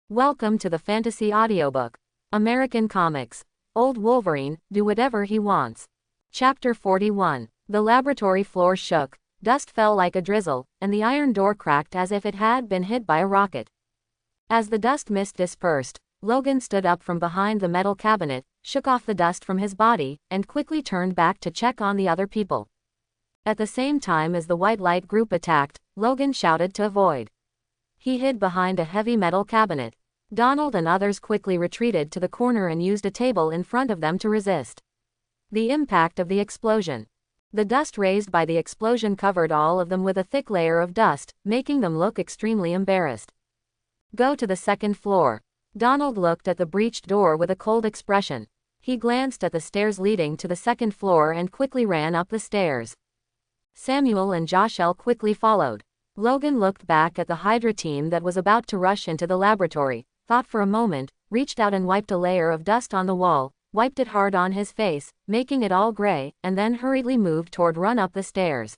Welcome to the Fantasy Audiobook. American Comics. Old Wolverine, do whatever he wants. Chapter 41. The laboratory floor shook, dust fell like a drizzle, and the iron door cracked as if it had been hit by a rocket. As the dust mist dispersed, Logan stood up from behind the metal cabinet, shook off the dust from his body, and quickly turned back to check on the other people. At the same time as the white light group attacked, Logan shouted to avoid. He hid behind a heavy metal cabinet. Donald and others quickly retreated to the corner and used a table in front of them to resist the impact of the explosion. The dust raised by the explosion covered all of them with a thick layer of dust, making them look extremely embarrassed. Go to the second floor. Donald looked at the breached door with a cold expression. He glanced at the stairs leading to the second floor and quickly ran up the stairs. Samuel and Joshua quickly followed. Logan looked back at the Hydra team that was about to rush into the laboratory, thought for a moment, reached out and wiped a layer of dust on the wall, wiped it hard on his face, making it all gray, and then hurriedly moved toward run up the stairs.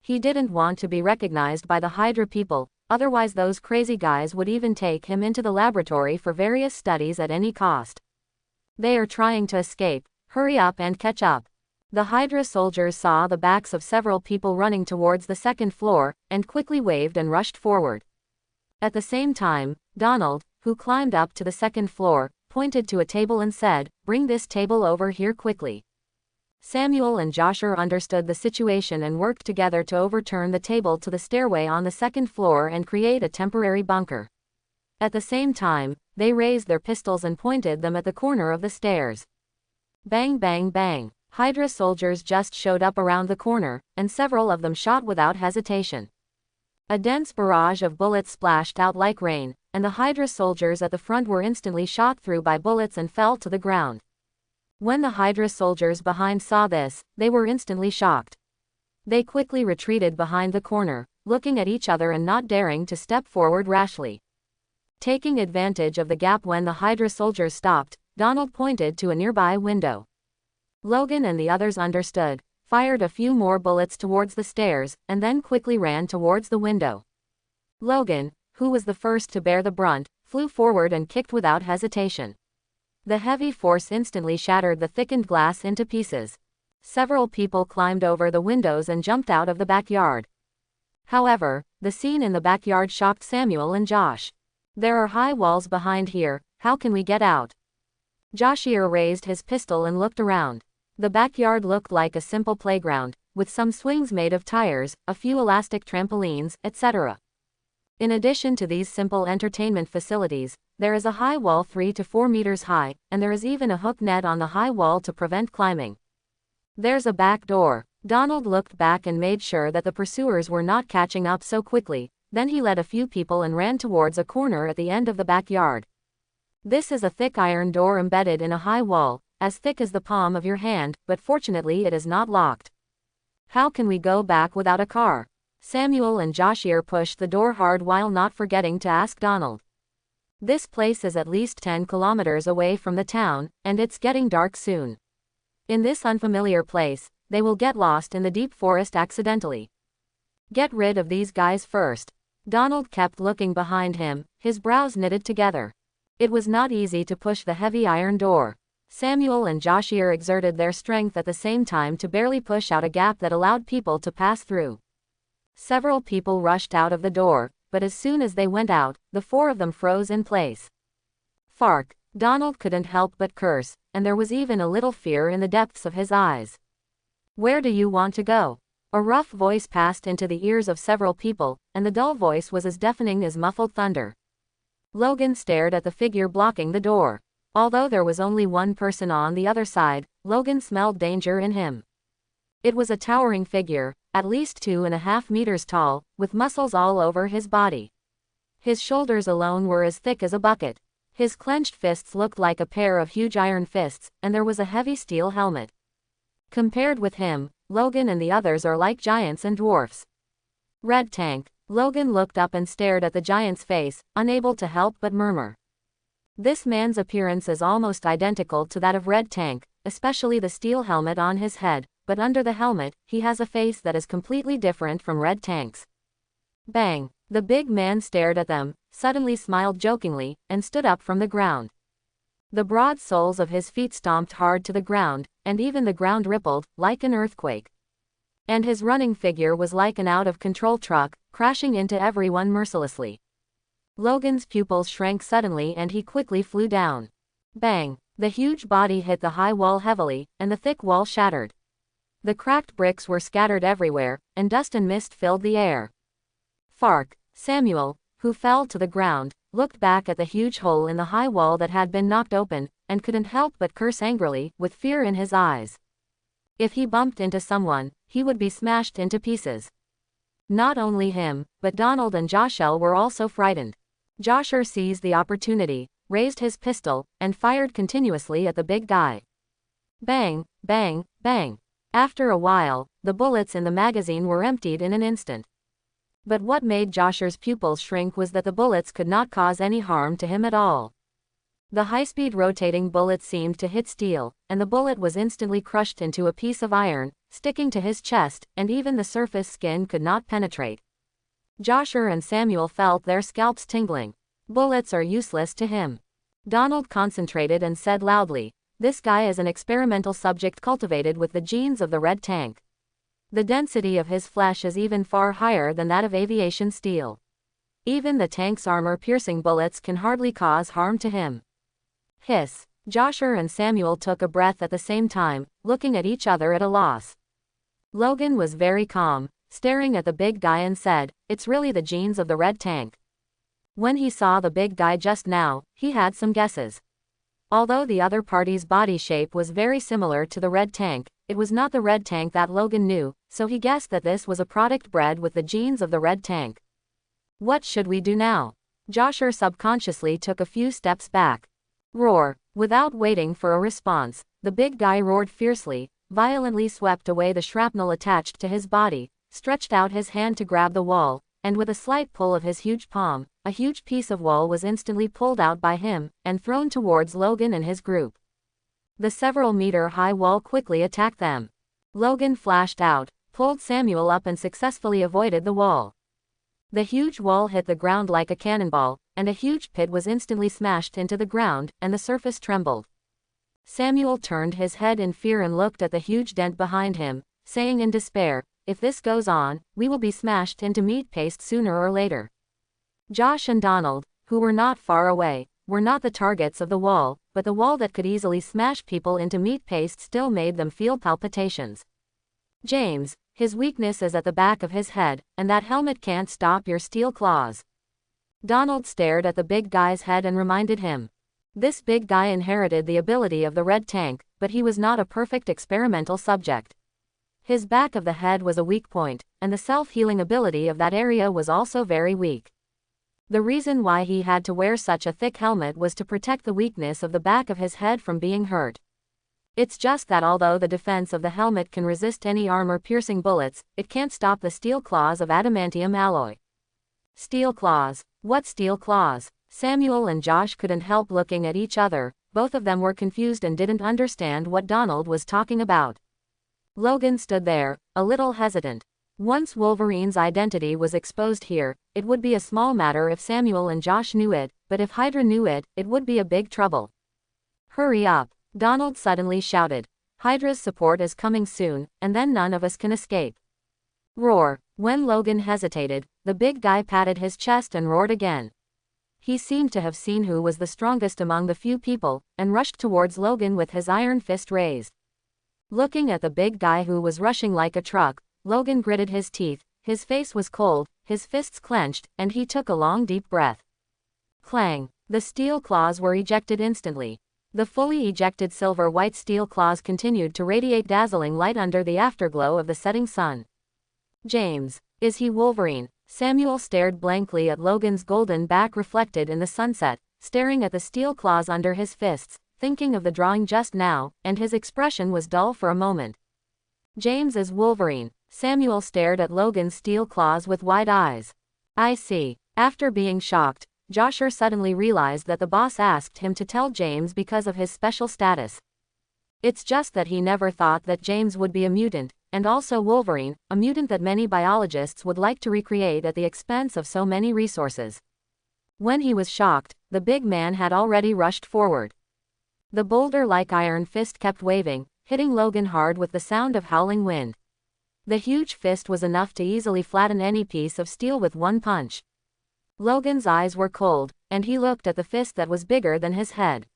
He didn't want to be recognized by the Hydra people, otherwise those crazy guys would even take him into the laboratory for various studies at any cost. They are trying to escape. Hurry up and catch up. The Hydra soldiers saw the backs of several people running towards the second floor, and quickly waved and rushed forward. At the same time, Donald, who climbed up to the second floor, pointed to a table and said, "Bring this table over here quickly." Samuel and Joshua understood the situation and worked together to overturn the table to the stairway on the second floor and create a temporary bunker. At the same time, they raised their pistols and pointed them at the corner of the stairs. Bang bang bang. Hydra soldiers just showed up around the corner, and several of them shot without hesitation. A dense barrage of bullets splashed out like rain, and the Hydra soldiers at the front were instantly shot through by bullets and fell to the ground. When the Hydra soldiers behind saw this, they were instantly shocked. They quickly retreated behind the corner, looking at each other and not daring to step forward rashly. Taking advantage of the gap when the Hydra soldiers stopped, Donald pointed to a nearby window. Logan and the others understood, fired a few more bullets towards the stairs, and then quickly ran towards the window. Logan, who was the first to bear the brunt, flew forward and kicked without hesitation. The heavy force instantly shattered the thickened glass into pieces. Several people climbed over the windows and jumped out of the backyard. However, the scene in the backyard shocked Samuel and Josh. "There are high walls behind here, how can we get out?" Joshua raised his pistol and looked around. The backyard looked like a simple playground, with some swings made of tires, a few elastic trampolines, etc. In addition to these simple entertainment facilities, there is a high wall 3 to 4 meters high, and there is even a hook net on the high wall to prevent climbing. There's a back door. Donald looked back and made sure that the pursuers were not catching up so quickly, then he led a few people and ran towards a corner at the end of the backyard. This is a thick iron door embedded in a high wall, as thick as the palm of your hand, but fortunately it is not locked. "How can we go back without a car?" Samuel and Joshua pushed the door hard while not forgetting to ask Donald. "This place is at least 10 kilometers away from the town, and it's getting dark soon. In this unfamiliar place, they will get lost in the deep forest accidentally. Get rid of these guys first." Donald kept looking behind him, his brows knitted together. It was not easy to push the heavy iron door. Samuel and Joshua exerted their strength at the same time to barely push out a gap that allowed people to pass through. Several people rushed out of the door, but as soon as they went out, the 4 of them froze in place. Fark. Donald couldn't help but curse, and there was even a little fear in the depths of his eyes. "Where do you want to go?" A rough voice passed into the ears of several people, and the dull voice was as deafening as muffled thunder. Logan stared at the figure blocking the door. Although there was only one person on the other side, Logan smelled danger in him. It was a towering figure, at least 2.5 meters tall, with muscles all over his body. His shoulders alone were as thick as a bucket. His clenched fists looked like a pair of huge iron fists, and there was a heavy steel helmet. Compared with him, Logan and the others are like giants and dwarfs. "Red Tank." Logan looked up and stared at the giant's face, unable to help but murmur. This man's appearance is almost identical to that of Red Tank, especially the steel helmet on his head, but under the helmet, he has a face that is completely different from Red Tank's. Bang! The big man stared at them, suddenly smiled jokingly, and stood up from the ground. The broad soles of his feet stomped hard to the ground, and even the ground rippled, like an earthquake. And his running figure was like an out-of-control truck, crashing into everyone mercilessly. Logan's pupils shrank suddenly and he quickly flew down. Bang! The huge body hit the high wall heavily, and the thick wall shattered. The cracked bricks were scattered everywhere, and dust and mist filled the air. Fark! Samuel, who fell to the ground, looked back at the huge hole in the high wall that had been knocked open, and couldn't help but curse angrily, with fear in his eyes. If he bumped into someone, he would be smashed into pieces. Not only him, but Donald and Joshua were also frightened. Joshua seized the opportunity, raised his pistol, and fired continuously at the big guy. Bang, bang, bang. After a while, the bullets in the magazine were emptied in an instant. But what made Joshua's pupils shrink was that the bullets could not cause any harm to him at all. The high-speed rotating bullet seemed to hit steel, and the bullet was instantly crushed into a piece of iron, sticking to his chest, and even the surface skin could not penetrate. Joshua and Samuel felt their scalps tingling. Bullets are useless to him. Donald concentrated and said loudly, "This guy is an experimental subject cultivated with the genes of the red tank. The density of his flesh is even far higher than that of aviation steel. Even the tank's armor-piercing bullets can hardly cause harm to him." Hiss! Joshua and Samuel took a breath at the same time, looking at each other at a loss. Logan was very calm, staring at the big guy and said, "It's really the genes of the red tank." When he saw the big guy just now, he had some guesses. Although the other party's body shape was very similar to the red tank, it was not the red tank that Logan knew, so he guessed that this was a product bred with the genes of the red tank. What should we do now? Joshua subconsciously took a few steps back. Roar! Without waiting for a response, the big guy roared fiercely, violently swept away the shrapnel attached to his body, stretched out his hand to grab the wall, and with a slight pull of his huge palm, a huge piece of wall was instantly pulled out by him, and thrown towards Logan and his group. The several-meter-high wall quickly attacked them. Logan flashed out, pulled Samuel up and successfully avoided the wall. The huge wall hit the ground like a cannonball, and a huge pit was instantly smashed into the ground, and the surface trembled. Samuel turned his head in fear and looked at the huge dent behind him, saying in despair, "If this goes on, we will be smashed into meat paste sooner or later." Josh and Donald, who were not far away, were not the targets of the wall, but the wall that could easily smash people into meat paste still made them feel palpitations. "James, his weakness is at the back of his head, and that helmet can't stop your steel claws." Donald stared at the big guy's head and reminded him. This big guy inherited the ability of the red tank, but he was not a perfect experimental subject. His back of the head was a weak point, and the self-healing ability of that area was also very weak. The reason why he had to wear such a thick helmet was to protect the weakness of the back of his head from being hurt. It's just that although the defense of the helmet can resist any armor-piercing bullets, it can't stop the steel claws of adamantium alloy. Steel claws. What steel claws? Samuel and Josh couldn't help looking at each other. Both of them were confused and didn't understand what Donald was talking about. Logan stood there, a little hesitant. Once Wolverine's identity was exposed here, it would be a small matter if Samuel and Josh knew it, but if Hydra knew it, it would be a big trouble. "Hurry up!" Donald suddenly shouted. "Hydra's support is coming soon, and then none of us can escape." Roar! When Logan hesitated, the big guy patted his chest and roared again. He seemed to have seen who was the strongest among the few people, and rushed towards Logan with his iron fist raised. Looking at the big guy who was rushing like a truck, Logan gritted his teeth, his face was cold, his fists clenched, and he took a long deep breath. Clang! The steel claws were ejected instantly. The fully ejected silver-white steel claws continued to radiate dazzling light under the afterglow of the setting sun. "James, is he Wolverine?" Samuel stared blankly at Logan's golden back reflected in the sunset, staring at the steel claws under his fists, thinking of the drawing just now, and his expression was dull for a moment. "James is Wolverine." Samuel stared at Logan's steel claws with wide eyes. "I see." After being shocked, Joshua suddenly realized that the boss asked him to tell James because of his special status. It's just that he never thought that James would be a mutant, and also Wolverine, a mutant that many biologists would like to recreate at the expense of so many resources. When he was shocked, the big man had already rushed forward. The boulder-like iron fist kept waving, hitting Logan hard with the sound of howling wind. The huge fist was enough to easily flatten any piece of steel with one punch. Logan's eyes were cold, and he looked at the fist that was bigger than his head.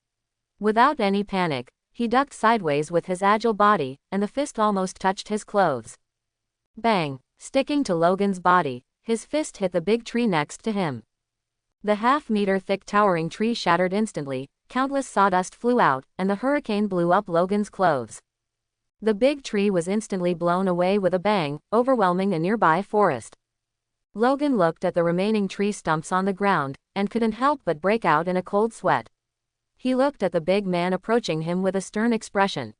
Without any panic, he ducked sideways with his agile body, and the fist almost touched his clothes. Bang! Sticking to Logan's body, his fist hit the big tree next to him. The half-meter-thick towering tree shattered instantly, countless sawdust flew out, and the hurricane blew up Logan's clothes. The big tree was instantly blown away with a bang, overwhelming a nearby forest. Logan looked at the remaining tree stumps on the ground, and couldn't help but break out in a cold sweat. He looked at the big man approaching him with a stern expression.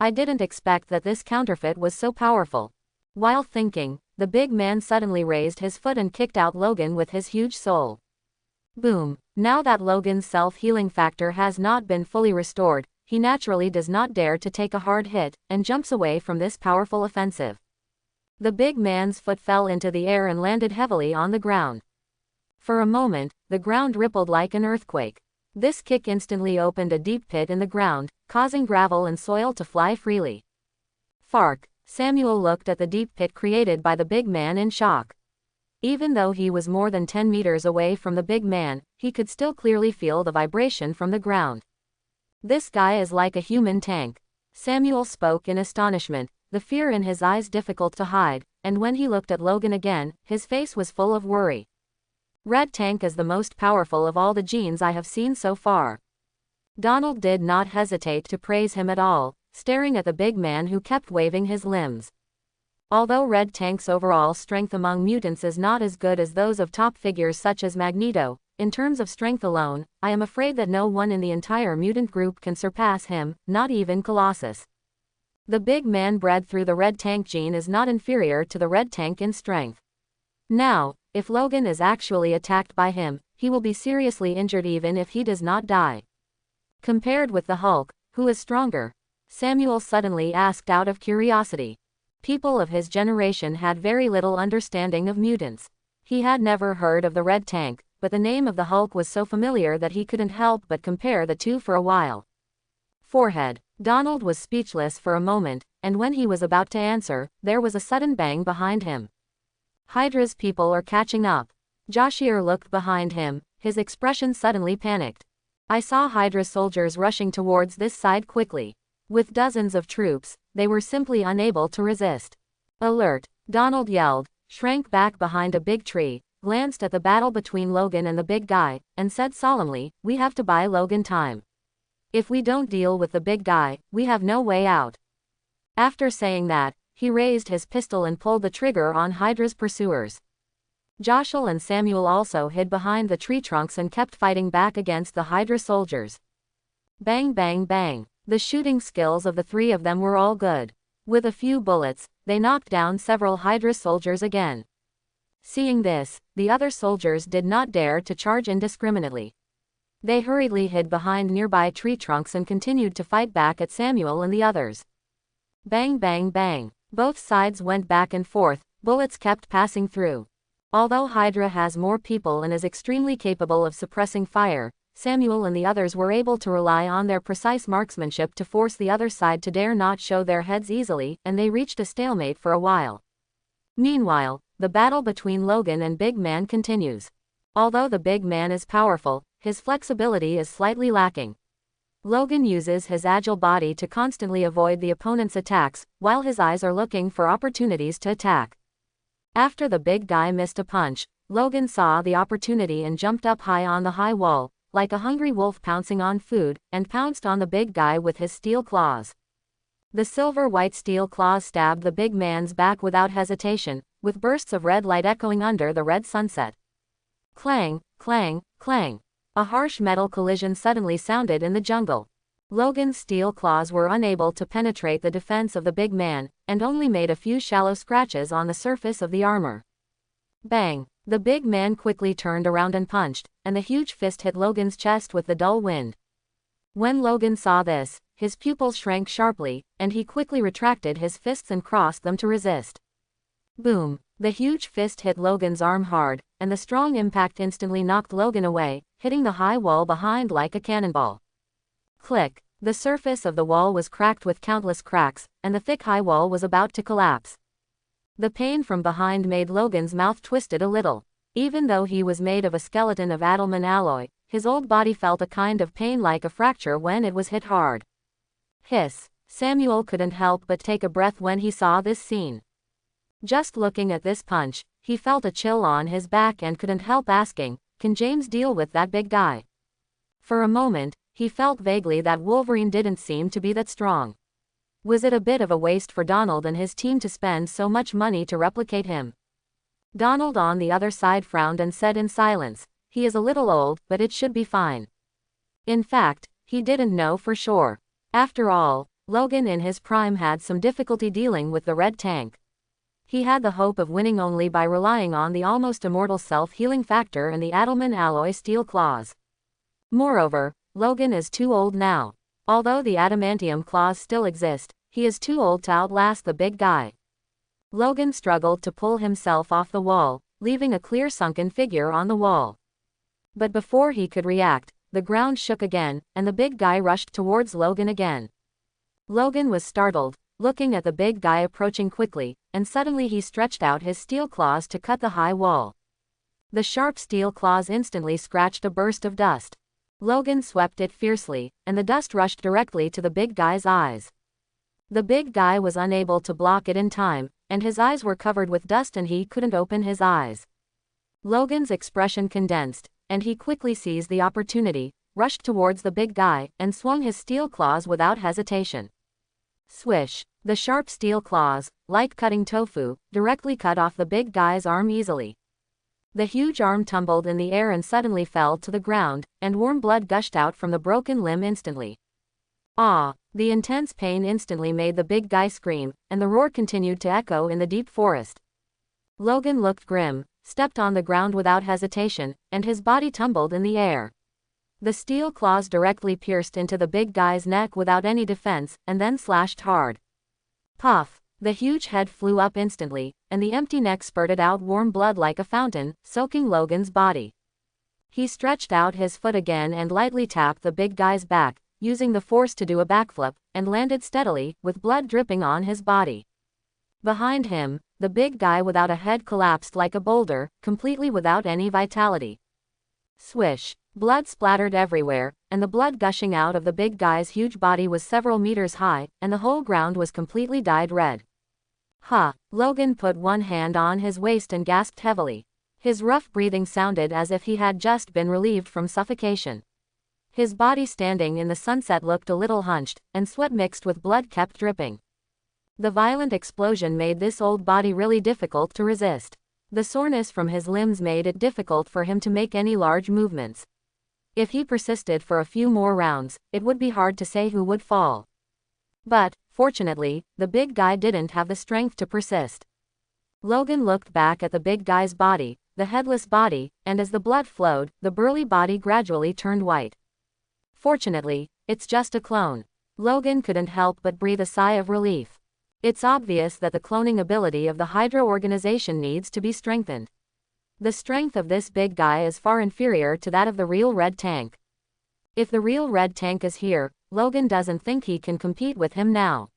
I didn't expect that this counterfeit was so powerful. While thinking, the big man suddenly raised his foot and kicked out Logan with his huge soul. Boom! Now that Logan's self-healing factor has not been fully restored, he naturally does not dare to take a hard hit, and jumps away from this powerful offensive. The big man's foot fell into the air and landed heavily on the ground. For a moment, the ground rippled like an earthquake. This kick instantly opened a deep pit in the ground, causing gravel and soil to fly freely. Fark! Samuel looked at the deep pit created by the big man in shock. Even though he was more than 10 meters away from the big man, he could still clearly feel the vibration from the ground. This guy is like a human tank. Samuel spoke in astonishment, the fear in his eyes difficult to hide, and when he looked at Logan again, his face was full of worry. Red Tank is the most powerful of all the genes I have seen so far. Donald did not hesitate to praise him at all, staring at the big man who kept waving his limbs. Although Red Tank's overall strength among mutants is not as good as those of top figures such as Magneto, in terms of strength alone, I am afraid that no one in the entire mutant group can surpass him, not even Colossus. The big man bred through the Red Tank gene is not inferior to the Red Tank in strength. Now, if Logan is actually attacked by him, he will be seriously injured even if he does not die. Compared with the Hulk, who is stronger? Samuel suddenly asked out of curiosity. People of his generation had very little understanding of mutants. He had never heard of the Red Tank, but the name of the Hulk was so familiar that he couldn't help but compare the two for a while. Forehead. Donald was speechless for a moment, and when he was about to answer, there was a sudden bang behind him. Hydra's people are catching up. Joshua looked behind him, his expression suddenly panicked. I saw Hydra soldiers rushing towards this side quickly. With dozens of troops, they were simply unable to resist. Alert! Donald yelled, shrank back behind a big tree, glanced at the battle between Logan and the big guy, and said solemnly, we have to buy Logan time. If we don't deal with the big guy, we have no way out. After saying that, he raised his pistol and pulled the trigger on Hydra's pursuers. Joshua and Samuel also hid behind the tree trunks and kept fighting back against the Hydra soldiers. Bang bang bang. The shooting skills of the three of them were all good. With a few bullets, they knocked down several Hydra soldiers again. Seeing this, the other soldiers did not dare to charge indiscriminately. They hurriedly hid behind nearby tree trunks and continued to fight back at Samuel and the others. Bang bang bang. Both sides went back and forth, bullets kept passing through. Although Hydra has more people and is extremely capable of suppressing fire, Samuel and the others were able to rely on their precise marksmanship to force the other side to dare not show their heads easily, and they reached a stalemate for a while. Meanwhile, the battle between Logan and Big Man continues. Although the Big Man is powerful, his flexibility is slightly lacking. Logan uses his agile body to constantly avoid the opponent's attacks, while his eyes are looking for opportunities to attack. After the big guy missed a punch, Logan saw the opportunity and jumped up high on the high wall, like a hungry wolf pouncing on food, and pounced on the big guy with his steel claws. The silver-white steel claws stabbed the big man's back without hesitation, with bursts of red light echoing under the red sunset. Clang, clang, clang. A harsh metal collision suddenly sounded in the jungle. Logan's steel claws were unable to penetrate the defense of the big man, and only made a few shallow scratches on the surface of the armor. Bang! The big man quickly turned around and punched, and the huge fist hit Logan's chest with the dull wind. When Logan saw this, his pupils shrank sharply, and he quickly retracted his fists and crossed them to resist. Boom! The huge fist hit Logan's arm hard, and the strong impact instantly knocked Logan away, hitting the high wall behind like a cannonball. Click! The surface of the wall was cracked with countless cracks, and the thick high wall was about to collapse. The pain from behind made Logan's mouth twisted a little. Even though he was made of a skeleton of Adelman alloy, his old body felt a kind of pain like a fracture when it was hit hard. Hiss! Samuel couldn't help but take a breath when he saw this scene. Just looking at this punch, he felt a chill on his back and couldn't help asking, can James deal with that big guy? For a moment, he felt vaguely that Wolverine didn't seem to be that strong. Was it a bit of a waste for Donald and his team to spend so much money to replicate him? Donald on the other side frowned and said in silence, he is a little old, but it should be fine. In fact, he didn't know for sure. After all, Logan in his prime had some difficulty dealing with the red tank. He had the hope of winning only by relying on the almost immortal self-healing factor and the Adelman alloy steel claws. Moreover, Logan is too old now. Although the adamantium claws still exist, he is too old to outlast the big guy. Logan struggled to pull himself off the wall, leaving a clear sunken figure on the wall. But before he could react, the ground shook again, and the big guy rushed towards Logan again. Logan was startled, looking at the big guy approaching quickly, and suddenly he stretched out his steel claws to cut the high wall. The sharp steel claws instantly scratched a burst of dust. Logan swept it fiercely, and the dust rushed directly to the big guy's eyes. The big guy was unable to block it in time, and his eyes were covered with dust and he couldn't open his eyes. Logan's expression condensed, and he quickly seized the opportunity, rushed towards the big guy, and swung his steel claws without hesitation. Swish! The sharp steel claws, like cutting tofu, directly cut off the big guy's arm easily. The huge arm tumbled in the air and suddenly fell to the ground, and warm blood gushed out from the broken limb instantly. Ah! The intense pain instantly made the big guy scream, and the roar continued to echo in the deep forest. Logan looked grim, stepped on the ground without hesitation, and his body tumbled in the air. The steel claws directly pierced into the big guy's neck without any defense, and then slashed hard. Puff! The huge head flew up instantly, and the empty neck spurted out warm blood like a fountain, soaking Logan's body. He stretched out his foot again and lightly tapped the big guy's back, using the force to do a backflip, and landed steadily, with blood dripping on his body. Behind him, the big guy without a head collapsed like a boulder, completely without any vitality. Swish! Blood splattered everywhere, and the blood gushing out of the big guy's huge body was several meters high, and the whole ground was completely dyed red. Ha! Logan put one hand on his waist and gasped heavily. His rough breathing sounded as if he had just been relieved from suffocation. His body standing in the sunset looked a little hunched, and sweat mixed with blood kept dripping. The violent explosion made this old body really difficult to resist. The soreness from his limbs made it difficult for him to make any large movements. If he persisted for a few more rounds, it would be hard to say who would fall. But, fortunately, the big guy didn't have the strength to persist. Logan looked back at the big guy's body, the headless body, and as the blood flowed, the burly body gradually turned white. Fortunately, it's just a clone. Logan couldn't help but breathe a sigh of relief. It's obvious that the cloning ability of the Hydra organization needs to be strengthened. The strength of this big guy is far inferior to that of the real red tank. If the real red tank is here, Logan doesn't think he can compete with him now.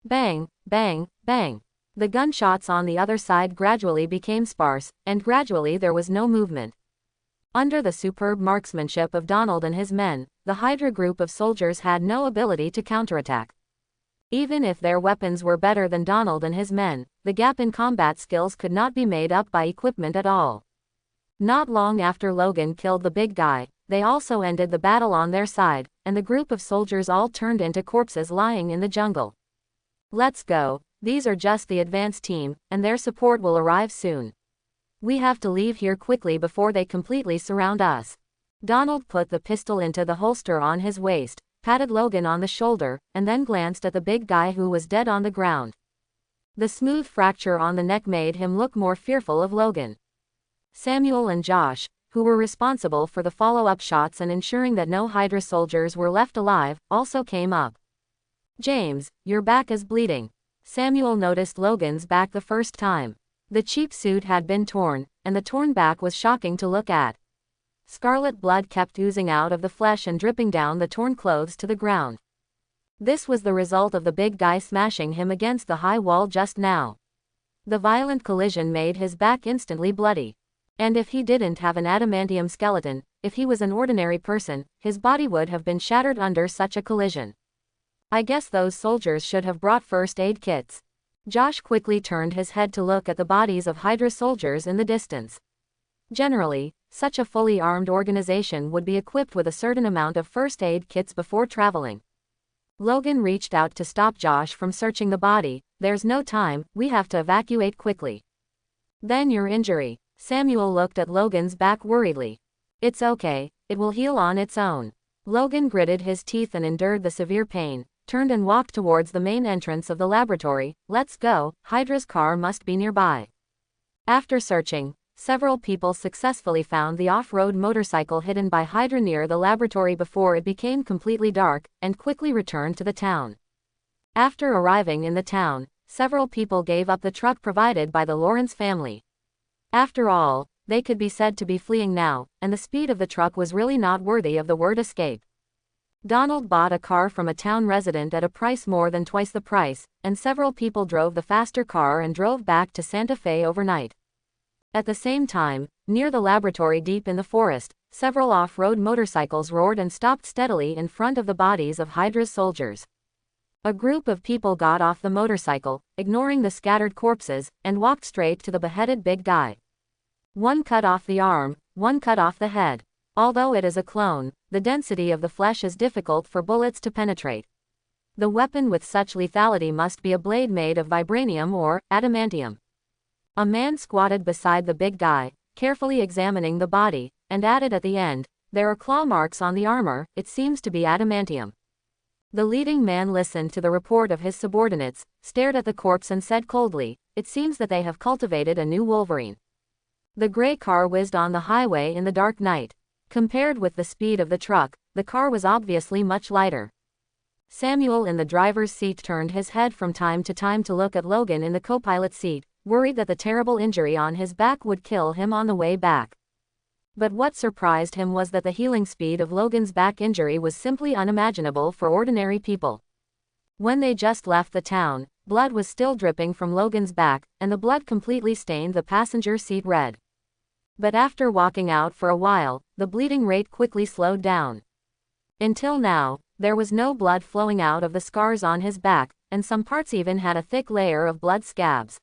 Bang, bang, bang. The gunshots on the other side gradually became sparse, and gradually there was no movement. Under the superb marksmanship of Donald and his men, the Hydra group of soldiers had no ability to counterattack. Even if their weapons were better than Donald and his men, the gap in combat skills could not be made up by equipment at all. Not long after Logan killed the big guy, they also ended the battle on their side, and the group of soldiers all turned into corpses lying in the jungle. Let's go. These are just the advance team, and their support will arrive soon. We have to leave here quickly before they completely surround us. Donald put the pistol into the holster on his waist, patted Logan on the shoulder, and then glanced at the big guy who was dead on the ground. The smooth fracture on the neck made him look more fearful of Logan. Samuel and Josh, who were responsible for the follow-up shots and ensuring that no Hydra soldiers were left alive, also came up. James, your back is bleeding. Samuel noticed Logan's back the first time. The cheap suit had been torn, and the torn back was shocking to look at. Scarlet blood kept oozing out of the flesh and dripping down the torn clothes to the ground. This was the result of the big guy smashing him against the high wall just now. The violent collision made his back instantly bloody. And if he didn't have an adamantium skeleton, if he was an ordinary person, his body would have been shattered under such a collision. I guess those soldiers should have brought first aid kits. Josh quickly turned his head to look at the bodies of Hydra soldiers in the distance. Generally, such a fully armed organization would be equipped with a certain amount of first aid kits before traveling. Logan reached out to stop Josh from searching the body. There's no time, we have to evacuate quickly. Then your injury. Samuel looked at Logan's back worriedly. It's okay, it will heal on its own. Logan gritted his teeth and endured the severe pain, turned and walked towards the main entrance of the laboratory. Let's go, Hydra's car must be nearby. After searching, several people successfully found the off-road motorcycle hidden by Hydra near the laboratory before it became completely dark, and quickly returned to the town. After arriving in the town, several people gave up the truck provided by the Lawrence family. After all, they could be said to be fleeing now, and the speed of the truck was really not worthy of the word escape. Donald bought a car from a town resident at a price more than twice the price, and several people drove the faster car and drove back to Santa Fe overnight. At the same time, near the laboratory deep in the forest, several off-road motorcycles roared and stopped steadily in front of the bodies of Hydra's soldiers. A group of people got off the motorcycle, ignoring the scattered corpses, and walked straight to the beheaded big guy. One cut off the arm, one cut off the head. Although it is a clone, the density of the flesh is difficult for bullets to penetrate. The weapon with such lethality must be a blade made of vibranium or adamantium. A man squatted beside the big guy, carefully examining the body, and added at the end, "There are claw marks on the armor, it seems to be adamantium." The leading man listened to the report of his subordinates, stared at the corpse and said coldly, "It seems that they have cultivated a new Wolverine." The gray car whizzed on the highway in the dark night. Compared with the speed of the truck, the car was obviously much lighter. Samuel in the driver's seat turned his head from time to time to look at Logan in the co-pilot seat, worried that the terrible injury on his back would kill him on the way back. But what surprised him was that the healing speed of Logan's back injury was simply unimaginable for ordinary people. When they just left the town, blood was still dripping from Logan's back, and the blood completely stained the passenger seat red. But after walking out for a while, the bleeding rate quickly slowed down. Until now, there was no blood flowing out of the scars on his back, and some parts even had a thick layer of blood scabs.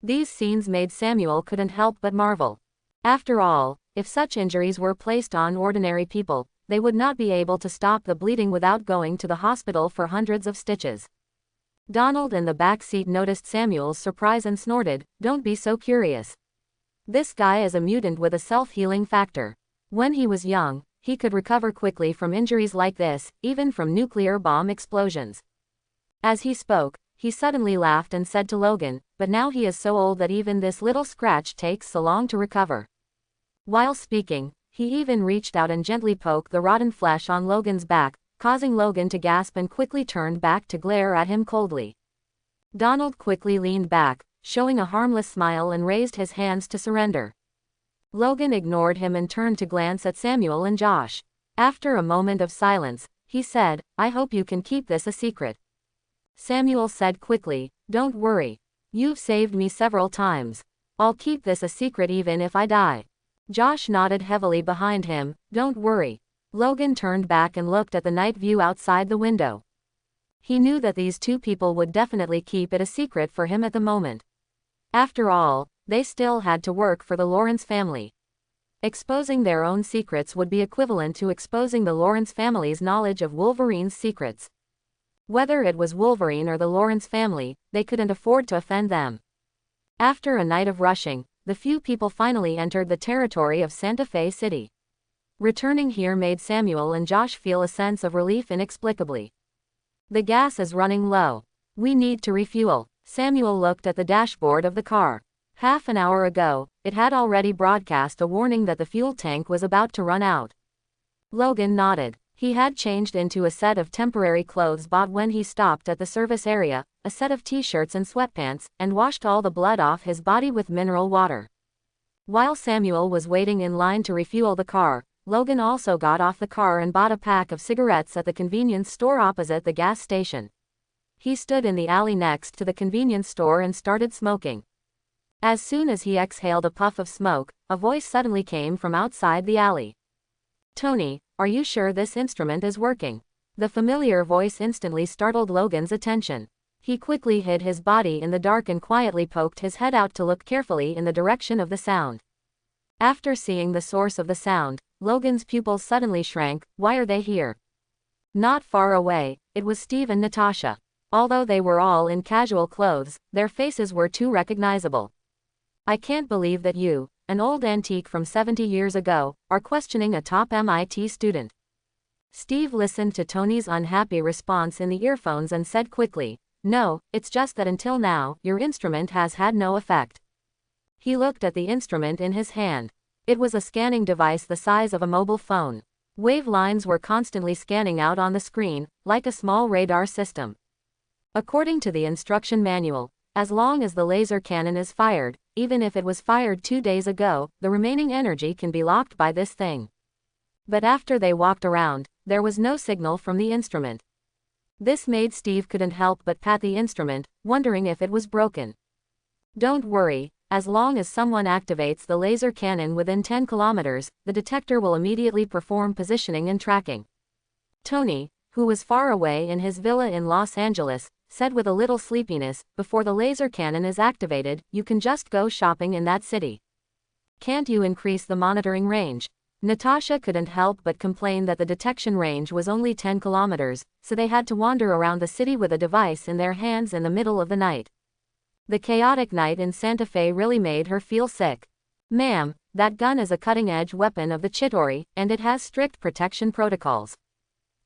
These scenes made Samuel couldn't help but marvel. After all, if such injuries were placed on ordinary people, they would not be able to stop the bleeding without going to the hospital for hundreds of stitches. Donald in the back seat noticed Samuel's surprise and snorted, "Don't be so curious. This guy is a mutant with a self-healing factor. When he was young, he could recover quickly from injuries like this, even from nuclear bomb explosions." As he spoke, he suddenly laughed and said to Logan, "But now he is so old that even this little scratch takes so long to recover." While speaking, he even reached out and gently poked the rotten flesh on Logan's back, causing Logan to gasp and quickly turned back to glare at him coldly. Donald quickly leaned back, showing a harmless smile and raised his hands to surrender. Logan ignored him and turned to glance at Samuel and Josh. After a moment of silence, he said, "I hope you can keep this a secret." Samuel said quickly, "Don't worry. You've saved me several times. I'll keep this a secret even if I die." Josh nodded heavily behind him, "Don't worry." Logan turned back and looked at the night view outside the window. He knew that these two people would definitely keep it a secret for him at the moment. After all, they still had to work for the Lawrence family. Exposing their own secrets would be equivalent to exposing the Lawrence family's knowledge of Wolverine's secrets. Whether it was Wolverine or the Lawrence family, they couldn't afford to offend them. After a night of rushing, the few people finally entered the territory of Santa Fe City. Returning here made Samuel and Josh feel a sense of relief inexplicably. "The gas is running low. We need to refuel." Samuel looked at the dashboard of the car. Half an hour ago, it had already broadcast a warning that the fuel tank was about to run out. Logan nodded. He had changed into a set of temporary clothes bought when he stopped at the service area, a set of t-shirts and sweatpants, and washed all the blood off his body with mineral water. While Samuel was waiting in line to refuel the car, Logan also got off the car and bought a pack of cigarettes at the convenience store opposite the gas station. He stood in the alley next to the convenience store and started smoking. As soon as he exhaled a puff of smoke, a voice suddenly came from outside the alley. "Tony, are you sure this instrument is working?" The familiar voice instantly startled Logan's attention. He quickly hid his body in the dark and quietly poked his head out to look carefully in the direction of the sound. After seeing the source of the sound, Logan's pupils suddenly shrank. "Why are they here?" Not far away, it was Steve and Natasha. Although they were all in casual clothes, their faces were too recognizable. "I can't believe that you, an old antique from 70 years ago, are questioning a top MIT student." Steve listened to Tony's unhappy response in the earphones and said quickly, "No, it's just that until now, your instrument has had no effect." He looked at the instrument in his hand. It was a scanning device the size of a mobile phone. Wave lines were constantly scanning out on the screen, like a small radar system. According to the instruction manual, as long as the laser cannon is fired, even if it was fired 2 days ago, the remaining energy can be locked by this thing. But after they walked around, there was no signal from the instrument. This made Steve couldn't help but pat the instrument, wondering if it was broken. "Don't worry, as long as someone activates the laser cannon within 10 kilometers, the detector will immediately perform positioning and tracking." Tony, who was far away in his villa in Los Angeles, said with a little sleepiness, "Before the laser cannon is activated, you can just go shopping in that city. Can't you increase the monitoring range?" Natasha couldn't help but complain that the detection range was only 10 kilometers, so they had to wander around the city with a device in their hands in the middle of the night. The chaotic night in Santa Fe really made her feel sick. "Ma'am, that gun is a cutting-edge weapon of the Chitauri, and it has strict protection protocols.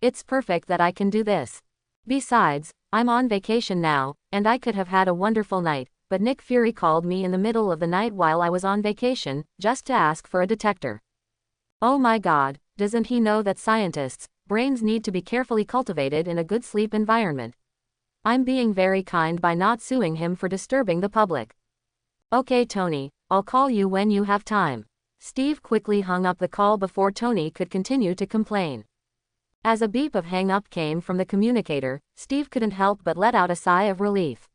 It's perfect that I can do this. Besides, I'm on vacation now, and I could have had a wonderful night, but Nick Fury called me in the middle of the night while I was on vacation, just to ask for a detector. Oh my God, doesn't he know that scientists' brains need to be carefully cultivated in a good sleep environment? I'm being very kind by not suing him for disturbing the public." "Okay Tony, I'll call you when you have time." Steve quickly hung up the call before Tony could continue to complain. As a beep of hang-up came from the communicator, Steve couldn't help but let out a sigh of relief.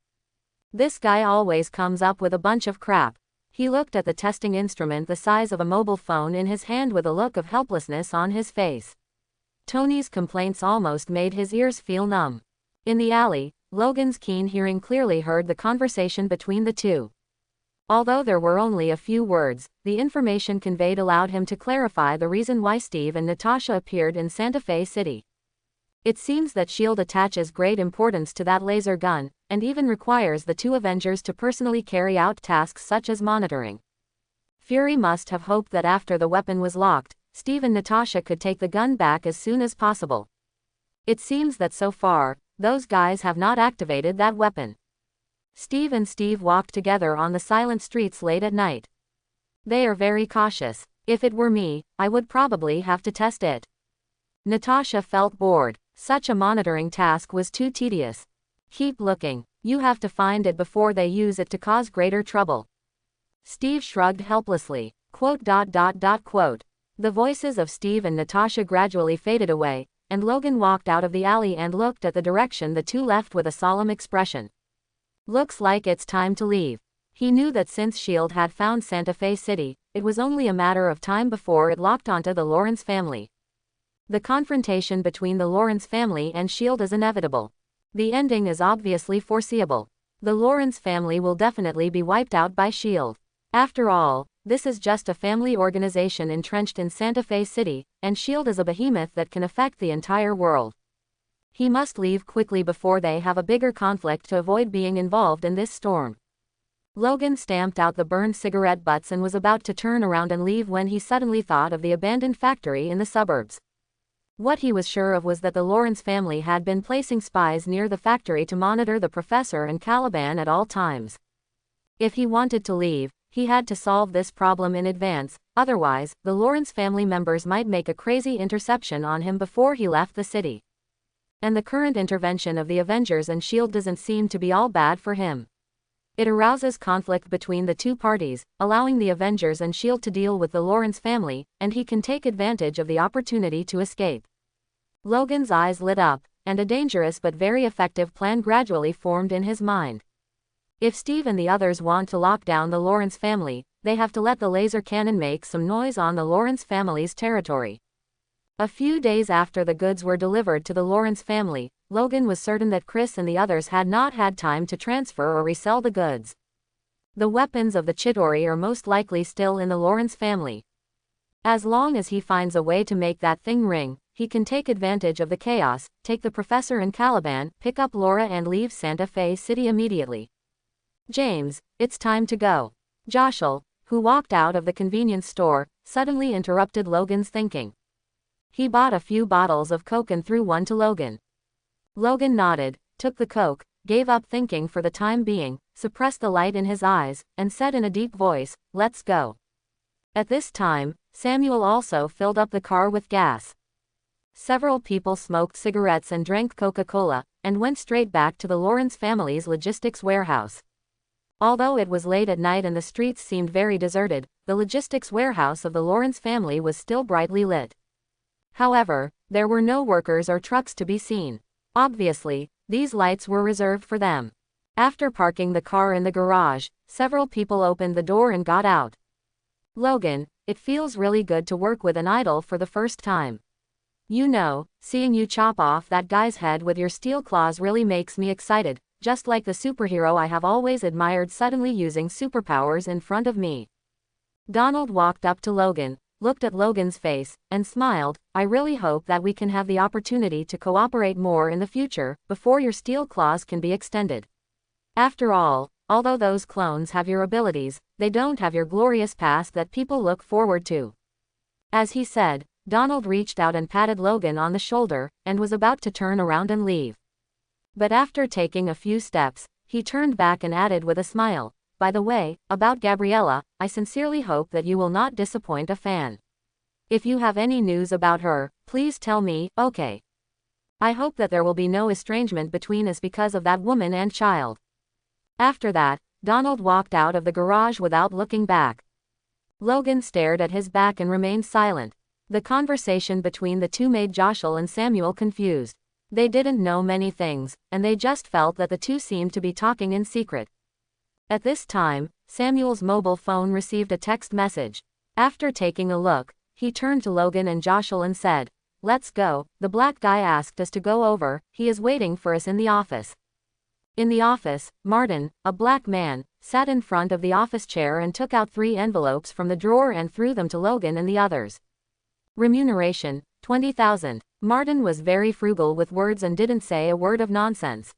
This guy always comes up with a bunch of crap. He looked at the testing instrument the size of a mobile phone in his hand with a look of helplessness on his face. Tony's complaints almost made his ears feel numb. In the alley, Logan's keen hearing clearly heard the conversation between the two. Although there were only a few words, the information conveyed allowed him to clarify the reason why Steve and Natasha appeared in Santa Fe City. It seems that S.H.I.E.L.D. attaches great importance to that laser gun, and even requires the two Avengers to personally carry out tasks such as monitoring. Fury must have hoped that after the weapon was locked, Steve and Natasha could take the gun back as soon as possible. It seems that so far, those guys have not activated that weapon. Steve and Steve walked together on the silent streets late at night. "They are very cautious. If it were me, I would probably have to test it." Natasha felt bored. Such a monitoring task was too tedious. "Keep looking. You have to find it before they use it to cause greater trouble." Steve shrugged helplessly. Quote. The voices of Steve and Natasha gradually faded away, and Logan walked out of the alley and looked at the direction the two left with a solemn expression. "Looks like it's time to leave." He knew that since S.H.I.E.L.D. had found Santa Fe City, it was only a matter of time before it locked onto the Lawrence family. The confrontation between the Lawrence family and S.H.I.E.L.D. is inevitable. The ending is obviously foreseeable. The Lawrence family will definitely be wiped out by S.H.I.E.L.D. After all, this is just a family organization entrenched in Santa Fe City, and S.H.I.E.L.D. is a behemoth that can affect the entire world. He must leave quickly before they have a bigger conflict to avoid being involved in this storm. Logan stamped out the burned cigarette butts and was about to turn around and leave when he suddenly thought of the abandoned factory in the suburbs. What he was sure of was that the Lawrence family had been placing spies near the factory to monitor the professor and Caliban at all times. If he wanted to leave, he had to solve this problem in advance, otherwise, the Lawrence family members might make a crazy interception on him before he left the city. And the current intervention of the Avengers and S.H.I.E.L.D. doesn't seem to be all bad for him. It arouses conflict between the two parties, allowing the Avengers and S.H.I.E.L.D. to deal with the Lawrence family, and he can take advantage of the opportunity to escape. Logan's eyes lit up, and a dangerous but very effective plan gradually formed in his mind. If Steve and the others want to lock down the Lawrence family, they have to let the laser cannon make some noise on the Lawrence family's territory. A few days after the goods were delivered to the Lawrence family, Logan was certain that Chris and the others had not had time to transfer or resell the goods. The weapons of the Chitauri are most likely still in the Lawrence family. As long as he finds a way to make that thing ring, he can take advantage of the chaos, take the professor and Caliban, pick up Laura and leave Santa Fe City immediately. James, it's time to go. Joshua, who walked out of the convenience store, suddenly interrupted Logan's thinking. He bought a few bottles of Coke and threw one to Logan. Logan nodded, took the Coke, gave up thinking for the time being, suppressed the light in his eyes, and said in a deep voice, "Let's go." At this time, Samuel also filled up the car with gas. Several people smoked cigarettes and drank Coca-Cola, and went straight back to the Lawrence family's logistics warehouse. Although it was late at night and the streets seemed very deserted, the logistics warehouse of the Lawrence family was still brightly lit. However, there were no workers or trucks to be seen. Obviously, these lights were reserved for them. After parking the car in the garage, several people opened the door and got out. Logan, it feels really good to work with an idol for the first time. You know, seeing you chop off that guy's head with your steel claws really makes me excited, just like the superhero I have always admired suddenly using superpowers in front of me. Donald walked up to Logan, looked at Logan's face, and smiled. I really hope that we can have the opportunity to cooperate more in the future, before your steel claws can be extended. After all, although those clones have your abilities, they don't have your glorious past that people look forward to. As he said, Donald reached out and patted Logan on the shoulder, and was about to turn around and leave. But after taking a few steps, he turned back and added with a smile, "By the way, about Gabriella, I sincerely hope that you will not disappoint a fan. If you have any news about her, please tell me, okay? I hope that there will be no estrangement between us because of that woman and child." After that, Donald walked out of the garage without looking back. Logan stared at his back and remained silent. The conversation between the two made Joshua and Samuel confused. They didn't know many things, and they just felt that the two seemed to be talking in secret. At this time, Samuel's mobile phone received a text message. After taking a look, he turned to Logan and Joshua and said, "Let's go, the black guy asked us to go over, he is waiting for us in the office." In the office, Martin, a black man, sat in front of the office chair and took out 3 envelopes from the drawer and threw them to Logan and the others. Remuneration, 20,000. Martin was very frugal with words and didn't say a word of nonsense.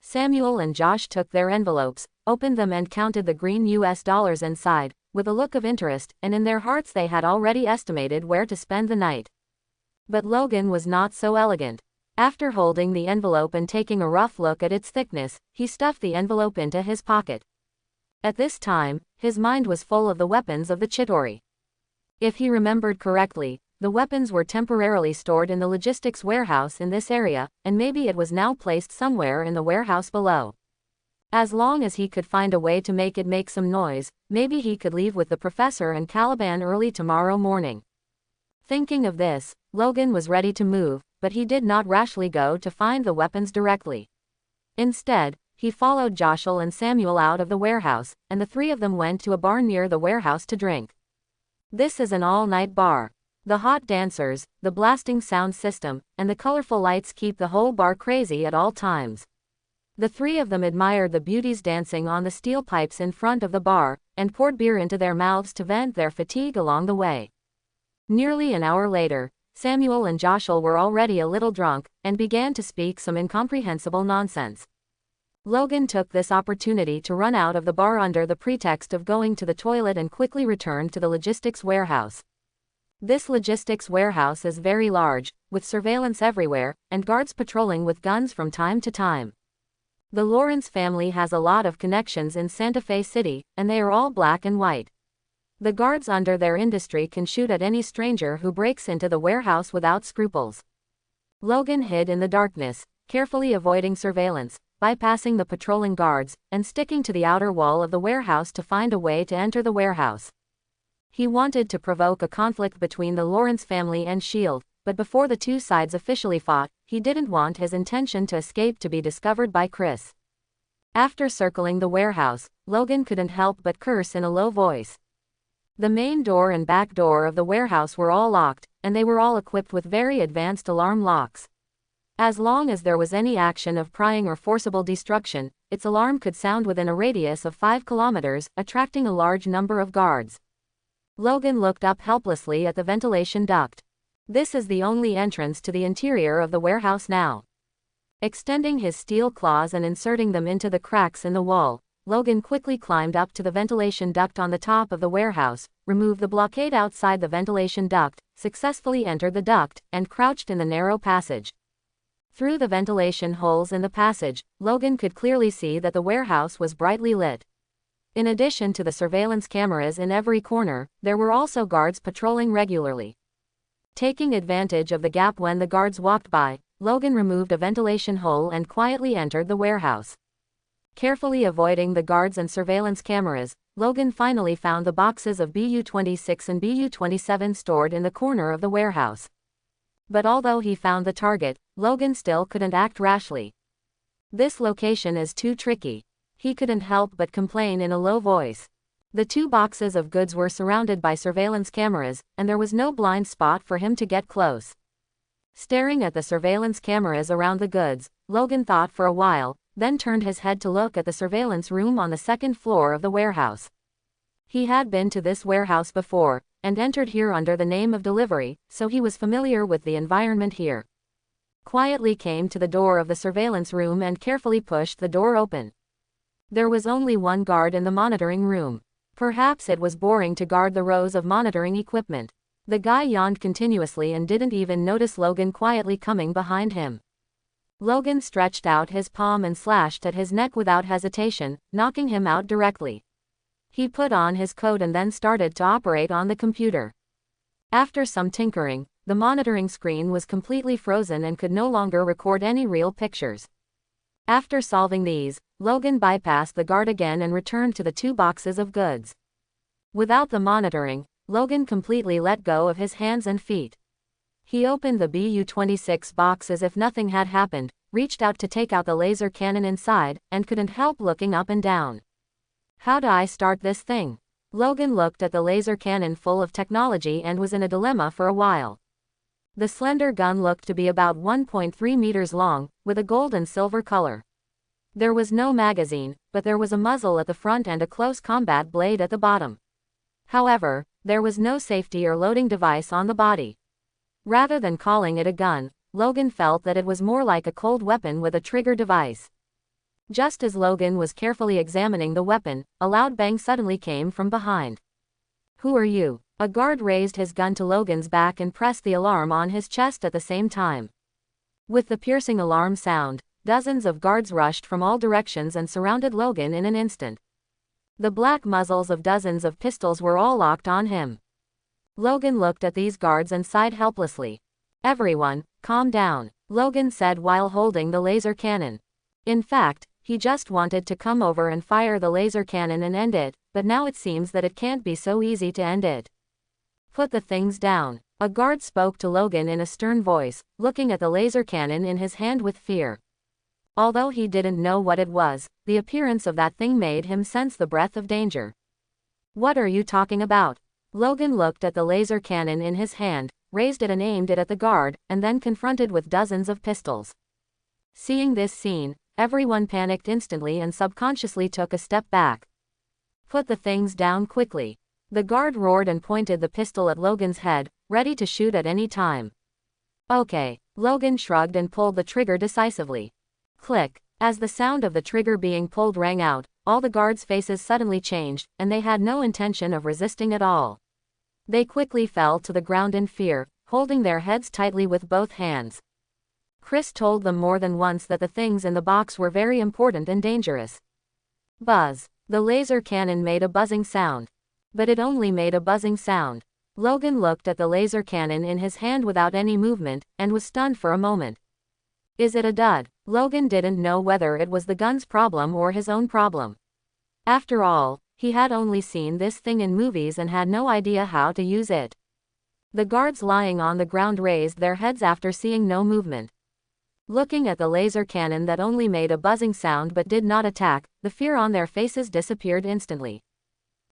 Samuel and Josh took their envelopes, opened them and counted the green US dollars inside, with a look of interest, and in their hearts they had already estimated where to spend the night. But Logan was not so elegant. After holding the envelope and taking a rough look at its thickness, he stuffed the envelope into his pocket. At this time, his mind was full of the weapons of the Chitauri. If he remembered correctly, the weapons were temporarily stored in the logistics warehouse in this area, and maybe it was now placed somewhere in the warehouse below. As long as he could find a way to make it make some noise, maybe he could leave with the professor and Caliban early tomorrow morning. Thinking of this, Logan was ready to move, but he did not rashly go to find the weapons directly. Instead, he followed Joshua and Samuel out of the warehouse, and the 3 of them went to a bar near the warehouse to drink. This is an all-night bar. The hot dancers, the blasting sound system, and the colorful lights keep the whole bar crazy at all times. The 3 of them admired the beauties dancing on the steel pipes in front of the bar, and poured beer into their mouths to vent their fatigue along the way. Nearly an hour later, Samuel and Joshua were already a little drunk, and began to speak some incomprehensible nonsense. Logan took this opportunity to run out of the bar under the pretext of going to the toilet and quickly returned to the logistics warehouse. This logistics warehouse is very large, with surveillance everywhere, and guards patrolling with guns from time to time. The Lawrence family has a lot of connections in Santa Fe City, and they are all black and white. The guards under their industry can shoot at any stranger who breaks into the warehouse without scruples. Logan hid in the darkness, carefully avoiding surveillance, bypassing the patrolling guards, and sticking to the outer wall of the warehouse to find a way to enter the warehouse. He wanted to provoke a conflict between the Lawrence family and S.H.I.E.L.D., but before the two sides officially fought, he didn't want his intention to escape to be discovered by Chris. After circling the warehouse, Logan couldn't help but curse in a low voice. The main door and back door of the warehouse were all locked, and they were all equipped with very advanced alarm locks. As long as there was any action of prying or forcible destruction, its alarm could sound within a radius of 5 kilometers, attracting a large number of guards. Logan looked up helplessly at the ventilation duct. This is the only entrance to the interior of the warehouse now. Extending his steel claws and inserting them into the cracks in the wall, Logan quickly climbed up to the ventilation duct on the top of the warehouse, removed the blockade outside the ventilation duct, successfully entered the duct, and crouched in the narrow passage. Through the ventilation holes in the passage, Logan could clearly see that the warehouse was brightly lit. In addition to the surveillance cameras in every corner, there were also guards patrolling regularly. Taking advantage of the gap when the guards walked by, Logan removed a ventilation hole and quietly entered the warehouse. Carefully avoiding the guards and surveillance cameras, Logan finally found the boxes of BU-26 and BU-27 stored in the corner of the warehouse. But although he found the target, Logan still couldn't act rashly. This location is too tricky. He couldn't help but complain in a low voice. The two boxes of goods were surrounded by surveillance cameras, and there was no blind spot for him to get close. Staring at the surveillance cameras around the goods, Logan thought for a while, then turned his head to look at the surveillance room on the second floor of the warehouse. He had been to this warehouse before, and entered here under the name of delivery, so he was familiar with the environment here. Quietly came to the door of the surveillance room and carefully pushed the door open. There was only one guard in the monitoring room. Perhaps it was boring to guard the rows of monitoring equipment. The guy yawned continuously and didn't even notice Logan quietly coming behind him. Logan stretched out his palm and slashed at his neck without hesitation, knocking him out directly. He put on his coat and then started to operate on the computer. After some tinkering, the monitoring screen was completely frozen and could no longer record any real pictures. After solving these, Logan bypassed the guard again and returned to the two boxes of goods. Without the monitoring, Logan completely let go of his hands and feet. He opened the BU-26 box as if nothing had happened, reached out to take out the laser cannon inside, and couldn't help looking up and down. How do I start this thing? Logan looked at the laser cannon full of technology and was in a dilemma for a while. The slender gun looked to be about 1.3 meters long, with a gold and silver color. There was no magazine, but there was a muzzle at the front and a close combat blade at the bottom. However, there was no safety or loading device on the body. Rather than calling it a gun, Logan felt that it was more like a cold weapon with a trigger device. Just as Logan was carefully examining the weapon, a loud bang suddenly came from behind. "Who are you?" A guard raised his gun to Logan's back and pressed the alarm on his chest at the same time. With the piercing alarm sound, dozens of guards rushed from all directions and surrounded Logan in an instant. The black muzzles of dozens of pistols were all locked on him. Logan looked at these guards and sighed helplessly. "Everyone, calm down," Logan said while holding the laser cannon. In fact, he just wanted to come over and fire the laser cannon and end it, but now it seems that it can't be so easy to end it. "Put the things down," a guard spoke to Logan in a stern voice, looking at the laser cannon in his hand with fear. Although he didn't know what it was, the appearance of that thing made him sense the breath of danger. "What are you talking about?" Logan looked at the laser cannon in his hand, raised it and aimed it at the guard, and then confronted with dozens of pistols. Seeing this scene, everyone panicked instantly and subconsciously took a step back. "Put the things down quickly." The guard roared and pointed the pistol at Logan's head, ready to shoot at any time. "Okay." Logan shrugged and pulled the trigger decisively. Click. As the sound of the trigger being pulled rang out, all the guards' faces suddenly changed, and they had no intention of resisting at all. They quickly fell to the ground in fear, holding their heads tightly with both hands. Chris told them more than once that the things in the box were very important and dangerous. Buzz. The laser cannon made a buzzing sound. But it only made a buzzing sound. Logan looked at the laser cannon in his hand without any movement, and was stunned for a moment. Is it a dud? Logan didn't know whether it was the gun's problem or his own problem. After all, he had only seen this thing in movies and had no idea how to use it. The guards lying on the ground raised their heads after seeing no movement. Looking at the laser cannon that only made a buzzing sound but did not attack, the fear on their faces disappeared instantly.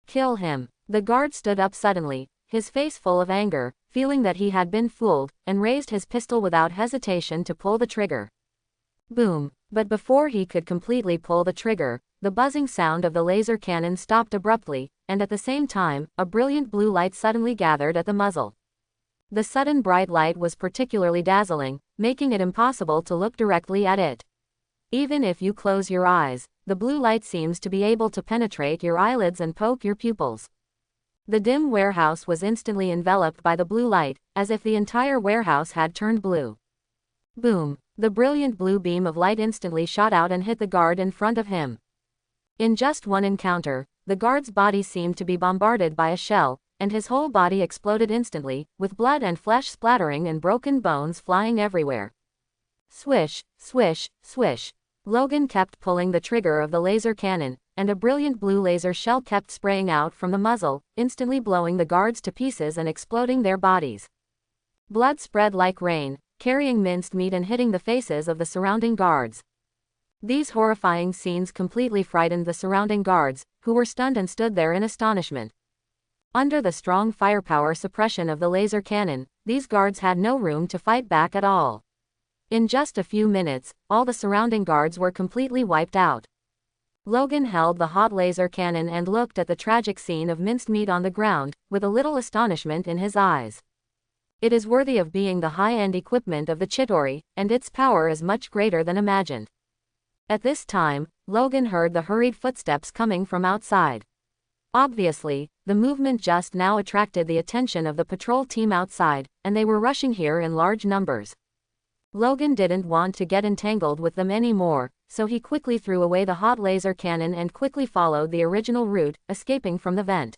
Kill him. The guard stood up suddenly, his face full of anger, feeling that he had been fooled, and raised his pistol without hesitation to pull the trigger. Boom. But before he could completely pull the trigger, the buzzing sound of the laser cannon stopped abruptly, and at the same time, a brilliant blue light suddenly gathered at the muzzle. The sudden bright light was particularly dazzling, making it impossible to look directly at it. Even if you close your eyes, the blue light seems to be able to penetrate your eyelids and poke your pupils. The dim warehouse was instantly enveloped by the blue light, as if the entire warehouse had turned blue. Boom! The brilliant blue beam of light instantly shot out and hit the guard in front of him. In just one encounter, the guard's body seemed to be bombarded by a shell, and his whole body exploded instantly, with blood and flesh splattering and broken bones flying everywhere. Swish, swish, swish. Logan kept pulling the trigger of the laser cannon, and a brilliant blue laser shell kept spraying out from the muzzle, instantly blowing the guards to pieces and exploding their bodies. Blood spread like rain, carrying minced meat and hitting the faces of the surrounding guards. These horrifying scenes completely frightened the surrounding guards, who were stunned and stood there in astonishment. Under the strong firepower suppression of the laser cannon, these guards had no room to fight back at all. In just a few minutes, all the surrounding guards were completely wiped out. Logan held the hot laser cannon and looked at the tragic scene of minced meat on the ground, with a little astonishment in his eyes. It is worthy of being the high-end equipment of the Chitauri, and its power is much greater than imagined. At this time, Logan heard the hurried footsteps coming from outside. Obviously, the movement just now attracted the attention of the patrol team outside, and they were rushing here in large numbers. Logan didn't want to get entangled with them anymore, so he quickly threw away the hot laser cannon and quickly followed the original route, escaping from the vent.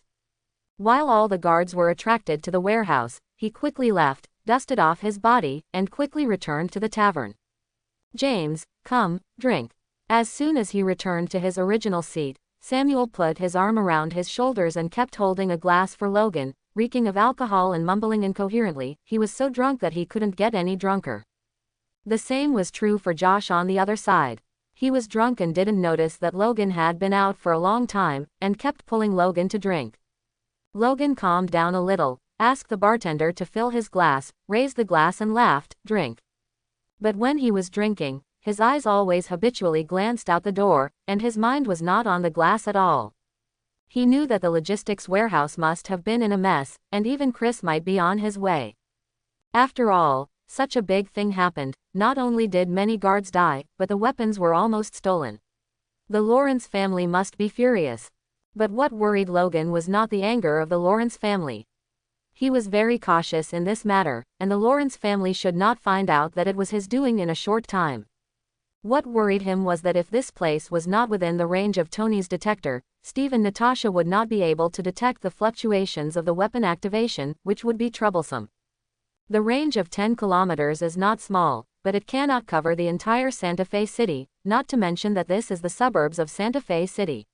While all the guards were attracted to the warehouse, he quickly left, dusted off his body, and quickly returned to the tavern. James, come, drink. As soon as he returned to his original seat, Samuel put his arm around his shoulders and kept holding a glass for Logan, reeking of alcohol and mumbling incoherently. He was so drunk that he couldn't get any drunker. The same was true for Josh on the other side. He was drunk and didn't notice that Logan had been out for a long time, and kept pulling Logan to drink. Logan calmed down a little, asked the bartender to fill his glass, raised the glass and laughed, drink. But when he was drinking, his eyes always habitually glanced out the door, and his mind was not on the glass at all. He knew that the logistics warehouse must have been in a mess, and even Chris might be on his way. After all, such a big thing happened. Not only did many guards die, but the weapons were almost stolen. The Lawrence family must be furious. But what worried Logan was not the anger of the Lawrence family. He was very cautious in this matter, and the Lawrence family should not find out that it was his doing in a short time. What worried him was that if this place was not within the range of Tony's detector, Steve and Natasha would not be able to detect the fluctuations of the weapon activation, which would be troublesome. The range of 10 kilometers is not small, but it cannot cover the entire Santa Fe City, not to mention that this is the suburbs of Santa Fe City.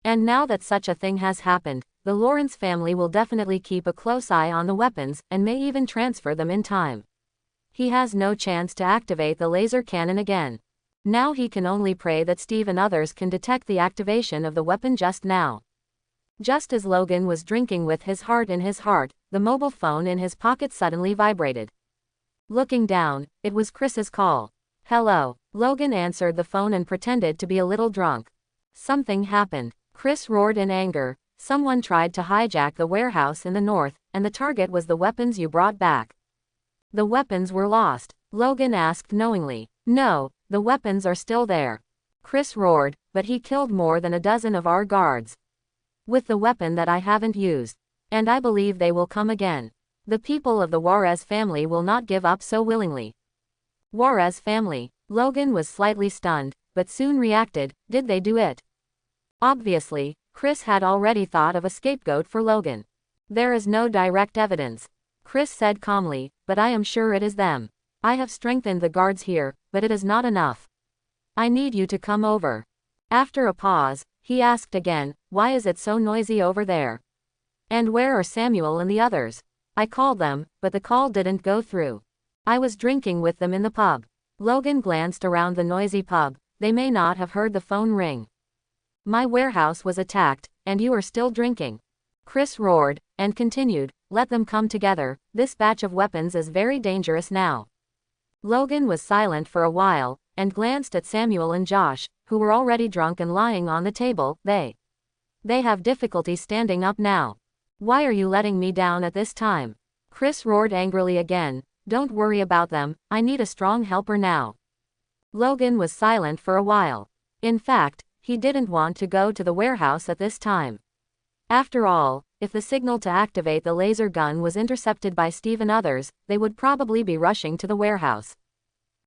And now that such a thing has happened, the Lawrence family will definitely keep a close eye on the weapons, and may even transfer them in time. He has no chance to activate the laser cannon again. Now he can only pray that Steve and others can detect the activation of the weapon just now. Just as Logan was drinking with his heart in his heart, the mobile phone in his pocket suddenly vibrated. Looking down, it was Chris's call. Hello. Logan answered the phone and pretended to be a little drunk. Something happened. Chris roared in anger. Someone tried to hijack the warehouse in the north, and the target was the weapons you brought back. The weapons were lost. Logan asked knowingly. No, the weapons are still there. Chris roared, but he killed more than a dozen of our guards. With the weapon that I haven't used. And I believe they will come again. The people of the Juarez family will not give up so willingly. Juarez family. Logan was slightly stunned, but soon reacted. Did they do it? Obviously, Chris had already thought of a scapegoat for Logan. There is no direct evidence, Chris said calmly, but I am sure it is them. I have strengthened the guards here, but it is not enough. I need you to come over. After a pause, he asked again, why is it so noisy over there? And where are Samuel and the others? I called them, but the call didn't go through. I was drinking with them in the pub. Logan glanced around the noisy pub. They may not have heard the phone ring. My warehouse was attacked, and you are still drinking. Chris roared, and continued, let them come together, this batch of weapons is very dangerous now. Logan was silent for a while, and glanced at Samuel and Josh, who were already drunk and lying on the table. They have difficulty standing up now. Why are you letting me down at this time? Chris roared angrily again, don't worry about them, I need a strong helper now. Logan was silent for a while. In fact, he didn't want to go to the warehouse at this time. After all, if the signal to activate the laser gun was intercepted by Steve and others, they would probably be rushing to the warehouse.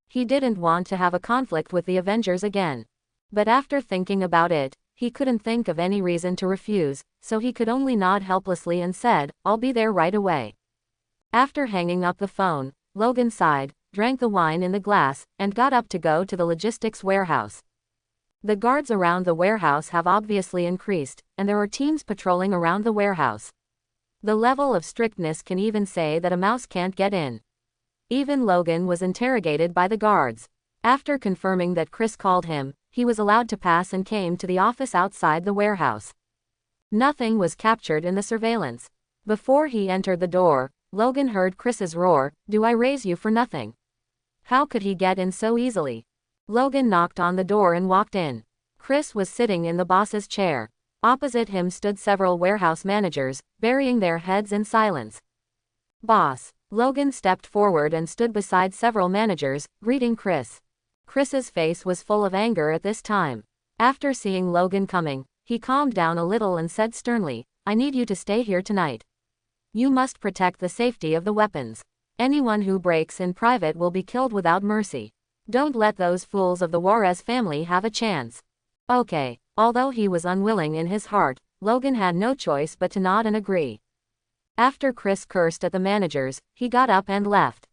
He didn't want to have a conflict with the Avengers again. But after thinking about it, he couldn't think of any reason to refuse, so he could only nod helplessly and said, I'll be there right away. After hanging up the phone, Logan sighed, drank the wine in the glass, and got up to go to the logistics warehouse. The guards around the warehouse have obviously increased, and there are teams patrolling around the warehouse. The level of strictness can even say that a mouse can't get in. Even Logan was interrogated by the guards. After confirming that Chris called him, he was allowed to pass and came to the office outside the warehouse. Nothing was captured in the surveillance. Before he entered the door, Logan heard Chris's roar, do I raise you for nothing? How could he get in so easily? Logan knocked on the door and walked in. Chris was sitting in the boss's chair. Opposite him stood several warehouse managers, burying their heads in silence. Boss. Logan stepped forward and stood beside several managers, greeting Chris. Chris's face was full of anger at this time. After seeing Logan coming, he calmed down a little and said sternly, I need you to stay here tonight. You must protect the safety of the weapons. Anyone who breaks in private will be killed without mercy. Don't let those fools of the Juarez family have a chance. Okay. Although he was unwilling in his heart, Logan had no choice but to nod and agree. After Chris cursed at the managers, he got up and left.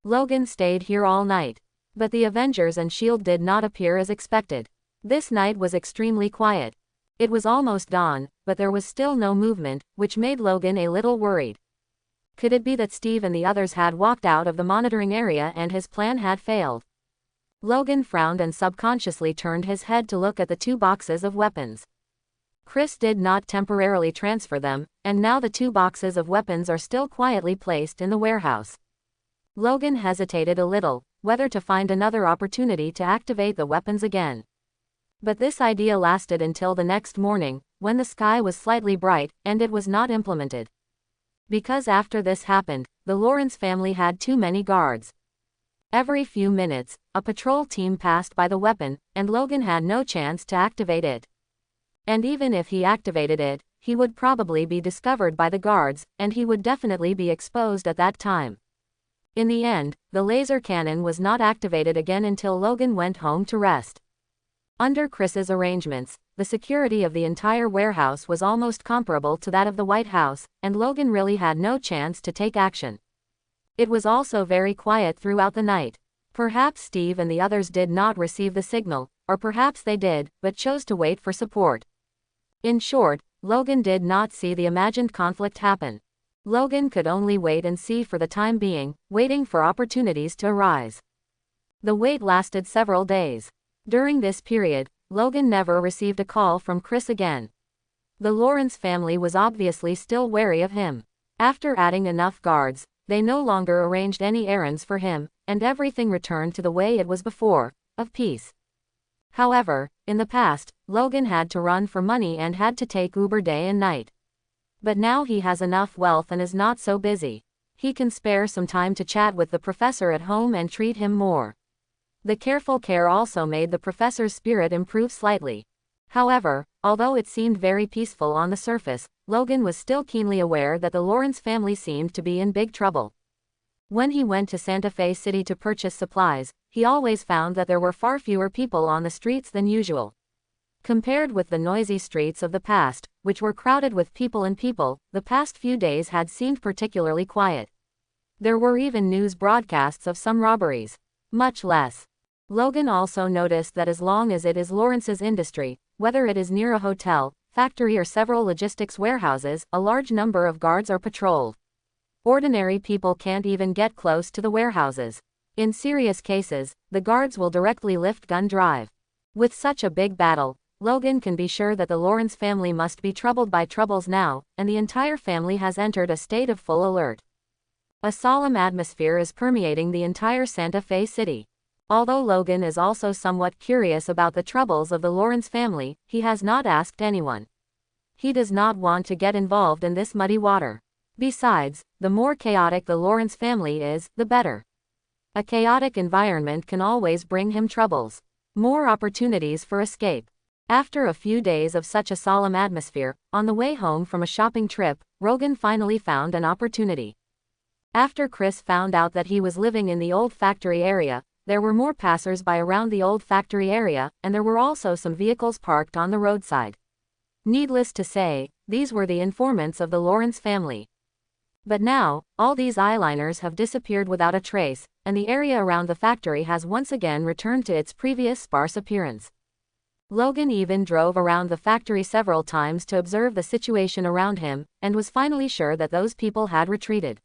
Logan stayed here all night. But the Avengers and S.H.I.E.L.D. did not appear as expected. This night was extremely quiet. It was almost dawn, but there was still no movement, which made Logan a little worried. Could it be that Steve and the others had walked out of the monitoring area and his plan had failed? Logan frowned and subconsciously turned his head to look at the two boxes of weapons. Chris did not temporarily transfer them, and now the two boxes of weapons are still quietly placed in the warehouse. Logan hesitated a little, whether to find another opportunity to activate the weapons again. But this idea lasted until the next morning, when the sky was slightly bright, and it was not implemented. Because after this happened, the Lawrence family had too many guards. Every few minutes, a patrol team passed by the weapon, and Logan had no chance to activate it. And even if he activated it, he would probably be discovered by the guards, and he would definitely be exposed at that time. In the end, the laser cannon was not activated again until Logan went home to rest. Under Chris's arrangements, the security of the entire warehouse was almost comparable to that of the White House, and Logan really had no chance to take action. It was also very quiet throughout the night. Perhaps Steve and the others did not receive the signal, or perhaps they did, but chose to wait for support. In short, Logan did not see the imagined conflict happen. Logan could only wait and see for the time being, waiting for opportunities to arise. The wait lasted several days. During this period, Logan never received a call from Chris again. The Lawrence family was obviously still wary of him. After adding enough guards, they no longer arranged any errands for him, and everything returned to the way it was before, of peace. However, in the past, Logan had to run for money and had to take Uber day and night. But now he has enough wealth and is not so busy. He can spare some time to chat with the professor at home and treat him more. The careful care also made the professor's spirit improve slightly. However, although it seemed very peaceful on the surface, Logan was still keenly aware that the Lawrence family seemed to be in big trouble. When he went to Santa Fe City to purchase supplies, he always found that there were far fewer people on the streets than usual. Compared with the noisy streets of the past, which were crowded with people, the past few days had seemed particularly quiet. There were even news broadcasts of some robberies. Much less. Logan also noticed that as long as it is Lawrence's industry, whether it is near a hotel, factory or several logistics warehouses, a large number of guards are patrolled. Ordinary people can't even get close to the warehouses. In serious cases, the guards will directly lift gun drive. With such a big battle, Logan can be sure that the Lawrence family must be troubled by troubles now, and the entire family has entered a state of full alert. A solemn atmosphere is permeating the entire Santa Fe City. Although Logan is also somewhat curious about the troubles of the Lawrence family, he has not asked anyone. He does not want to get involved in this muddy water. Besides, the more chaotic the Lawrence family is, the better. A chaotic environment can always bring him troubles. More opportunities for escape. After a few days of such a solemn atmosphere, on the way home from a shopping trip, Logan finally found an opportunity. After Chris found out that he was living in the old factory area, there were more passers-by around the old factory area, and there were also some vehicles parked on the roadside. Needless to say, these were the informants of the Lawrence family. But now, all these eyeliners have disappeared without a trace, and the area around the factory has once again returned to its previous sparse appearance. Logan even drove around the factory several times to observe the situation around him, and was finally sure that those people had retreated.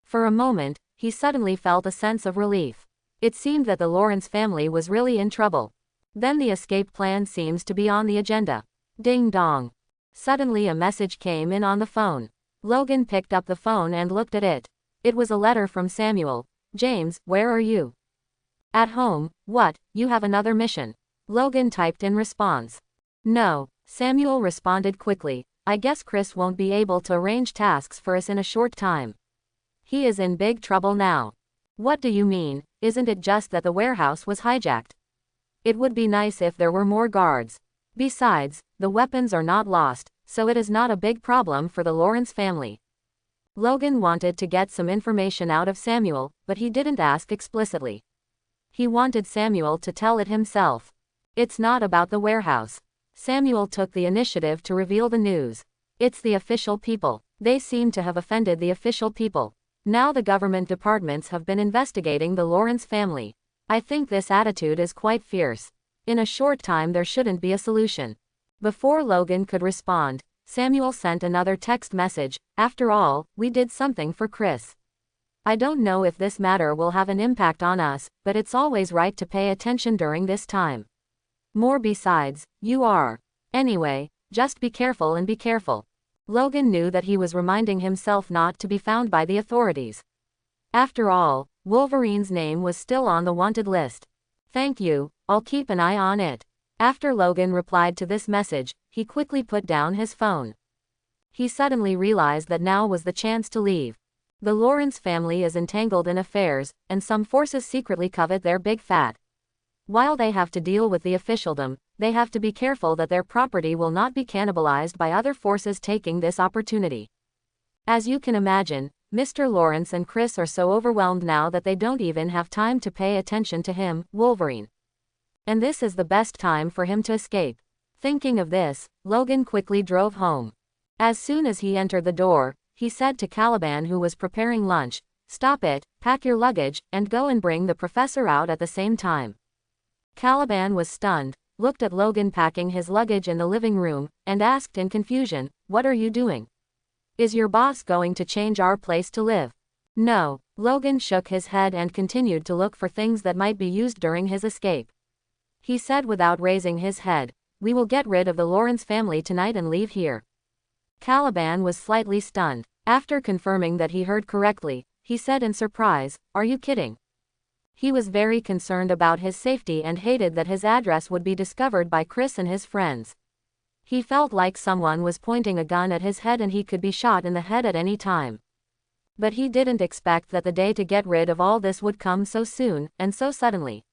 For a moment, he suddenly felt a sense of relief. It seemed that the Lawrence family was really in trouble. Then the escape plan seems to be on the agenda. Ding dong. Suddenly a message came in on the phone. Logan picked up the phone and looked at it. It was a letter from Samuel. "James, where are you?" "At home." "What, you have another mission?" Logan typed in response. "No." Samuel responded quickly. "I guess Chris won't be able to arrange tasks for us in a short time. He is in big trouble now." "What do you mean? Isn't it just that the warehouse was hijacked? It would be nice if there were more guards. Besides, the weapons are not lost, so it is not a big problem for the Lawrence family." Logan wanted to get some information out of Samuel, but he didn't ask explicitly. He wanted Samuel to tell it himself. "It's not about the warehouse." Samuel took the initiative to reveal the news. "It's the official people. They seem to have offended the official people. Now the government departments have been investigating the Lawrence family. I think this attitude is quite fierce. In a short time there shouldn't be a solution." Before Logan could respond, Samuel sent another text message. "After all, we did something for Chris. I don't know if this matter will have an impact on us, but it's always right to pay attention during this time. More besides, you are. Anyway, just be careful and be careful." Logan knew that he was reminding himself not to be found by the authorities. After all, Wolverine's name was still on the wanted list. "Thank you, I'll keep an eye on it." After Logan replied to this message, he quickly put down his phone. He suddenly realized that now was the chance to leave. The Lawrence family is entangled in affairs, and some forces secretly covet their big fat. While they have to deal with the officialdom, they have to be careful that their property will not be cannibalized by other forces taking this opportunity. As you can imagine, Mr. Lawrence and Chris are so overwhelmed now that they don't even have time to pay attention to him, Wolverine. And this is the best time for him to escape. Thinking of this, Logan quickly drove home. As soon as he entered the door, he said to Caliban, who was preparing lunch, "Stop it, pack your luggage, and go and bring the professor out at the same time." Caliban was stunned, looked at Logan packing his luggage in the living room, and asked in confusion, "What are you doing? Is your boss going to change our place to live?" "No." Logan shook his head and continued to look for things that might be used during his escape. He said without raising his head, "We will get rid of the Lawrence family tonight and leave here." Caliban was slightly stunned. After confirming that he heard correctly, he said in surprise, "Are you kidding?" He was very concerned about his safety and hated that his address would be discovered by Chris and his friends. He felt like someone was pointing a gun at his head and he could be shot in the head at any time. But he didn't expect that the day to get rid of all this would come so soon, and so suddenly.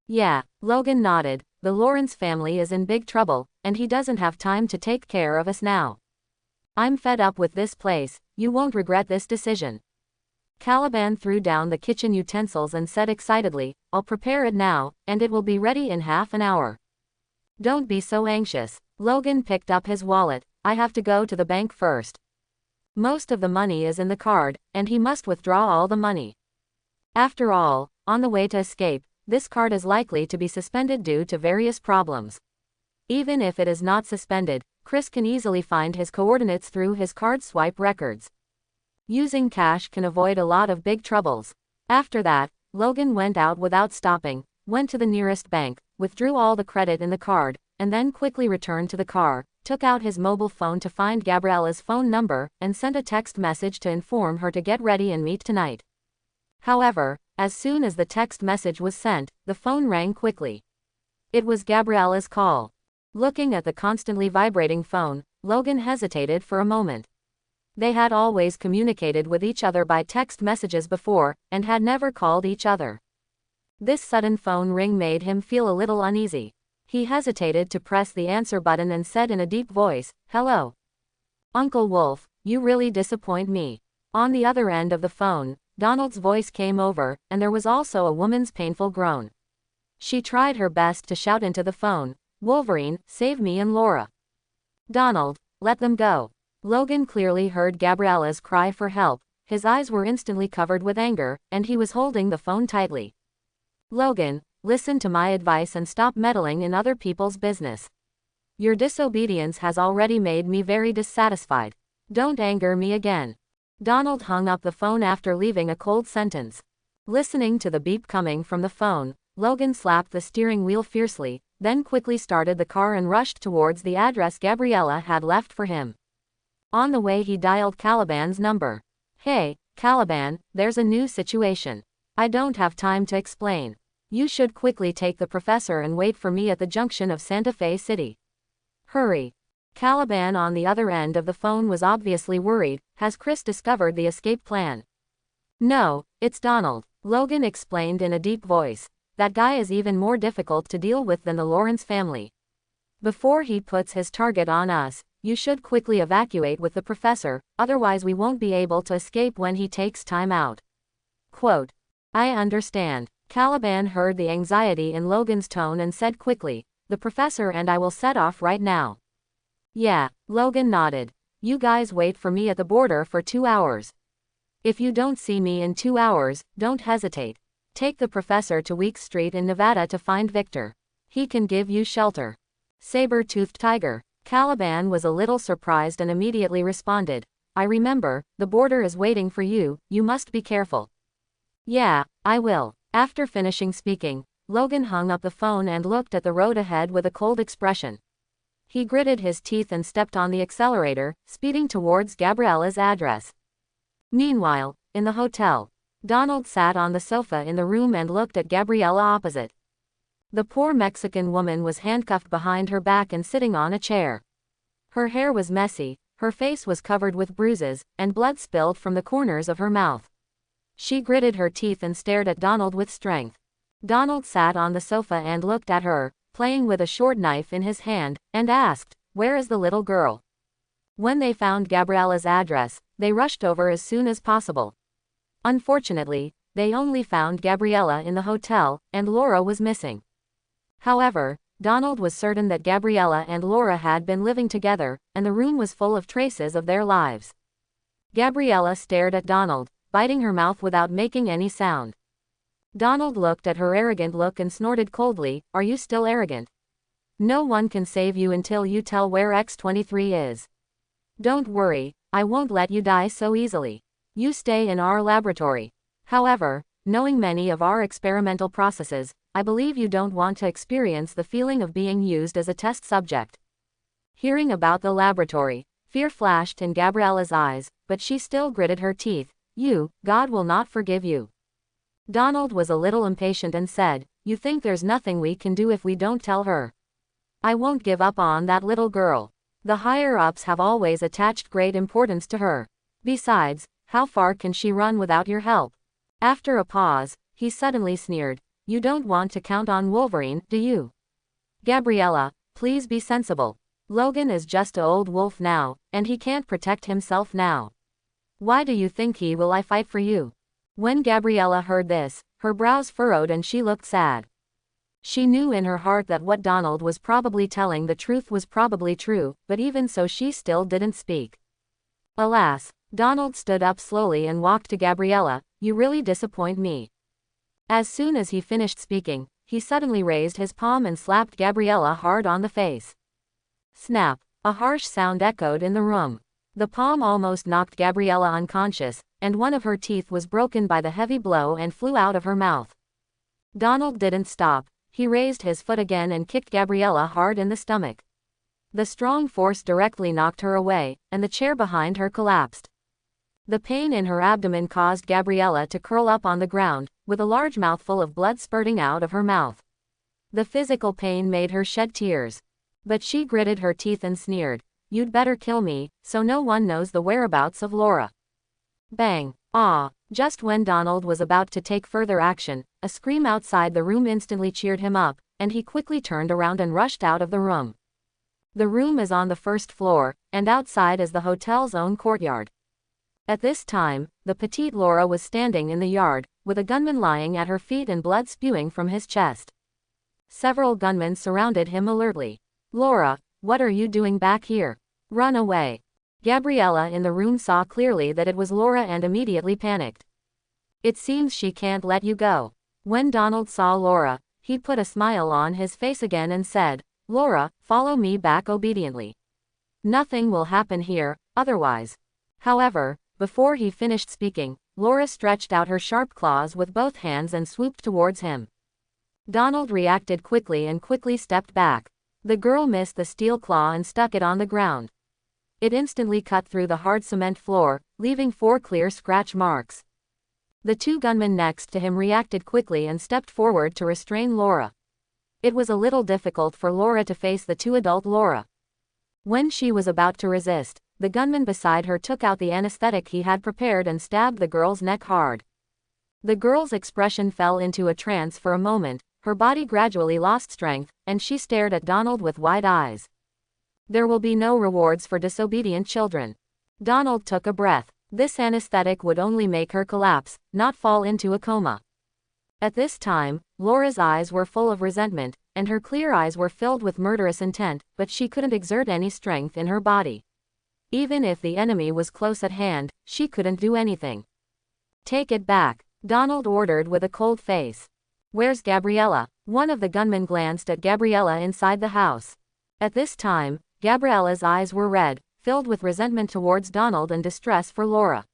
"Yeah," Logan nodded, "the Lawrence family is in big trouble, and he doesn't have time to take care of us now. I'm fed up with this place. You won't regret this decision." Caliban threw down the kitchen utensils and said excitedly, I'll prepare it now, and it will be ready in half an hour. Don't be so anxious. Logan picked up his wallet. I have to go to the bank first. Most of the money is in the card, and he must withdraw all the money. After all, on the way to escape, this card is likely to be suspended due to various problems. Even if it is not suspended, Chris can easily find his coordinates through his card swipe records. Using cash can avoid a lot of big troubles. After that, Logan went out without stopping, went to the nearest bank, withdrew all the credit in the card, and then quickly returned to the car, took out his mobile phone to find Gabriella's phone number, and sent a text message to inform her to get ready and meet tonight. However, as soon as the text message was sent, the phone rang quickly. It was Gabriella's call. Looking at the constantly vibrating phone, Logan hesitated for a moment. They had always communicated with each other by text messages before, and had never called each other. This sudden phone ring made him feel a little uneasy. He hesitated to press the answer button and said in a deep voice, Hello. Uncle Wolf, you really disappoint me. On the other end of the phone, Donald's voice came over, and there was also a woman's painful groan. She tried her best to shout into the phone, Wolverine, save me and Laura. Donald, let them go. Logan clearly heard Gabriella's cry for help. His eyes were instantly covered with anger, and he was holding the phone tightly. Logan, listen to my advice and stop meddling in other people's business. Your disobedience has already made me very dissatisfied. Don't anger me again. Donald hung up the phone after leaving a cold sentence. Listening to the beep coming from the phone, Logan slapped the steering wheel fiercely, then quickly started the car and rushed towards the address Gabriella had left for him. On the way he dialed Caliban's number. Hey, Caliban, there's a new situation. I don't have time to explain. You should quickly take the professor and wait for me at the junction of Santa Fe City. Hurry. Caliban on the other end of the phone was obviously worried. Has Chris discovered the escape plan? No, it's Donald, Logan explained in a deep voice. That guy is even more difficult to deal with than the Lawrence family. Before he puts his target on us, you should quickly evacuate with the professor, otherwise we won't be able to escape when he takes time out. Quote. I understand. Caliban heard the anxiety in Logan's tone and said quickly, the professor and I will set off right now. Yeah, Logan nodded. You guys wait for me at the border for 2 hours. If you don't see me in 2 hours, don't hesitate. Take the professor to Weeks Street in Nevada to find Victor. He can give you shelter. Saber-toothed tiger. Caliban was a little surprised and immediately responded. I remember, the border is waiting for you, you must be careful. Yeah, I will. After finishing speaking, Logan hung up the phone and looked at the road ahead with a cold expression. He gritted his teeth and stepped on the accelerator, speeding towards Gabriella's address. Meanwhile, in the hotel, Donald sat on the sofa in the room and looked at Gabriella opposite. The poor Mexican woman was handcuffed behind her back and sitting on a chair. Her hair was messy, her face was covered with bruises, and blood spilled from the corners of her mouth. She gritted her teeth and stared at Donald with strength. Donald sat on the sofa and looked at her, playing with a short knife in his hand, and asked, Where is the little girl? When they found Gabriella's address, they rushed over as soon as possible. Unfortunately, they only found Gabriella in the hotel, and Laura was missing. However, Donald was certain that Gabriella and Laura had been living together, and the room was full of traces of their lives. Gabriella stared at Donald, biting her mouth without making any sound. Donald looked at her arrogant look and snorted coldly, Are you still arrogant? No one can save you until you tell where X-23 is. Don't worry, I won't let you die so easily. You stay in our laboratory. However, knowing many of our experimental processes, I believe you don't want to experience the feeling of being used as a test subject. Hearing about the laboratory, fear flashed in Gabriella's eyes, but she still gritted her teeth. God will not forgive you. Donald was a little impatient and said, You think there's nothing we can do if we don't tell her? I won't give up on that little girl. The higher-ups have always attached great importance to her. Besides, how far can she run without your help? After a pause, he suddenly sneered, You don't want to count on Wolverine, do you? Gabriella, please be sensible. Logan is just an old wolf now, and he can't protect himself now. Why do you think he will fight for you? When Gabriella heard this, her brows furrowed and she looked sad. She knew in her heart that what Donald was probably telling the truth was probably true, but even so she still didn't speak. Alas, Donald stood up slowly and walked to Gabriella. You really disappoint me. As soon as he finished speaking, he suddenly raised his palm and slapped Gabriella hard on the face. Snap! A harsh sound echoed in the room. The palm almost knocked Gabriella unconscious, and one of her teeth was broken by the heavy blow and flew out of her mouth. Donald didn't stop. He raised his foot again and kicked Gabriella hard in the stomach. The strong force directly knocked her away, and the chair behind her collapsed. The pain in her abdomen caused Gabriella to curl up on the ground, with a large mouthful of blood spurting out of her mouth. The physical pain made her shed tears. But she gritted her teeth and sneered, "You'd better kill me, so no one knows the whereabouts of Laura." Bang! Ah! Just when Donald was about to take further action, a scream outside the room instantly cheered him up, and he quickly turned around and rushed out of the room. The room is on the first floor, and outside is the hotel's own courtyard. At this time, the petite Laura was standing in the yard, with a gunman lying at her feet and blood spewing from his chest. Several gunmen surrounded him alertly. "Laura, what are you doing back here? Run away." Gabriella in the room saw clearly that it was Laura and immediately panicked. "It seems she can't let you go." When Donald saw Laura, he put a smile on his face again and said, "Laura, follow me back obediently. Nothing will happen here, otherwise." However, before he finished speaking, Laura stretched out her sharp claws with both hands and swooped towards him. Donald reacted quickly and quickly stepped back. The girl missed the steel claw and stuck it on the ground. It instantly cut through the hard cement floor, leaving 4 clear scratch marks. The 2 gunmen next to him reacted quickly and stepped forward to restrain Laura. It was a little difficult for Laura to face the 2 adult Laura. When she was about to resist, the gunman beside her took out the anesthetic he had prepared and stabbed the girl's neck hard. The girl's expression fell into a trance for a moment, her body gradually lost strength, and she stared at Donald with wide eyes. There will be no rewards for disobedient children. Donald took a breath. This anesthetic would only make her collapse, not fall into a coma. At this time, Laura's eyes were full of resentment, and her clear eyes were filled with murderous intent, but she couldn't exert any strength in her body. Even if the enemy was close at hand, she couldn't do anything. "Take it back," Donald ordered with a cold face. "Where's Gabriella?" One of the gunmen glanced at Gabriella inside the house. At this time, Gabriella's eyes were red, filled with resentment towards Donald and distress for Laura.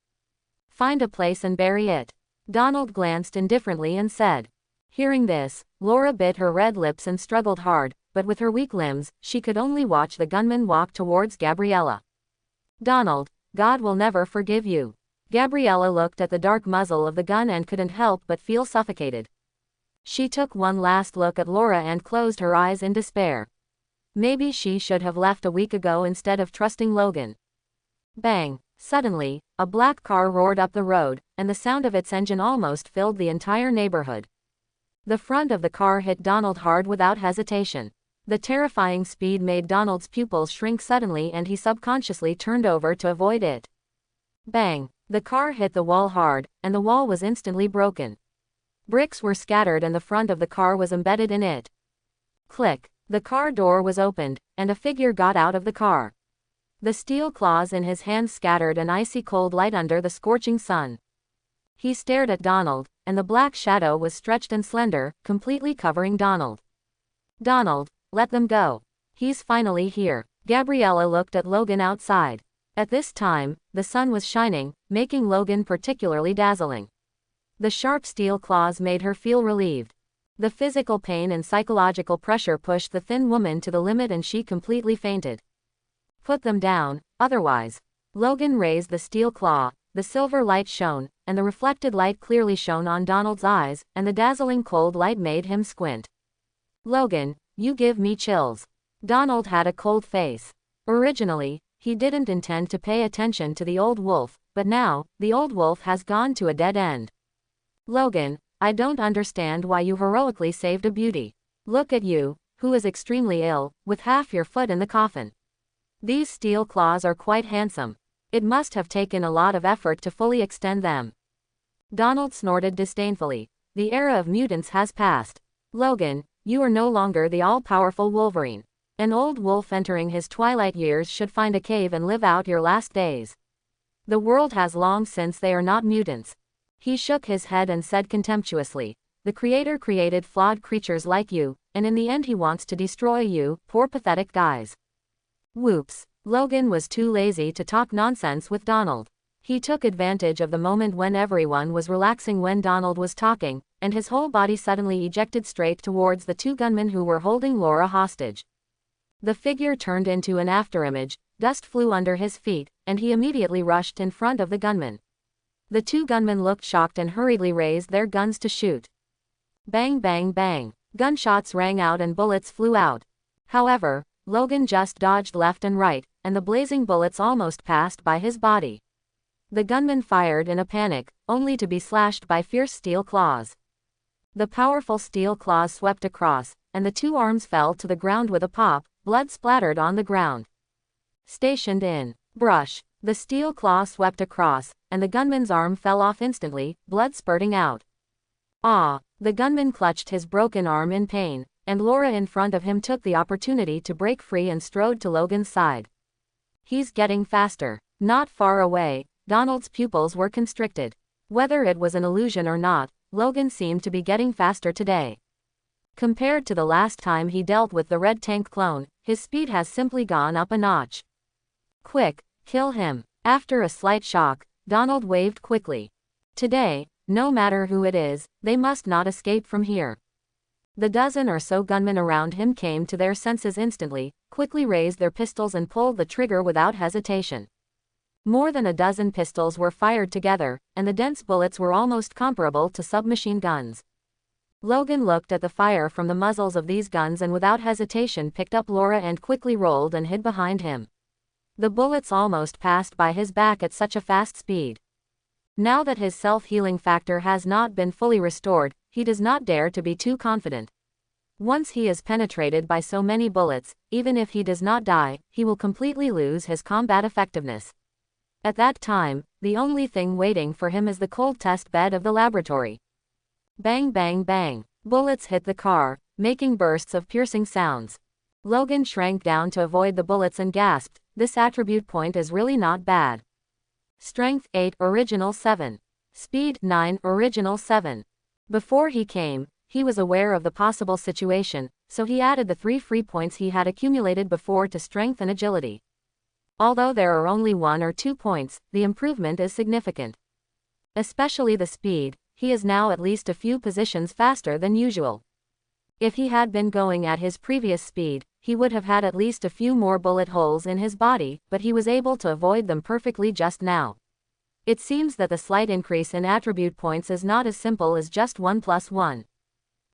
"Find a place and bury it." Donald glanced indifferently and said. Hearing this, Laura bit her red lips and struggled hard, but with her weak limbs, she could only watch the gunman walk towards Gabriella. "Donald, God will never forgive you." Gabriella looked at the dark muzzle of the gun and couldn't help but feel suffocated. She took one last look at Laura and closed her eyes in despair. Maybe she should have left a week ago instead of trusting Logan. Bang! Suddenly, a black car roared up the road, and the sound of its engine almost filled the entire neighborhood. The front of the car hit Donald hard without hesitation. The terrifying speed made Donald's pupils shrink suddenly and he subconsciously turned over to avoid it. Bang! The car hit the wall hard, and the wall was instantly broken. Bricks were scattered and the front of the car was embedded in it. Click! The car door was opened, and a figure got out of the car. The steel claws in his hands scattered an icy cold light under the scorching sun. He stared at Donald, and the black shadow was stretched and slender, completely covering Donald. "Donald, let them go. He's finally here." Gabriella looked at Logan outside. At this time, the sun was shining, making Logan particularly dazzling. The sharp steel claws made her feel relieved. The physical pain and psychological pressure pushed the thin woman to the limit and she completely fainted. "Put them down, otherwise." Logan raised the steel claw, the silver light shone, and the reflected light clearly shone on Donald's eyes, and the dazzling cold light made him squint. "Logan, you give me chills." Donald had a cold face. Originally, he didn't intend to pay attention to the old wolf, but now, the old wolf has gone to a dead end. "Logan, I don't understand why you heroically saved a beauty. Look at you, who is extremely ill, with half your foot in the coffin. These steel claws are quite handsome. It must have taken a lot of effort to fully extend them." Donald snorted disdainfully. The era of mutants has passed. Logan, you are no longer the all-powerful Wolverine. An old wolf entering his twilight years should find a cave and live out your last days. The world has long since they are not mutants. He shook his head and said contemptuously, the Creator created flawed creatures like you, and in the end he wants to destroy you, poor pathetic guys. Whoops. Logan was too lazy to talk nonsense with Donald. He took advantage of the moment when everyone was relaxing when Donald was talking, and his whole body suddenly ejected straight towards the two gunmen who were holding Laura hostage. The figure turned into an afterimage, dust flew under his feet, and he immediately rushed in front of the gunman. The two gunmen looked shocked and hurriedly raised their guns to shoot. Bang bang bang. Gunshots rang out and bullets flew out. However, Logan just dodged left and right, and the blazing bullets almost passed by his body. The gunman fired in a panic, only to be slashed by fierce steel claws. The powerful steel claws swept across, and the two arms fell to the ground with a pop, blood splattered on the ground. Stationed in brush, the steel claw swept across, and the gunman's arm fell off instantly, blood spurting out. Ah! The gunman clutched his broken arm in pain, and Laura in front of him took the opportunity to break free and strode to Logan's side. He's getting faster. Not far away, Donald's pupils were constricted. Whether it was an illusion or not, Logan seemed to be getting faster today. Compared to the last time he dealt with the Red Tank clone, his speed has simply gone up a notch. Quick, kill him. After a slight shock, Donald waved quickly. Today, no matter who it is, they must not escape from here. The dozen or so gunmen around him came to their senses instantly, quickly raised their pistols and pulled the trigger without hesitation. More than a dozen pistols were fired together, and the dense bullets were almost comparable to submachine guns. Logan looked at the fire from the muzzles of these guns and without hesitation picked up Laura and quickly rolled and hid behind him. The bullets almost passed by his back at such a fast speed. Now that his self-healing factor has not been fully restored, he does not dare to be too confident. Once he is penetrated by so many bullets, even if he does not die, he will completely lose his combat effectiveness. At that time, the only thing waiting for him is the cold test bed of the laboratory. Bang bang bang. Bullets hit the car, making bursts of piercing sounds. Logan shrank down to avoid the bullets and gasped, this attribute point is really not bad. Strength 8, original 7. Speed 9, original 7. Before he came, he was aware of the possible situation, so he added the 3 free points he had accumulated before to strength and agility. Although there are only 1 or 2 points, the improvement is significant. Especially the speed, he is now at least a few positions faster than usual. If he had been going at his previous speed, he would have had at least a few more bullet holes in his body, but he was able to avoid them perfectly just now. It seems that the slight increase in attribute points is not as simple as just 1 plus 1.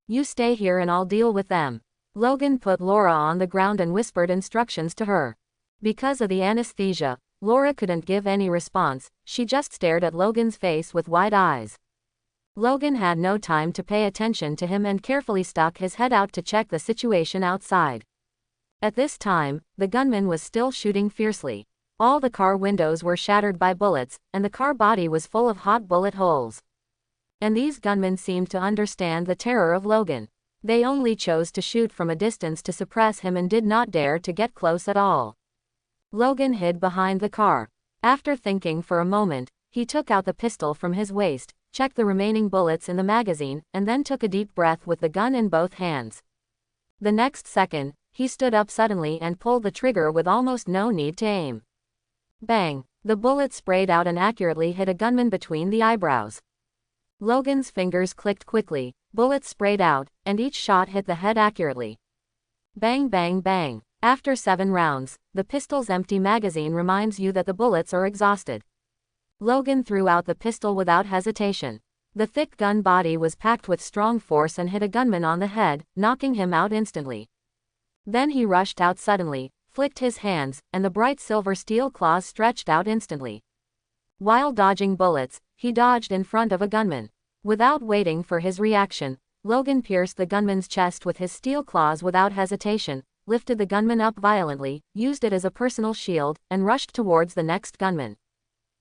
You stay here and I'll deal with them. Logan put Laura on the ground and whispered instructions to her. Because of the anesthesia, Laura couldn't give any response, she just stared at Logan's face with wide eyes. Logan had no time to pay attention to him and carefully stuck his head out to check the situation outside. At this time, the gunman was still shooting fiercely. All the car windows were shattered by bullets, and the car body was full of hot bullet holes. And these gunmen seemed to understand the terror of Logan. They only chose to shoot from a distance to suppress him and did not dare to get close at all. Logan hid behind the car. After thinking for a moment, he took out the pistol from his waist, checked the remaining bullets in the magazine, and then took a deep breath with the gun in both hands. The next second, he stood up suddenly and pulled the trigger with almost no need to aim. Bang! The bullet sprayed out and accurately hit a gunman between the eyebrows. Logan's fingers clicked quickly, bullets sprayed out, and each shot hit the head accurately. Bang bang bang. After 7 rounds, the pistol's empty magazine reminds you that the bullets are exhausted. Logan threw out the pistol without hesitation. The thick gun body was packed with strong force and hit a gunman on the head, knocking him out instantly. Then he rushed out suddenly, flicked his hands, and the bright silver steel claws stretched out instantly. While dodging bullets, he dodged in front of a gunman. Without waiting for his reaction, Logan pierced the gunman's chest with his steel claws without hesitation, lifted the gunman up violently, used it as a personal shield, and rushed towards the next gunman.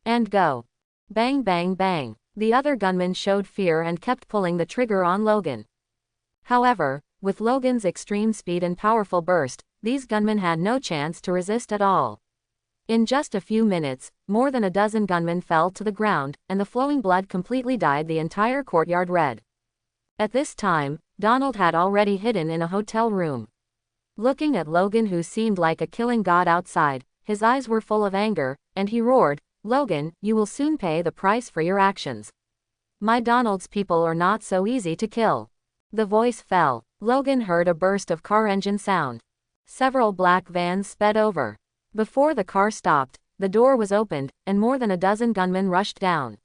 And go. Bang bang bang. The other gunman showed fear and kept pulling the trigger on Logan. However, with Logan's extreme speed and powerful burst, these gunmen had no chance to resist at all. In just a few minutes, more than a dozen gunmen fell to the ground, and the flowing blood completely dyed the entire courtyard red. At this time, Donald had already hidden in a hotel room. Looking at Logan, who seemed like a killing god outside, his eyes were full of anger, and he roared, "Logan, you will soon pay the price for your actions. My Donald's people are not so easy to kill." The voice fell. Logan heard a burst of car engine sound. Several black vans sped over. Before the car stopped, the door was opened, and more than a dozen gunmen rushed down.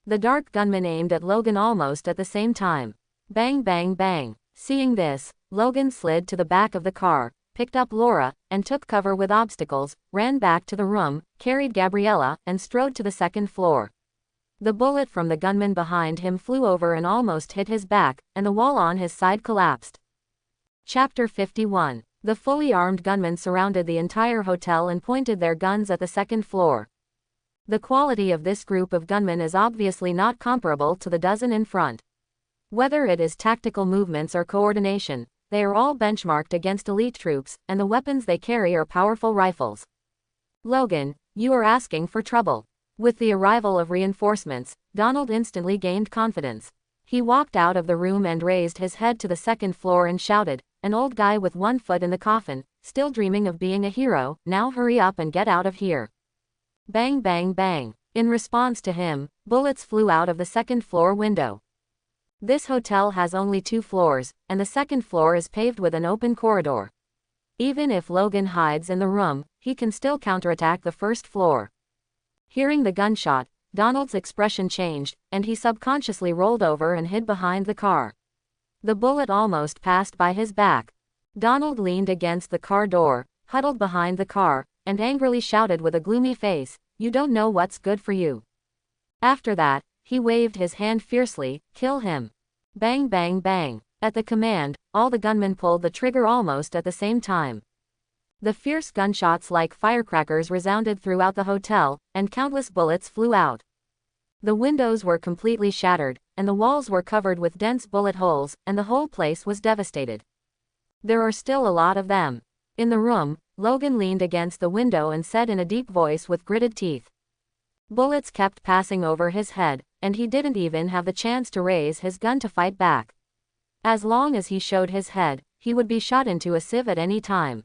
The dark gunman aimed at Logan almost at the same time. Bang bang bang. Seeing this, Logan slid to the back of the car, picked up Laura, and took cover with obstacles, ran back to the room, carried Gabriella, and strode to the second floor. The bullet from the gunman behind him flew over and almost hit his back, and the wall on his side collapsed. Chapter 51. The fully armed gunmen surrounded the entire hotel and pointed their guns at the second floor. The quality of this group of gunmen is obviously not comparable to the dozen in front. Whether it is tactical movements or coordination, they are all benchmarked against elite troops, and the weapons they carry are powerful rifles. "Logan, you are asking for trouble." With the arrival of reinforcements, Donald instantly gained confidence. He walked out of the room and raised his head to the second floor and shouted, "An old guy with one foot in the coffin, still dreaming of being a hero, now hurry up and get out of here." Bang bang bang. In response to him, bullets flew out of the second floor window. This hotel has only 2 floors, and the second floor is paved with an open corridor. Even if Logan hides in the room, he can still counterattack the first floor. Hearing the gunshot, Donald's expression changed, and he subconsciously rolled over and hid behind the car. The bullet almost passed by his back. Donald leaned against the car door, huddled behind the car, and angrily shouted with a gloomy face, "You don't know what's good for you." After that, he waved his hand fiercely, "Kill him." Bang bang bang. At the command, all the gunmen pulled the trigger almost at the same time. The fierce gunshots like firecrackers resounded throughout the hotel, and countless bullets flew out. The windows were completely shattered, and the walls were covered with dense bullet holes, and the whole place was devastated. There are still a lot of them. In the room, Logan leaned against the window and said in a deep voice with gritted teeth. Bullets kept passing over his head, and he didn't even have the chance to raise his gun to fight back. As long as he showed his head, he would be shot into a sieve at any time.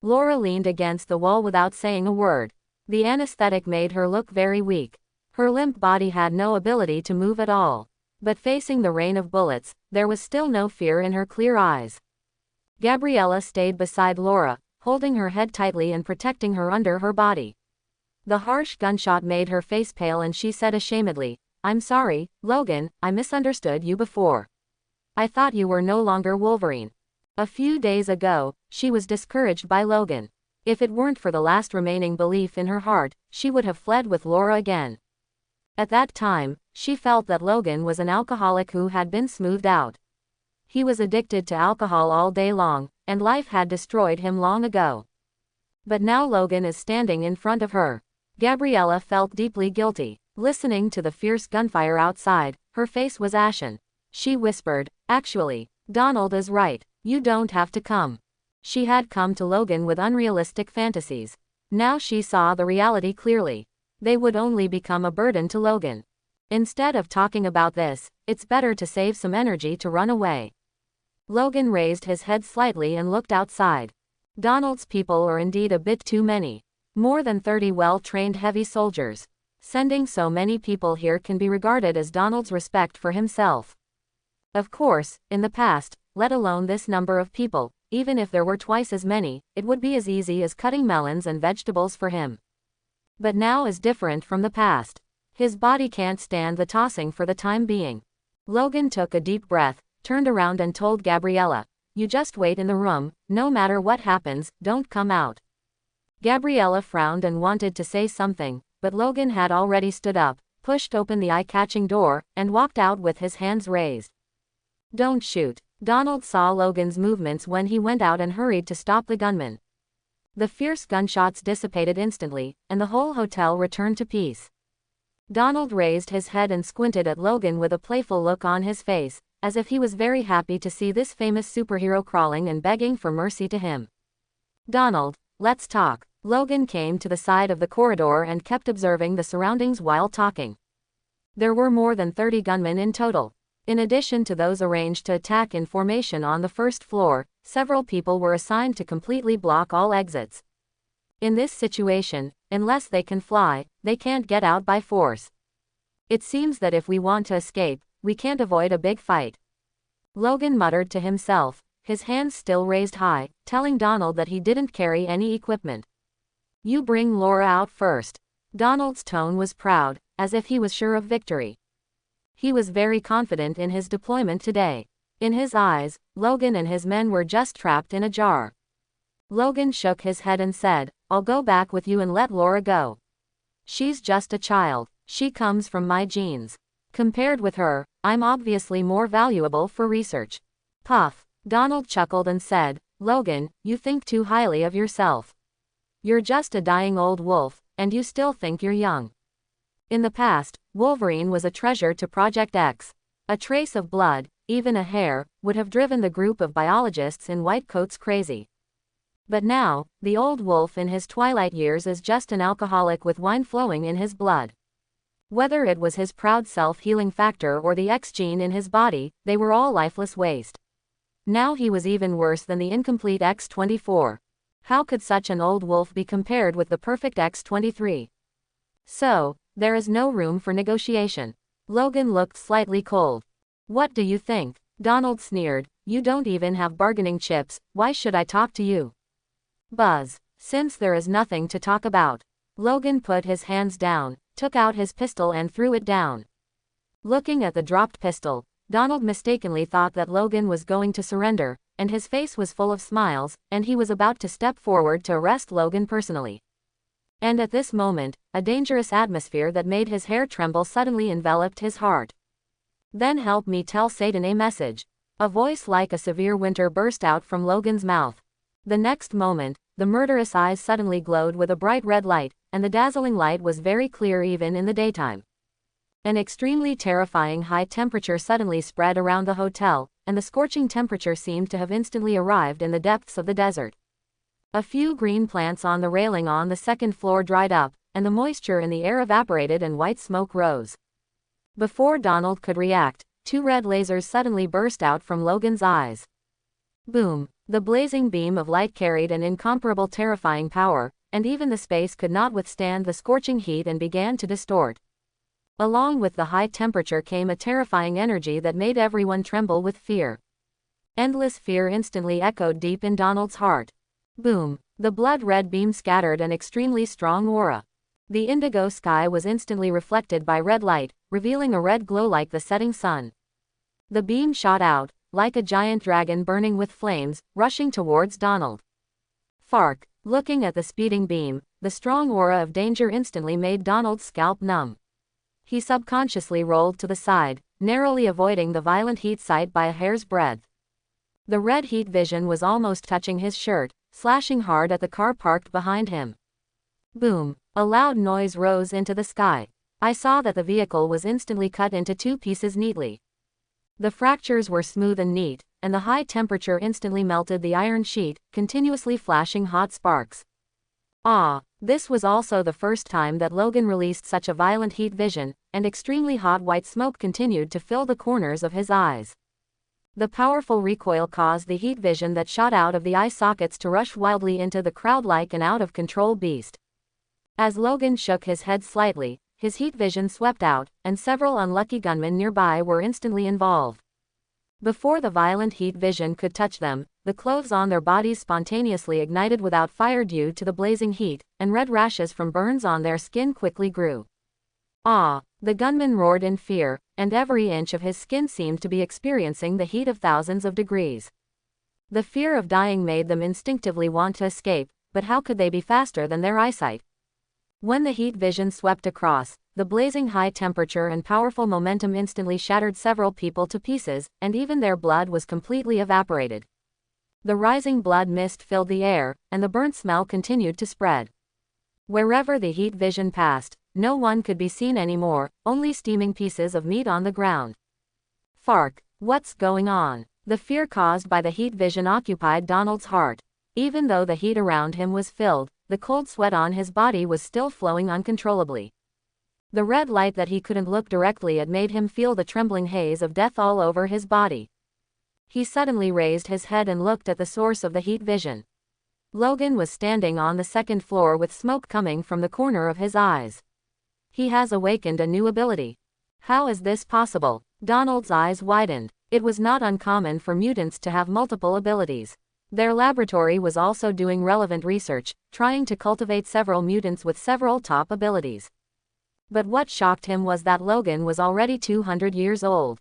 Laura leaned against the wall without saying a word. The anesthetic made her look very weak. Her limp body had no ability to move at all. But facing the rain of bullets, there was still no fear in her clear eyes. Gabriella stayed beside Laura, holding her head tightly and protecting her under her body. The harsh gunshot made her face pale and she said ashamedly, "I'm sorry, Logan, I misunderstood you before. I thought you were no longer Wolverine." A few days ago, she was discouraged by Logan. If it weren't for the last remaining belief in her heart, she would have fled with Laura again. At that time, she felt that Logan was an alcoholic who had been smoothed out. He was addicted to alcohol all day long, and life had destroyed him long ago. But now Logan is standing in front of her. Gabriella felt deeply guilty. Listening to the fierce gunfire outside, her face was ashen. She whispered, "Actually, Donald is right. You don't have to come." She had come to Logan with unrealistic fantasies. Now she saw the reality clearly. They would only become a burden to Logan. Instead of talking about this, it's better to save some energy to run away. Logan raised his head slightly and looked outside. Donald's people are indeed a bit too many. More than 30 well-trained heavy soldiers. Sending so many people here can be regarded as Donald's respect for himself. Of course, in the past, let alone this number of people, even if there were twice as many, it would be as easy as cutting melons and vegetables for him. But now is different from the past. His body can't stand the tossing for the time being. Logan took a deep breath, turned around and told Gabriella, "You just wait in the room, no matter what happens, don't come out." Gabriella frowned and wanted to say something, but Logan had already stood up, pushed open the eye-catching door, and walked out with his hands raised. "Don't shoot." Donald saw Logan's movements when he went out and hurried to stop the gunman. The fierce gunshots dissipated instantly, and the whole hotel returned to peace. Donald raised his head and squinted at Logan with a playful look on his face, as if he was very happy to see this famous superhero crawling and begging for mercy to him. Donald, let's talk. Logan came to the side of the corridor and kept observing the surroundings while talking. There were more than 30 gunmen in total. In addition to those arranged to attack in formation on the first floor, several people were assigned to completely block all exits. In this situation, unless they can fly, they can't get out by force. It seems that if we want to escape, we can't avoid a big fight. Logan muttered to himself, his hands still raised high, telling Donald that he didn't carry any equipment. You bring Laura out first. Donald's tone was proud, as if he was sure of victory. He was very confident in his deployment today. In his eyes, Logan and his men were just trapped in a jar. Logan shook his head and said, I'll go back with you and let Laura go. She's just a child. She comes from my genes. Compared with her, I'm obviously more valuable for research. Puff. Donald chuckled and said, Logan, you think too highly of yourself. You're just a dying old wolf, and you still think you're young. In the past, Wolverine was a treasure to Project X. A trace of blood, even a hair, would have driven the group of biologists in white coats crazy. But now, the old wolf in his twilight years is just an alcoholic with wine flowing in his blood. Whether it was his proud self-healing factor or the X gene in his body, they were all lifeless waste. Now he was even worse than the incomplete X-24. How could such an old wolf be compared with the perfect X-23? So, there is no room for negotiation. Logan looked slightly cold. What do you think? Donald sneered, you don't even have bargaining chips, why should I talk to you? Buzz. Since there is nothing to talk about. Logan put his hands down, took out his pistol and threw it down. Looking at the dropped pistol, Donald mistakenly thought that Logan was going to surrender, and his face was full of smiles, and he was about to step forward to arrest Logan personally. And at this moment, a dangerous atmosphere that made his hair tremble suddenly enveloped his heart. Then help me tell Satan a message. A voice like a severe winter burst out from Logan's mouth. The next moment, the murderous eyes suddenly glowed with a bright red light, and the dazzling light was very clear even in the daytime. An extremely terrifying high temperature suddenly spread around the hotel, and the scorching temperature seemed to have instantly arrived in the depths of the desert. A few green plants on the railing on the second floor dried up, and the moisture in the air evaporated and white smoke rose. Before Donald could react, 2 red lasers suddenly burst out from Logan's eyes. Boom! The blazing beam of light carried an incomparable terrifying power, and even the space could not withstand the scorching heat and began to distort. Along with the high temperature came a terrifying energy that made everyone tremble with fear. Endless fear instantly echoed deep in Donald's heart. Boom! The blood-red beam scattered an extremely strong aura. The indigo sky was instantly reflected by red light, revealing a red glow like the setting sun. The beam shot out, like a giant dragon burning with flames, rushing towards Donald. Fark! Looking at the speeding beam, the strong aura of danger instantly made Donald's scalp numb. He subconsciously rolled to the side, narrowly avoiding the violent heat sight by a hair's breadth. The red heat vision was almost touching his shirt, slashing hard at the car parked behind him. Boom! A loud noise rose into the sky. I saw that the vehicle was instantly cut into 2 pieces neatly. The fractures were smooth and neat, and the high temperature instantly melted the iron sheet, continuously flashing hot sparks. Ah! This was also the first time that Logan released such a violent heat vision, and extremely hot white smoke continued to fill the corners of his eyes. The powerful recoil caused the heat vision that shot out of the eye sockets to rush wildly into the crowd like an out-of-control beast. As Logan shook his head slightly, his heat vision swept out, and several unlucky gunmen nearby were instantly involved. Before the violent heat vision could touch them, the clothes on their bodies spontaneously ignited without fire due to the blazing heat, and red rashes from burns on their skin quickly grew. Ah! The gunman roared in fear, and every inch of his skin seemed to be experiencing the heat of thousands of degrees. The fear of dying made them instinctively want to escape, but how could they be faster than their eyesight? When the heat vision swept across, the blazing high temperature and powerful momentum instantly shattered several people to pieces, and even their blood was completely evaporated. The rising blood mist filled the air, and the burnt smell continued to spread. Wherever the heat vision passed, no one could be seen anymore, only steaming pieces of meat on the ground. Fark, what's going on? The fear caused by the heat vision occupied Donald's heart. Even though the heat around him was filled, the cold sweat on his body was still flowing uncontrollably. The red light that he couldn't look directly at made him feel the trembling haze of death all over his body. He suddenly raised his head and looked at the source of the heat vision. Logan was standing on the second floor with smoke coming from the corner of his eyes. He has awakened a new ability. How is this possible? Donald's eyes widened. It was not uncommon for mutants to have multiple abilities. Their laboratory was also doing relevant research, trying to cultivate several mutants with several top abilities. But what shocked him was that Logan was already 200 years old.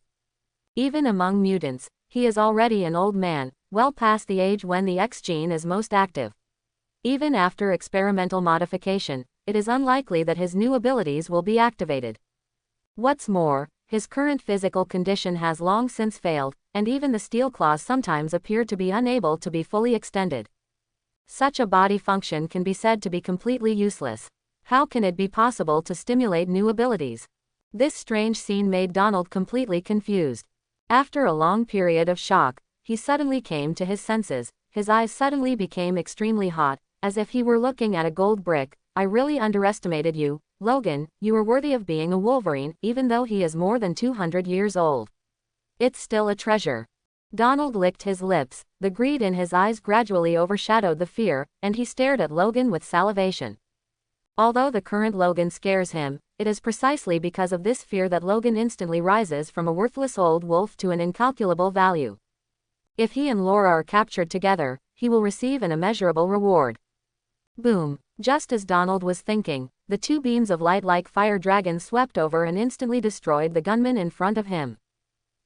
Even among mutants, he is already an old man, well past the age when the X gene is most active. Even after experimental modification, it is unlikely that his new abilities will be activated. What's more, his current physical condition has long since failed, and even the steel claws sometimes appear to be unable to be fully extended. Such a body function can be said to be completely useless. How can it be possible to stimulate new abilities? This strange scene made Donald completely confused. After a long period of shock, he suddenly came to his senses. His eyes suddenly became extremely hot, as if he were looking at a gold brick. I really underestimated you, Logan. You are worthy of being a Wolverine, even though he is more than 200 years old. It's still a treasure. Donald licked his lips, the greed in his eyes gradually overshadowed the fear, and he stared at Logan with salivation. Although the current Logan scares him, it is precisely because of this fear that Logan instantly rises from a worthless old wolf to an incalculable value. If he and Laura are captured together, he will receive an immeasurable reward. Boom! Just as Donald was thinking, the two beams of light like fire dragons swept over and instantly destroyed the gunman in front of him.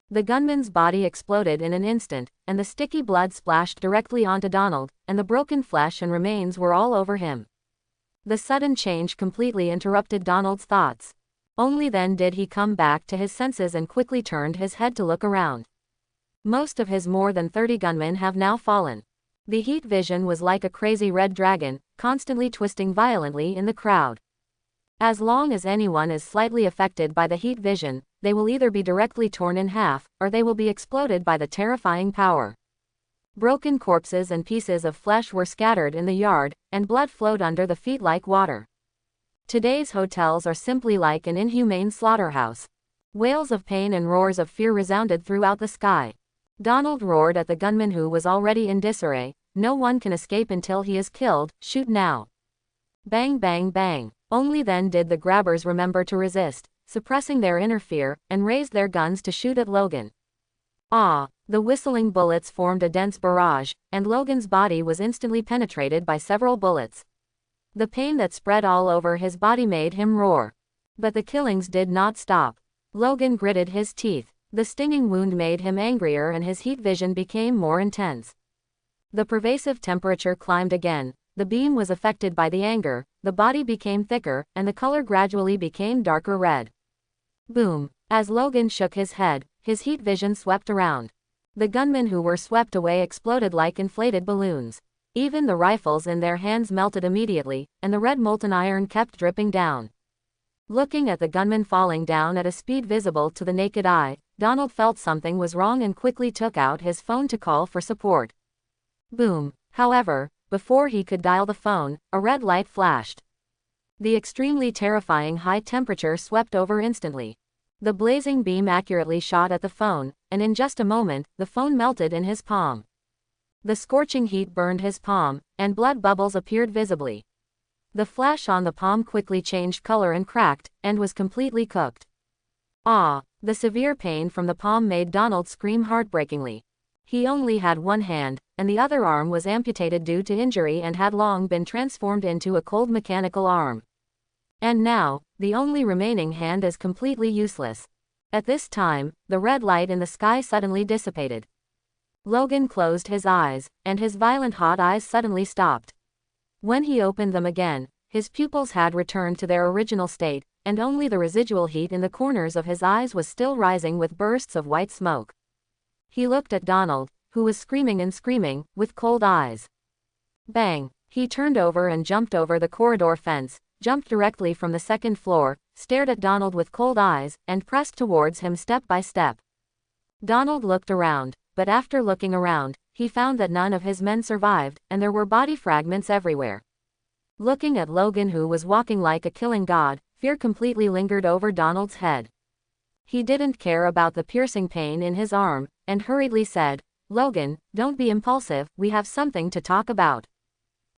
The gunman's body exploded in an instant, and the sticky blood splashed directly onto Donald, and the broken flesh and remains were all over him. The sudden change completely interrupted Donald's thoughts. Only then did he come back to his senses and quickly turned his head to look around. Most of his more than 30 gunmen have now fallen. The heat vision was like a crazy red dragon, constantly twisting violently in the crowd. As long as anyone is slightly affected by the heat vision, they will either be directly torn in half, or they will be exploded by the terrifying power. Broken corpses and pieces of flesh were scattered in the yard, and blood flowed under the feet like water. Today's hotels are simply like an inhumane slaughterhouse. Wails of pain and roars of fear resounded throughout the sky. Donald roared at the gunman who was already in disarray. No one can escape until he is killed. Shoot now. Bang bang bang. Only then did the grabbers remember to resist, suppressing their inner fear, and raised their guns to shoot at Logan. Ah! The whistling bullets formed a dense barrage, and Logan's body was instantly penetrated by several bullets. The pain that spread all over his body made him roar. But the killings did not stop. Logan gritted his teeth. The stinging wound made him angrier and his heat vision became more intense. The pervasive temperature climbed again, the beam was affected by the anger, the body became thicker, and the color gradually became darker red. Boom! As Logan shook his head, his heat vision swept around. The gunmen who were swept away exploded like inflated balloons. Even the rifles in their hands melted immediately, and the red molten iron kept dripping down. Looking at the gunmen falling down at a speed visible to the naked eye, Donald felt something was wrong and quickly took out his phone to call for support. Boom! However, before he could dial the phone, a red light flashed. The extremely terrifying high temperature swept over instantly. The blazing beam accurately shot at the phone, and in just a moment, the phone melted in his palm. The scorching heat burned his palm, and blood bubbles appeared visibly. The flesh on the palm quickly changed color and cracked, and was completely cooked. Ah! The severe pain from the palm made Donald scream heartbreakingly. He only had one hand, and the other arm was amputated due to injury and had long been transformed into a cold mechanical arm. And now, the only remaining hand is completely useless. At this time, the red light in the sky suddenly dissipated. Logan closed his eyes, and his violent hot eyes suddenly stopped. When he opened them again, his pupils had returned to their original state, and only the residual heat in the corners of his eyes was still rising with bursts of white smoke. He looked at Donald, who was screaming and screaming, with cold eyes. Bang! He turned over and jumped over the corridor fence, jumped directly from the second floor, stared at Donald with cold eyes, and pressed towards him step by step. Donald looked around, but after looking around, he found that none of his men survived, and there were body fragments everywhere. Looking at Logan, who was walking like a killing god, fear completely lingered over Donald's head. He didn't care about the piercing pain in his arm, and hurriedly said, "Logan, don't be impulsive, we have something to talk about."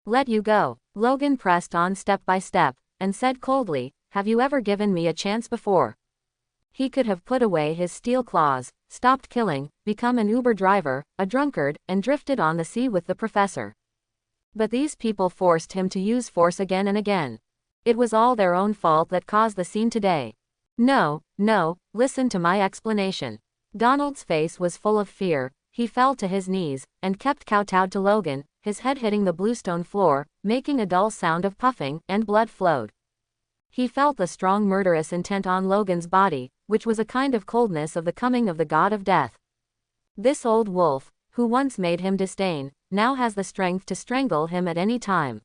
"Let you go." Logan pressed on step by step, and said coldly, "Have you ever given me a chance before?" He could have put away his steel claws, stopped killing, become an Uber driver, a drunkard, and drifted on the sea with the professor. But these people forced him to use force again and again. It was all their own fault that caused the scene today. No, listen to my explanation." Donald's face was full of fear. He fell to his knees, and kept kowtowed to Logan, his head hitting the bluestone floor, making a dull sound of puffing, and blood flowed. He felt the strong murderous intent on Logan's body, which was a kind of coldness of the coming of the god of death. This old wolf, who once made him disdain, now has the strength to strangle him at any time.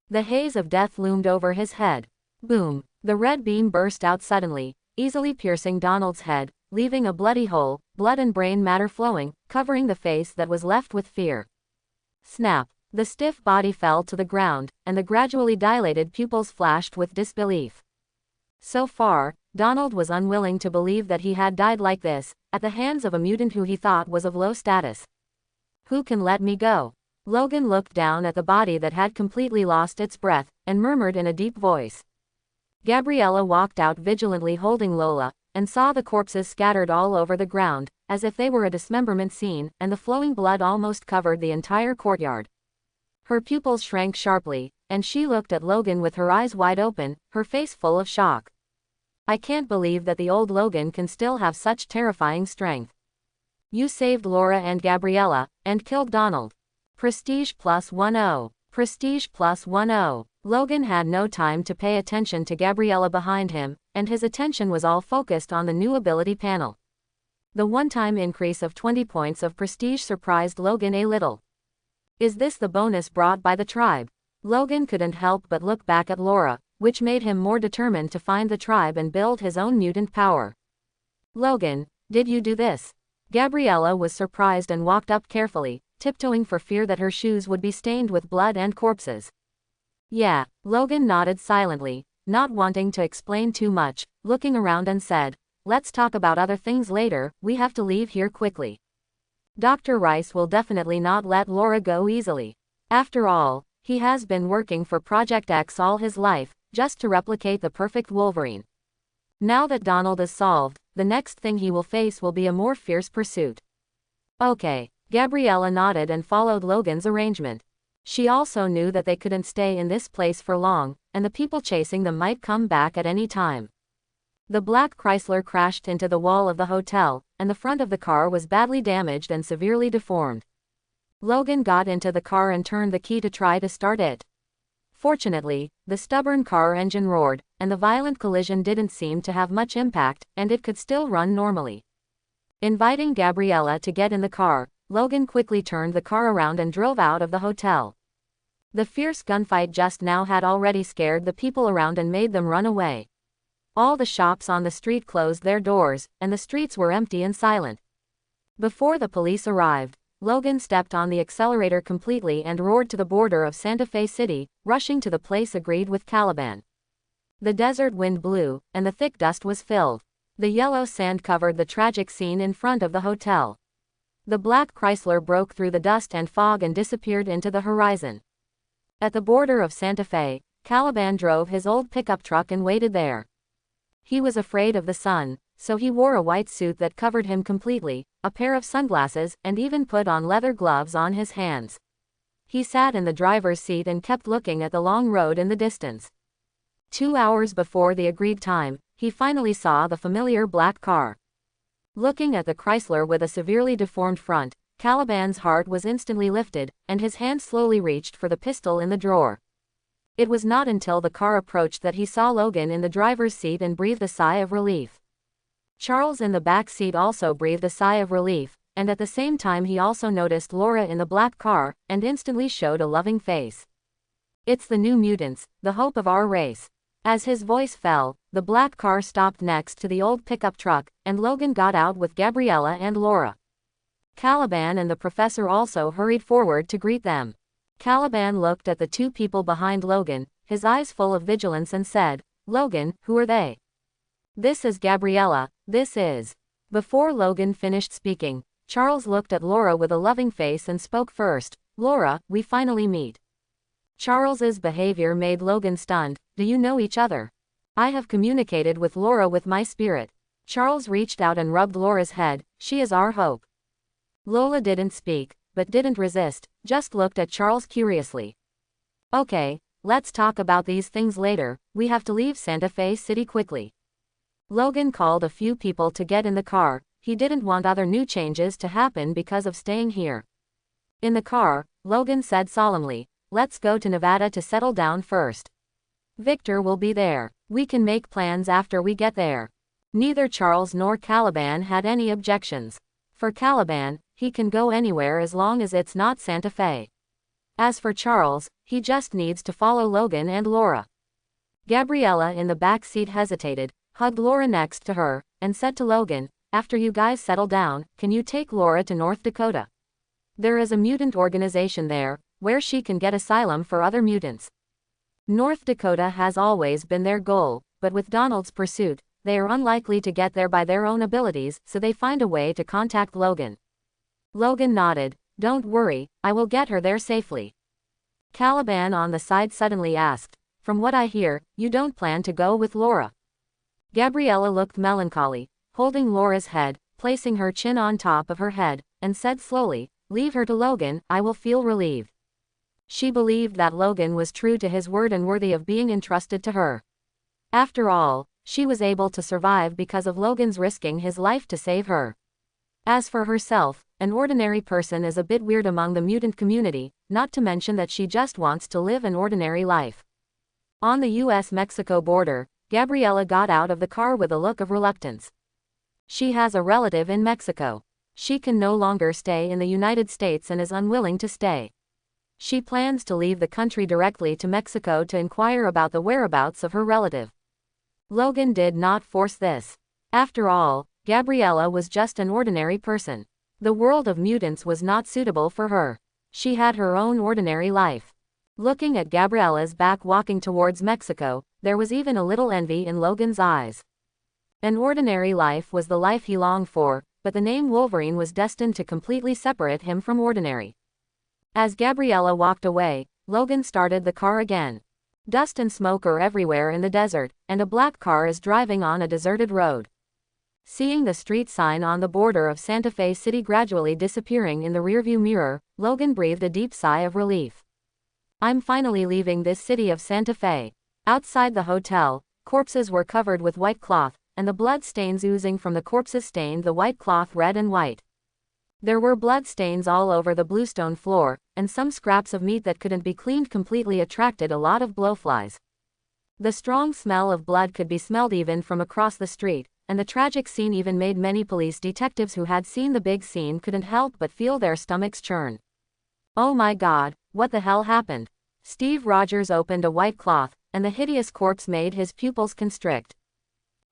The haze of death loomed over his head. Boom! The red beam burst out suddenly, easily piercing Donald's head, leaving a bloody hole, blood and brain matter flowing, covering the face that was left with fear. Snap! The stiff body fell to the ground, and the gradually dilated pupils flashed with disbelief. So far, Donald was unwilling to believe that he had died like this, at the hands of a mutant who he thought was of low status. "Who can let me go?" Logan looked down at the body that had completely lost its breath, and murmured in a deep voice. Gabriella walked out vigilantly holding Lola, and saw the corpses scattered all over the ground, as if they were a dismemberment scene, and the flowing blood almost covered the entire courtyard. Her pupils shrank sharply, and she looked at Logan with her eyes wide open, her face full of shock. "I can't believe that the old Logan can still have such terrifying strength. You saved Laura and Gabriella, and killed Donald. Prestige +10. Prestige +10. Logan had no time to pay attention to Gabriella behind him, and his attention was all focused on the new ability panel. The one-time increase of 20 points of prestige surprised Logan a little. Is this the bonus brought by the tribe? Logan couldn't help but look back at Laura, which made him more determined to find the tribe and build his own mutant power. "Logan, did you do this?" Gabriella was surprised and walked up carefully, tiptoeing for fear that her shoes would be stained with blood and corpses. "Yeah." Logan nodded silently, not wanting to explain too much, looking around and said, "Let's talk about other things later, we have to leave here quickly. Dr. Rice will definitely not let Laura go easily. After all, he has been working for Project X all his life, just to replicate the perfect Wolverine. Now that Donald is solved, the next thing he will face will be a more fierce pursuit." "Okay." Gabriella nodded and followed Logan's arrangement. She also knew that they couldn't stay in this place for long, and the people chasing them might come back at any time. The black Chrysler crashed into the wall of the hotel, and the front of the car was badly damaged and severely deformed. Logan got into the car and turned the key to try to start it. Fortunately, the stubborn car engine roared, and the violent collision didn't seem to have much impact, and it could still run normally. Inviting Gabriella to get in the car, Logan quickly turned the car around and drove out of the hotel. The fierce gunfight just now had already scared the people around and made them run away. All the shops on the street closed their doors, and the streets were empty and silent. Before the police arrived, Logan stepped on the accelerator completely and roared to the border of Santa Fe City, rushing to the place agreed with Caliban. The desert wind blew, and the thick dust was filled. The yellow sand covered the tragic scene in front of the hotel. The black Chrysler broke through the dust and fog and disappeared into the horizon. At the border of Santa Fe, Caliban drove his old pickup truck and waited there. He was afraid of the sun, so he wore a white suit that covered him completely, a pair of sunglasses, and even put on leather gloves on his hands. He sat in the driver's seat and kept looking at the long road in the distance. 2 hours before the agreed time, he finally saw the familiar black car. Looking at the Chrysler with a severely deformed front, Caliban's heart was instantly lifted, and his hand slowly reached for the pistol in the drawer. It was not until the car approached that he saw Logan in the driver's seat and breathed a sigh of relief. Charles in the back seat also breathed a sigh of relief, and at the same time he also noticed Laura in the black car, and instantly showed a loving face. It's the new mutants, the hope of our race. As his voice fell, the black car stopped next to the old pickup truck, and Logan got out with Gabriella and Laura. Caliban and the professor also hurried forward to greet them. Caliban looked at the two people behind Logan, his eyes full of vigilance, and said, "Logan, who are they?" "This is Gabriella, this is." Before Logan finished speaking, Charles looked at Laura with a loving face and spoke first. "Laura, we finally meet." Charles's behavior made Logan stunned. "Do you know each other?" "I have communicated with Laura with my spirit." Charles reached out and rubbed Laura's head. "She is our hope." Lola didn't speak, but didn't resist, just looked at Charles curiously. "Okay, let's talk about these things later, we have to leave Santa Fe City quickly." Logan called a few people to get in the car. He didn't want other new changes to happen because of staying here. In the car, Logan said solemnly, "Let's go to Nevada to settle down first. Victor will be there. We can make plans after we get there." Neither Charles nor Caliban had any objections. For Caliban, he can go anywhere as long as it's not Santa Fe. As for Charles, he just needs to follow Logan and Laura. Gabriella in the back seat hesitated, hugged Laura next to her, and said to Logan, "After you guys settle down, can you take Laura to North Dakota? There is a mutant organization there, where she can get asylum for other mutants." North Dakota has always been their goal, but with Donald's pursuit, they are unlikely to get there by their own abilities, so they find a way to contact Logan. Logan nodded. "Don't worry, I will get her there safely." Caliban on the side suddenly asked, "From what I hear, you don't plan to go with Laura?" Gabriella looked melancholy, holding Laura's head, placing her chin on top of her head, and said slowly, "Leave her to Logan, I will feel relieved." She believed that Logan was true to his word and worthy of being entrusted to her. After all, she was able to survive because of Logan's risking his life to save her. As for herself, an ordinary person is a bit weird among the mutant community, not to mention that she just wants to live an ordinary life. On the US-Mexico border, Gabriella got out of the car with a look of reluctance. She has a relative in Mexico. She can no longer stay in the United States and is unwilling to stay. She plans to leave the country directly to Mexico to inquire about the whereabouts of her relative. Logan did not force this. After all, Gabriella was just an ordinary person. The world of mutants was not suitable for her. She had her own ordinary life. Looking at Gabriella's back walking towards Mexico, there was even a little envy in Logan's eyes. An ordinary life was the life he longed for, but the name Wolverine was destined to completely separate him from ordinary. As Gabriella walked away, Logan started the car again. Dust and smoke are everywhere in the desert, and a black car is driving on a deserted road. Seeing the street sign on the border of Santa Fe City gradually disappearing in the rearview mirror, Logan breathed a deep sigh of relief. "I'm finally leaving this city of Santa Fe." Outside the hotel, corpses were covered with white cloth, and the blood stains oozing from the corpses stained the white cloth red and white. There were blood stains all over the bluestone floor, and some scraps of meat that couldn't be cleaned completely attracted a lot of blowflies. The strong smell of blood could be smelled even from across the street, and the tragic scene even made many police detectives who had seen the big scene couldn't help but feel their stomachs churn. "Oh my God, what the hell happened?" Steve Rogers opened a white cloth, and the hideous corpse made his pupils constrict.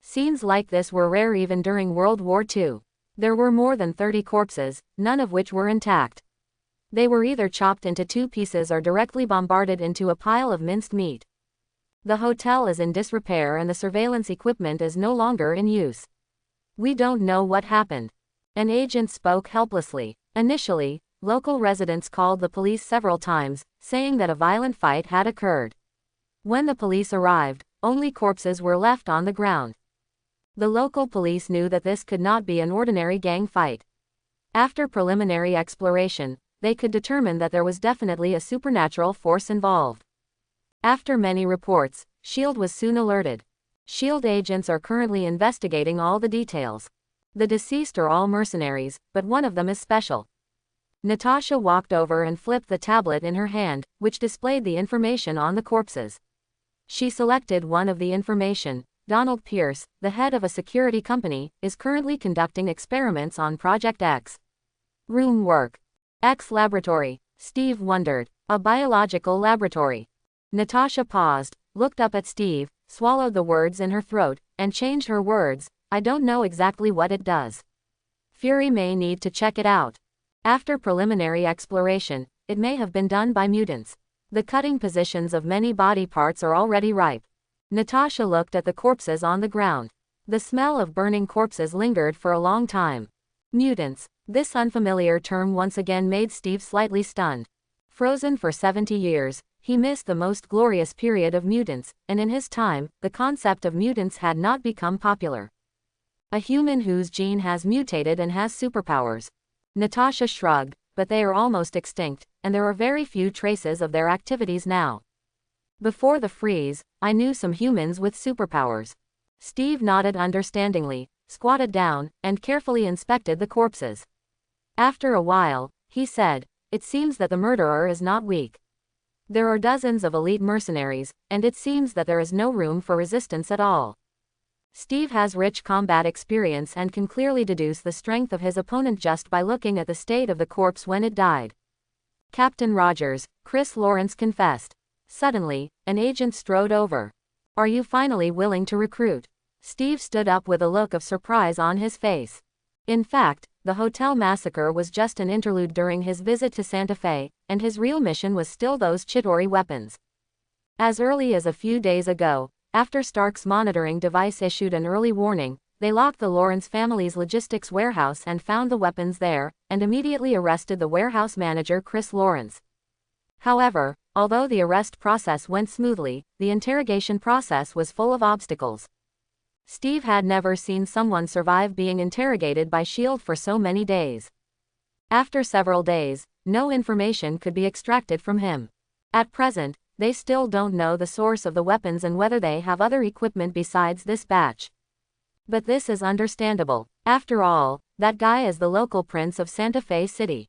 Scenes like this were rare even during World War II. There were more than 30 corpses, none of which were intact. They were either chopped into two pieces or directly bombarded into a pile of minced meat. The hotel is in disrepair and the surveillance equipment is no longer in use. "We don't know what happened." An agent spoke helplessly. Initially, local residents called the police several times, saying that a violent fight had occurred. When the police arrived, only corpses were left on the ground. The local police knew that this could not be an ordinary gang fight. After preliminary exploration, they could determine that there was definitely a supernatural force involved. After many reports, SHIELD was soon alerted. SHIELD agents are currently investigating all the details. The deceased are all mercenaries, but one of them is special. Natasha walked over and flipped the tablet in her hand, which displayed the information on the corpses. She selected one of the information. Donald Pierce, the head of a security company, is currently conducting experiments on Project X. Room work. X laboratory. Steve wondered. A biological laboratory. Natasha paused, looked up at Steve, swallowed the words in her throat, and changed her words. I don't know exactly what it does. Fury may need to check it out. After preliminary exploration, it may have been done by mutants. The cutting positions of many body parts are already ripe. Natasha looked at the corpses on the ground. The smell of burning corpses lingered for a long time. Mutants. This unfamiliar term once again made Steve slightly stunned. Frozen for 70 years, he missed the most glorious period of mutants, and in his time, the concept of mutants had not become popular. A human whose gene has mutated and has superpowers. Natasha shrugged, but they are almost extinct, and there are very few traces of their activities now. Before the freeze, I knew some humans with superpowers. Steve nodded understandingly, squatted down, and carefully inspected the corpses. After a while, he said, it seems that the murderer is not weak. There are dozens of elite mercenaries, and it seems that there is no room for resistance at all. Steve has rich combat experience and can clearly deduce the strength of his opponent just by looking at the state of the corpse when it died. Captain Rogers, Chris Lawrence confessed. Suddenly, an agent strode over. Are you finally willing to recruit? Steve stood up with a look of surprise on his face. In fact, the hotel massacre was just an interlude during his visit to Santa Fe, and his real mission was still those Chitauri weapons. As early as a few days ago, after Stark's monitoring device issued an early warning, they locked the Lawrence family's logistics warehouse and found the weapons there, and immediately arrested the warehouse manager Chris Lawrence. However, although the arrest process went smoothly, the interrogation process was full of obstacles. Steve had never seen someone survive being interrogated by S.H.I.E.L.D. for so many days. After several days, no information could be extracted from him. At present, they still don't know the source of the weapons and whether they have other equipment besides this batch. But this is understandable. After all, that guy is the local prince of Santa Fe City.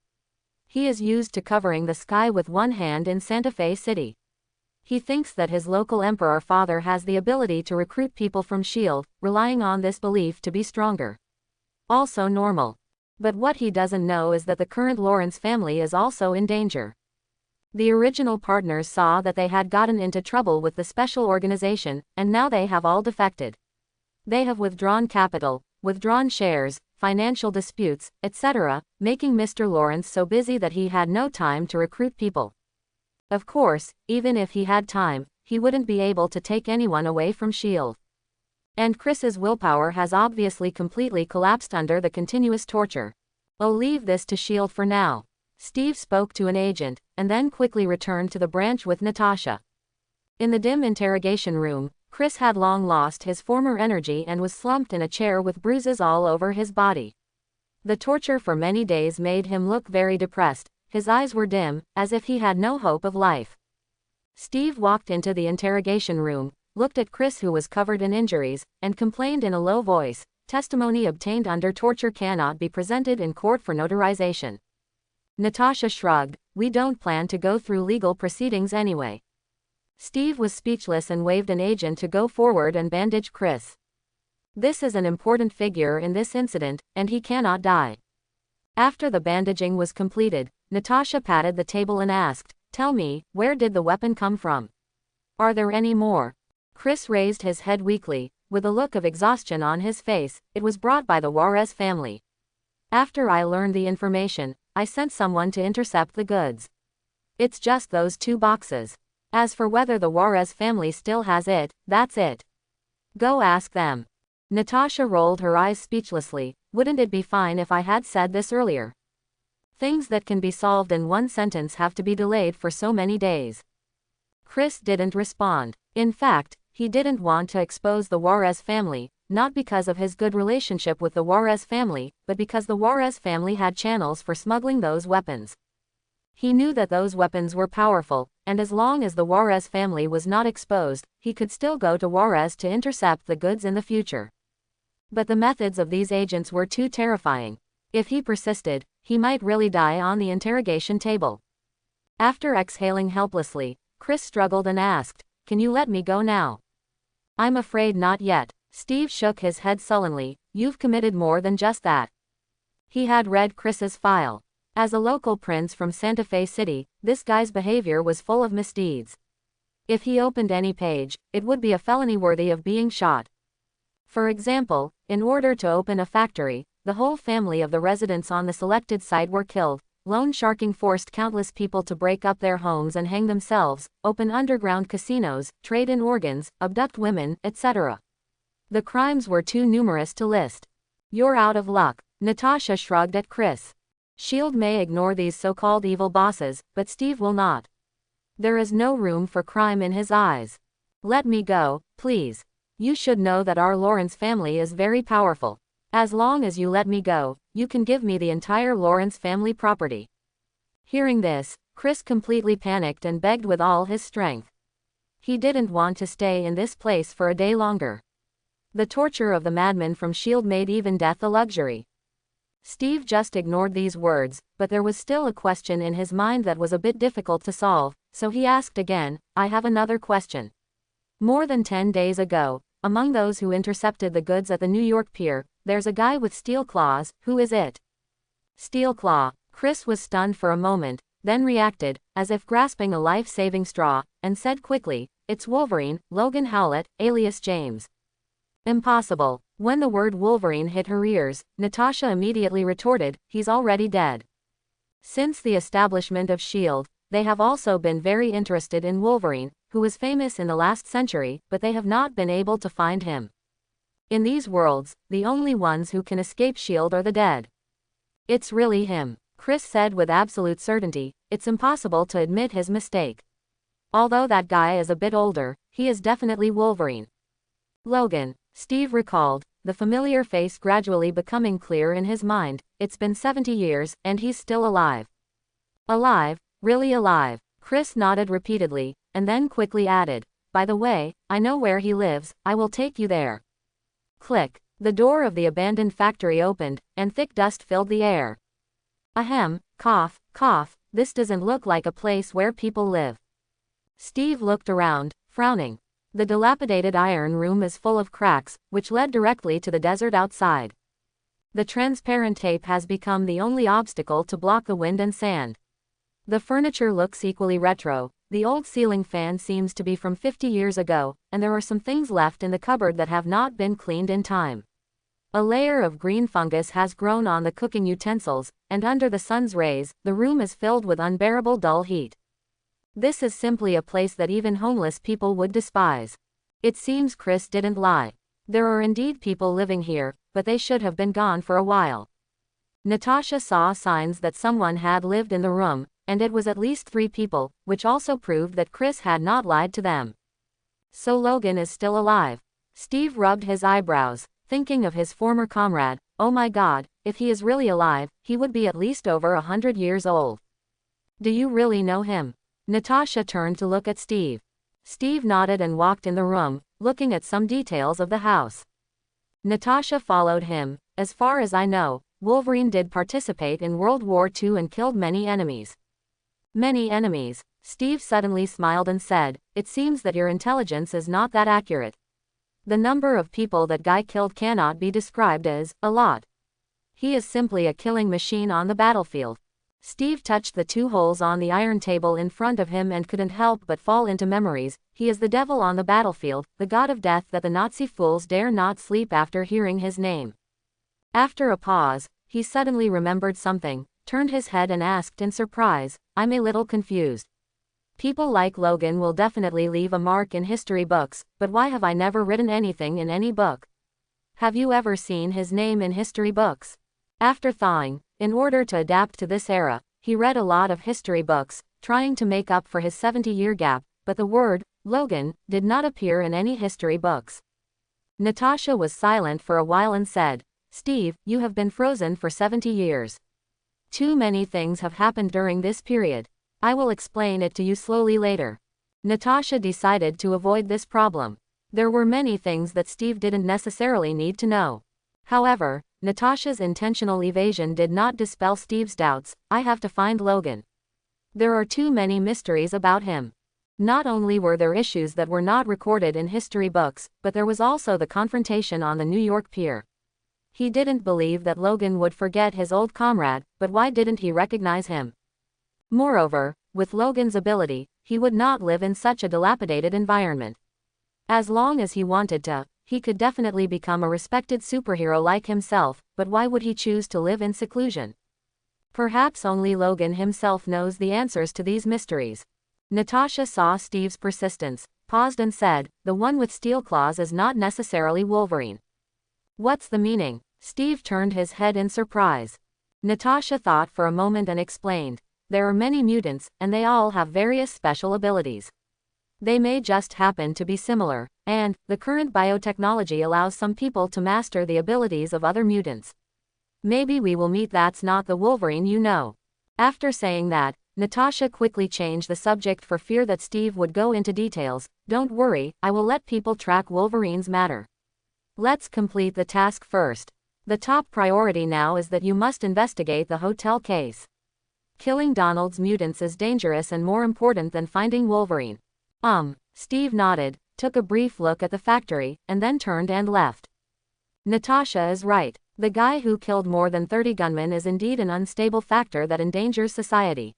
He is used to covering the sky with one hand in Santa Fe City. He thinks that his local emperor father has the ability to recruit people from S.H.I.E.L.D., relying on this belief to be stronger. Also normal. But what he doesn't know is that the current Lawrence family is also in danger. The original partners saw that they had gotten into trouble with the special organization, and now they have all defected. They have withdrawn capital, withdrawn shares, financial disputes, etc., making Mr. Lawrence so busy that he had no time to recruit people. Of course, even if he had time, he wouldn't be able to take anyone away from S.H.I.E.L.D. And Chris's willpower has obviously completely collapsed under the continuous torture. Oh, leave this to S.H.I.E.L.D. for now. Steve spoke to an agent, and then quickly returned to the branch with Natasha. In the dim interrogation room, Chris had long lost his former energy and was slumped in a chair with bruises all over his body. The torture for many days made him look very depressed. His eyes were dim, as if he had no hope of life. Steve walked into the interrogation room, looked at Chris who was covered in injuries, and complained in a low voice, testimony obtained under torture cannot be presented in court for notarization. Natasha shrugged, we don't plan to go through legal proceedings anyway. Steve was speechless and waved an agent to go forward and bandage Chris. This is an important figure in this incident, and he cannot die. After the bandaging was completed, Natasha patted the table and asked, tell me, where did the weapon come from? Are there any more? Chris raised his head weakly, with a look of exhaustion on his face. It was brought by the Juarez family. After I learned the information, I sent someone to intercept the goods. It's just those 2 boxes. As for whether the Juarez family still has it, that's it. Go ask them. Natasha rolled her eyes speechlessly. Wouldn't it be fine if I had said this earlier? Things that can be solved in one sentence have to be delayed for so many days. Chris didn't respond. In fact, he didn't want to expose the Juarez family, not because of his good relationship with the Juarez family, but because the Juarez family had channels for smuggling those weapons. He knew that those weapons were powerful, and as long as the Juarez family was not exposed, he could still go to Juarez to intercept the goods in the future. But the methods of these agents were too terrifying. If he persisted, he might really die on the interrogation table. After exhaling helplessly, Chris struggled and asked, can you let me go now? I'm afraid not yet. Steve shook his head sullenly, you've committed more than just that. He had read Chris's file. As a local prince from Santa Fe City, this guy's behavior was full of misdeeds. If he opened any page, it would be a felony worthy of being shot. For example, in order to open a factory, the whole family of the residents on the selected site were killed. Loan sharking forced countless people to break up their homes and hang themselves, open underground casinos, trade in organs, abduct women, etc. The crimes were too numerous to list. You're out of luck. Natasha shrugged at Chris. S.H.I.E.L.D. may ignore these so-called evil bosses, but Steve will not. There is no room for crime in his eyes. Let me go, please. You should know that our Lawrence family is very powerful. As long as you let me go, you can give me the entire Lawrence family property. Hearing this, Chris completely panicked and begged with all his strength. He didn't want to stay in this place for a day longer. The torture of the madman from S.H.I.E.L.D. made even death a luxury. Steve just ignored these words, but there was still a question in his mind that was a bit difficult to solve, so he asked again, I have another question. More than 10 days ago, among those who intercepted the goods at the New York pier, there's a guy with steel claws. Who is it? Steel claw. Chris was stunned for a moment, then reacted, as if grasping a life-saving straw, and said quickly, it's Wolverine, Logan Howlett, alias James. Impossible. When the word Wolverine hit her ears, Natasha immediately retorted, he's already dead. Since the establishment of S.H.I.E.L.D., they have also been very interested in Wolverine, who was famous in the last century, but they have not been able to find him. In these worlds, the only ones who can escape S.H.I.E.L.D. are the dead. It's really him, Chris said with absolute certainty. It's impossible to admit his mistake. Although that guy is a bit older, he is definitely Wolverine. Logan, Steve recalled, the familiar face gradually becoming clear in his mind. It's been 70 years, and he's still alive. Alive? Really alive? Chris nodded repeatedly, and then quickly added, by the way, I know where he lives, I will take you there. Click. The door of the abandoned factory opened, and thick dust filled the air. Ahem, cough, cough, this doesn't look like a place where people live. Steve looked around, frowning. The dilapidated iron room is full of cracks, which led directly to the desert outside. The transparent tape has become the only obstacle to block the wind and sand. The furniture looks equally retro. The old ceiling fan seems to be from 50 years ago, and there are some things left in the cupboard that have not been cleaned in time. A layer of green fungus has grown on the cooking utensils, and under the sun's rays, the room is filled with unbearable dull heat. This is simply a place that even homeless people would despise. It seems Chris didn't lie. There are indeed people living here, but they should have been gone for a while. Natasha saw signs that someone had lived in the room, and it was at least 3 people, which also proved that Chris had not lied to them. So Logan is still alive. Steve rubbed his eyebrows, thinking of his former comrade. Oh my God, if he is really alive, he would be at least over 100 years old. Do you really know him? Natasha turned to look at Steve. Steve nodded and walked in the room, looking at some details of the house. Natasha followed him. As far as I know, Wolverine did participate in World War II and killed many enemies. Many enemies. Steve suddenly smiled and said, it seems that your intelligence is not that accurate. The number of people that guy killed cannot be described as a lot. He is simply a killing machine on the battlefield. Steve touched the 2 holes on the iron table in front of him and couldn't help but fall into memories. He is the devil on the battlefield, the god of death that the Nazi fools dare not sleep after hearing his name. After a pause, he suddenly remembered something, turned his head and asked in surprise, I'm a little confused. People like Logan will definitely leave a mark in history books, but why have I never written anything in any book? Have you ever seen his name in history books? After thawing, in order to adapt to this era, he read a lot of history books, trying to make up for his 70-year gap, but the word, Logan, did not appear in any history books. Natasha was silent for a while and said, Steve, you have been frozen for 70 years. Too many things have happened during this period. I will explain it to you slowly later. Natasha decided to avoid this problem. There were many things that Steve didn't necessarily need to know. However, Natasha's intentional evasion did not dispel Steve's doubts. I have to find Logan. There are too many mysteries about him. Not only were there issues that were not recorded in history books, but there was also the confrontation on the New York pier. He didn't believe that Logan would forget his old comrade, but why didn't he recognize him? Moreover, with Logan's ability, he would not live in such a dilapidated environment. As long as he wanted to, he could definitely become a respected superhero like himself, but why would he choose to live in seclusion? Perhaps only Logan himself knows the answers to these mysteries. Natasha saw Steve's persistence, paused and said, "The one with steel claws is not necessarily Wolverine." "What's the meaning?" Steve turned his head in surprise. Natasha thought for a moment and explained, "There are many mutants, and they all have various special abilities. They may just happen to be similar, and the current biotechnology allows some people to master the abilities of other mutants. Maybe we will meet that's not the Wolverine you know." After saying that, Natasha quickly changed the subject for fear that Steve would go into details. "Don't worry, I will let people track Wolverine's matter. Let's complete the task first. The top priority now is that you must investigate the hotel case. Killing Donald's mutants is dangerous and more important than finding Wolverine." Steve nodded, took a brief look at the factory, and then turned and left. Natasha is right. The guy who killed more than 30 gunmen is indeed an unstable factor that endangers society.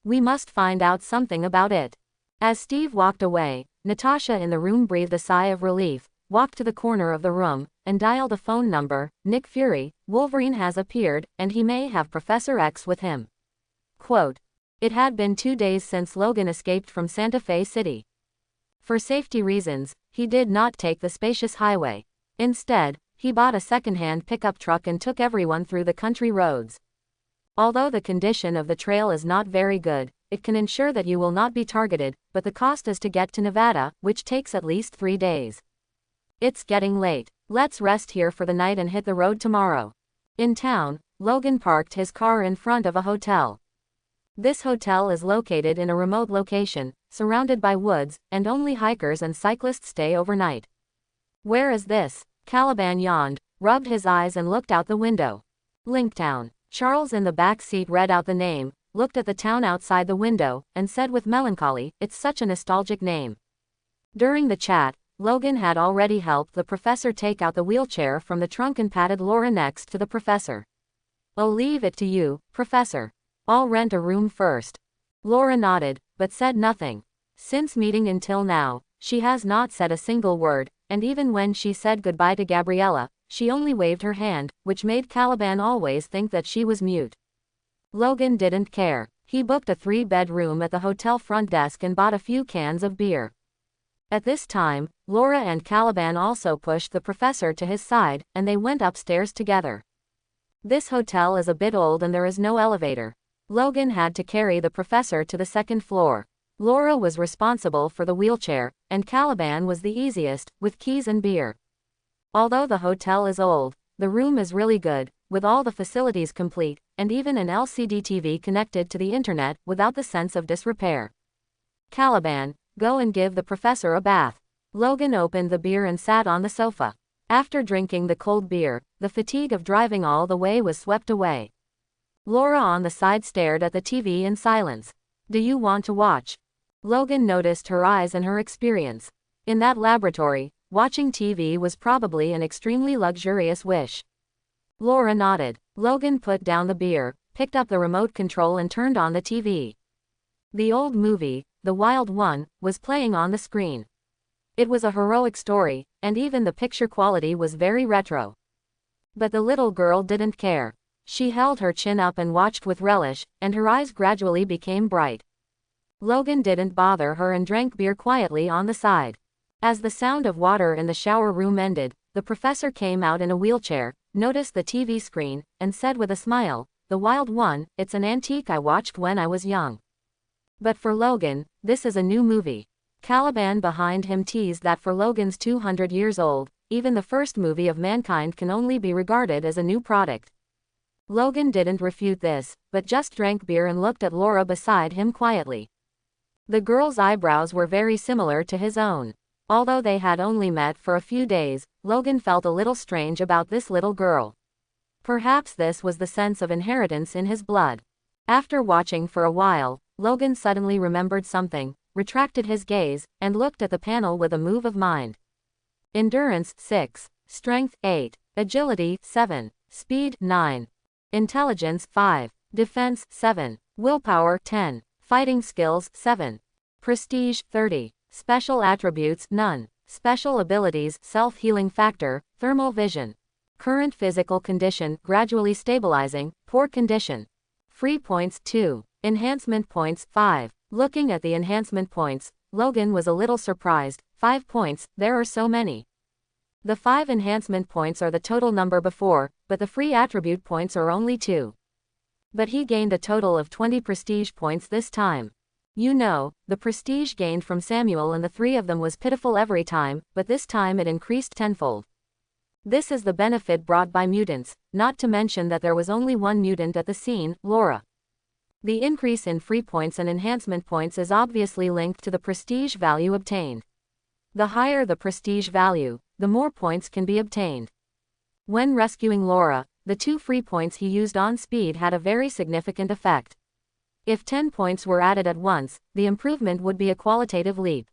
We must find out something about it. As Steve walked away, Natasha in the room breathed a sigh of relief, walked to the corner of the room, and dialed a phone number. "Nick Fury, Wolverine has appeared, and he may have Professor X with him." Quote. It had been 2 days since Logan escaped from Santa Fe City. For safety reasons, he did not take the spacious highway. Instead, he bought a second-hand pickup truck and took everyone through the country roads. Although the condition of the trail is not very good, it can ensure that you will not be targeted, but the cost is to get to Nevada, which takes at least 3 days. It's getting late. Let's rest here for the night and hit the road tomorrow. In town, Logan parked his car in front of a hotel. This hotel is located in a remote location, surrounded by woods, and only hikers and cyclists stay overnight. "Where is this?" Caliban yawned, rubbed his eyes and looked out the window. "Linktown." Charles in the back seat read out the name, looked at the town outside the window, and said with melancholy, "It's such a nostalgic name." During the chat, Logan had already helped the professor take out the wheelchair from the trunk and patted Laura next to the professor. "I'll leave it to you, Professor. I'll rent a room first." Laura nodded, but said nothing. Since meeting until now, she has not said a single word, and even when she said goodbye to Gabriella, she only waved her hand, which made Caliban always think that she was mute. Logan didn't care. He booked a 3-bedroom at the hotel front desk and bought a few cans of beer. At this time, Laura and Caliban also pushed the professor to his side, and they went upstairs together. This hotel is a bit old and there is no elevator. Logan had to carry the professor to the second floor. Laura was responsible for the wheelchair, and Caliban was the easiest, with keys and beer. Although the hotel is old, the room is really good, with all the facilities complete, and even an LCD TV connected to the internet without the sense of disrepair. "Caliban, go and give the professor a bath." Logan opened the beer and sat on the sofa. After drinking the cold beer, the fatigue of driving all the way was swept away. Laura on the side stared at the TV in silence. "Do you want to watch?" Logan noticed her eyes and her experience. In that laboratory, watching TV was probably an extremely luxurious wish. Laura nodded. Logan put down the beer, picked up the remote control and turned on the TV. The old movie, The Wild One, was playing on the screen. It was a heroic story, and even the picture quality was very retro. But the little girl didn't care. She held her chin up and watched with relish, and her eyes gradually became bright. Logan didn't bother her and drank beer quietly on the side. As the sound of water in the shower room ended, the professor came out in a wheelchair, noticed the TV screen, and said with a smile, "The Wild One, it's an antique I watched when I was young." But for Logan, this is a new movie. Caliban behind him teased that for Logan's 200 years old, even the first movie of mankind can only be regarded as a new product. Logan didn't refute this, but just drank beer and looked at Laura beside him quietly. The girl's eyebrows were very similar to his own. Although they had only met for a few days, Logan felt a little strange about this little girl. Perhaps this was the sense of inheritance in his blood. After watching for a while, Logan suddenly remembered something, retracted his gaze, and looked at the panel with a move of mind. Endurance 6, Strength 8, Agility 7, Speed 9. Intelligence 5, Defense 7, Willpower 10, Fighting skills 7. Prestige 30. Special attributes none. Special abilities self-healing factor, thermal vision. Current physical condition gradually stabilizing, poor condition. Free points 2. Enhancement points 5. Looking at the enhancement points, Logan was a little surprised. 5 points, there are so many. The 5 enhancement points are the total number before, but the free attribute points are only 2. But he gained a total of 20 prestige points this time. You know, the prestige gained from Samuel and the 3 of them was pitiful every time, but this time it increased tenfold. This is the benefit brought by mutants, not to mention that there was only one mutant at the scene, Laura. The increase in free points and enhancement points is obviously linked to the prestige value obtained. The higher the prestige value, the more points can be obtained. When rescuing Laura, the 2 free points he used on speed had a very significant effect. If 10 points were added at once, the improvement would be a qualitative leap.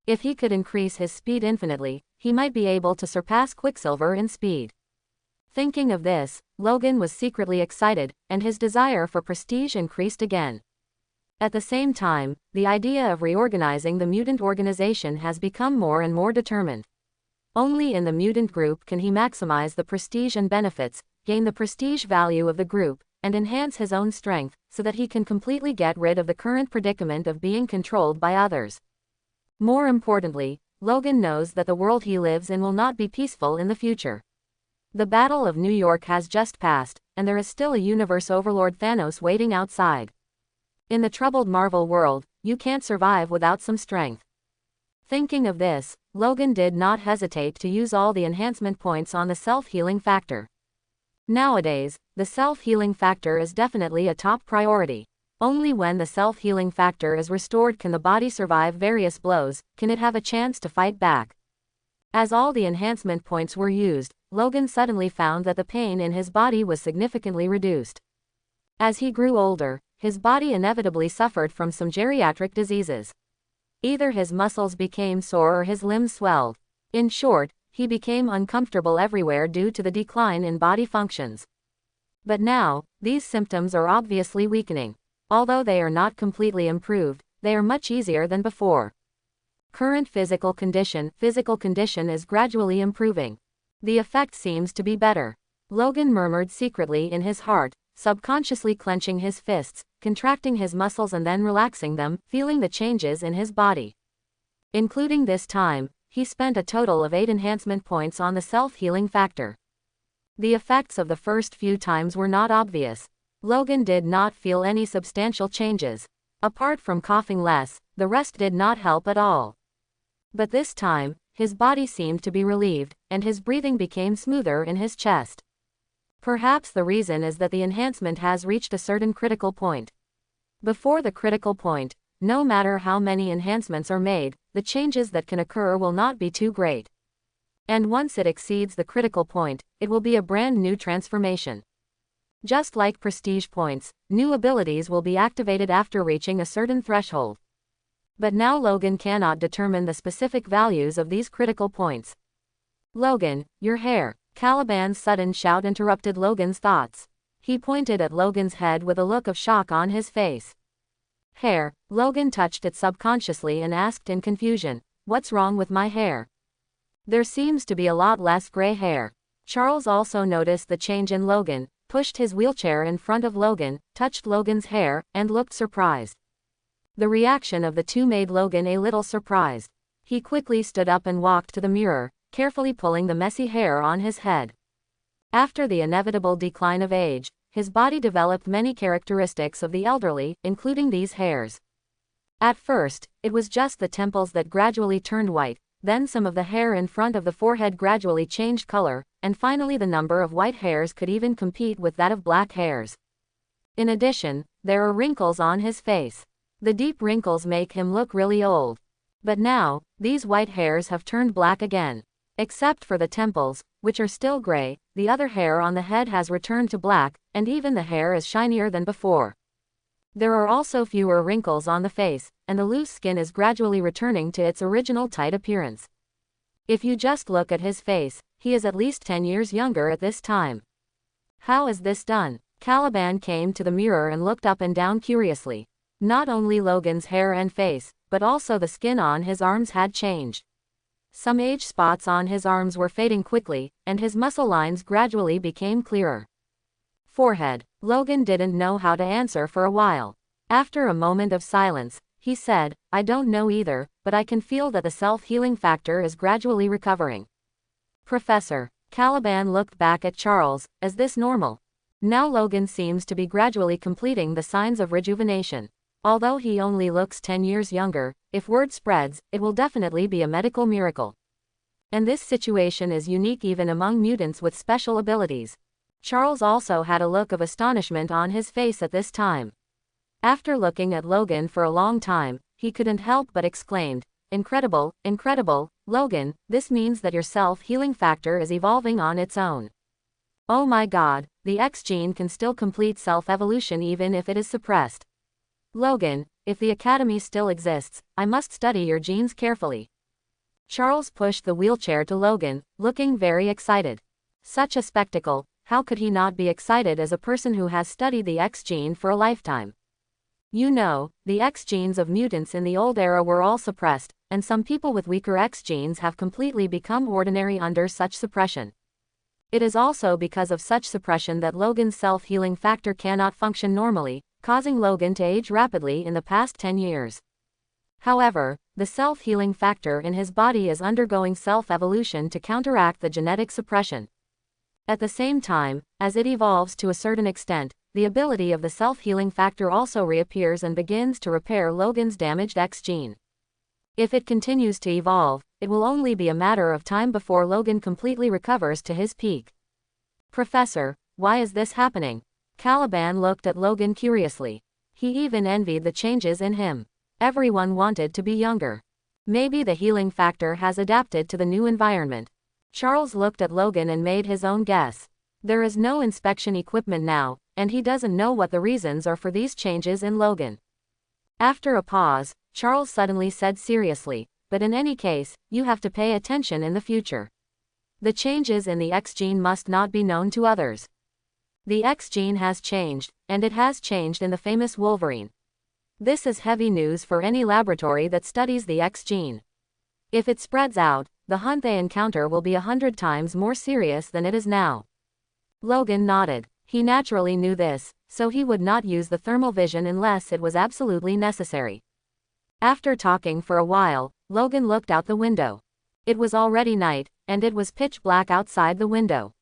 If he could increase his speed infinitely, he might be able to surpass Quicksilver in speed. Thinking of this, Logan was secretly excited, and his desire for prestige increased again. At the same time, the idea of reorganizing the mutant organization has become more and more determined. Only in the mutant group can he maximize the prestige and benefits, gain the prestige value of the group, and enhance his own strength, so that he can completely get rid of the current predicament of being controlled by others. More importantly, Logan knows that the world he lives in will not be peaceful in the future. The Battle of New York has just passed, and there is still a universe overlord Thanos waiting outside. In the troubled Marvel world, you can't survive without some strength. Thinking of this, Logan did not hesitate to use all the enhancement points on the self-healing factor. Nowadays, the self-healing factor is definitely a top priority. Only when the self-healing factor is restored can the body survive various blows, can it have a chance to fight back. As all the enhancement points were used, Logan suddenly found that the pain in his body was significantly reduced. As he grew older, his body inevitably suffered from some geriatric diseases. Either his muscles became sore or his limbs swelled. In short, he became uncomfortable everywhere due to the decline in body functions. But now, these symptoms are obviously weakening. Although they are not completely improved, they are much easier than before. Current physical condition is gradually improving. The effect seems to be better. Logan murmured secretly in his heart, subconsciously clenching his fists, contracting his muscles and then relaxing them, feeling the changes in his body. Including this time, he spent a total of 8 enhancement points on the self-healing factor. The effects of the first few times were not obvious. Logan did not feel any substantial changes. Apart from coughing less, the rest did not help at all. But this time, his body seemed to be relieved, and his breathing became smoother in his chest. Perhaps the reason is that the enhancement has reached a certain critical point. Before the critical point, no matter how many enhancements are made, the changes that can occur will not be too great. And once it exceeds the critical point, it will be a brand new transformation. Just like prestige points, new abilities will be activated after reaching a certain threshold. But now Logan cannot determine the specific values of these critical points. Logan, your hair. Caliban's sudden shout interrupted Logan's thoughts. He pointed at Logan's head with a look of shock on his face. Hair. Logan touched it subconsciously and asked in confusion, "What's wrong with my hair?" There seems to be a lot less gray hair. Charles also noticed the change in Logan, pushed his wheelchair in front of Logan, touched Logan's hair, and looked surprised. The reaction of the two made Logan a little surprised. He quickly stood up and walked to the mirror, carefully pulling the messy hair on his head. After the inevitable decline of age, his body developed many characteristics of the elderly, including these hairs. At first, it was just the temples that gradually turned white, then some of the hair in front of the forehead gradually changed color, and finally the number of white hairs could even compete with that of black hairs. In addition, there are wrinkles on his face. The deep wrinkles make him look really old. But now, these white hairs have turned black again. Except for the temples, which are still gray, the other hair on the head has returned to black, and even the hair is shinier than before. There are also fewer wrinkles on the face, and the loose skin is gradually returning to its original tight appearance. If you just look at his face, he is at least 10 years younger at this time. How is this done? Caliban came to the mirror and looked up and down curiously. Not only Logan's hair and face, but also the skin on his arms had changed. Some age spots on his arms were fading quickly, and his muscle lines gradually became clearer. Forehead. Logan didn't know how to answer for a while. After a moment of silence, he said, I don't know either, but I can feel that the self-healing factor is gradually recovering. Professor. Caliban looked back at Charles. Is this normal? Now Logan seems to be gradually completing the signs of rejuvenation. Although he only looks 10 years younger, if word spreads, it will definitely be a medical miracle. And this situation is unique even among mutants with special abilities. Charles also had a look of astonishment on his face at this time. After looking at Logan for a long time, he couldn't help but exclaimed, Incredible, incredible, Logan, this means that your self-healing factor is evolving on its own. Oh my god, the X gene can still complete self-evolution even if it is suppressed. Logan, if the academy still exists, I must study your genes carefully. Charles pushed the wheelchair to Logan, looking very excited. Such a spectacle, how could he not be excited as a person who has studied the X gene for a lifetime? You know, the X genes of mutants in the old era were all suppressed, and some people with weaker X genes have completely become ordinary under such suppression. It is also because of such suppression that Logan's self-healing factor cannot function normally, causing Logan to age rapidly in the past 10 years. However, the self-healing factor in his body is undergoing self-evolution to counteract the genetic suppression. At the same time, as it evolves to a certain extent, the ability of the self-healing factor also reappears and begins to repair Logan's damaged X gene. If it continues to evolve, it will only be a matter of time before Logan completely recovers to his peak. Professor, why is this happening? Caliban looked at Logan curiously. He even envied the changes in him. Everyone wanted to be younger. Maybe the healing factor has adapted to the new environment. Charles looked at Logan and made his own guess. There is no inspection equipment now, and he doesn't know what the reasons are for these changes in Logan. After a pause, Charles suddenly said seriously, but in any case, you have to pay attention in the future. The changes in the X gene must not be known to others. The X gene has changed, and it has changed in the famous Wolverine. This is heavy news for any laboratory that studies the X gene. If it spreads out, the hunt they encounter will be 100 times more serious than it is now. Logan nodded. He naturally knew this, so he would not use the thermal vision unless it was absolutely necessary. After talking for a while, Logan looked out the window. It was already night, and it was pitch black outside the window.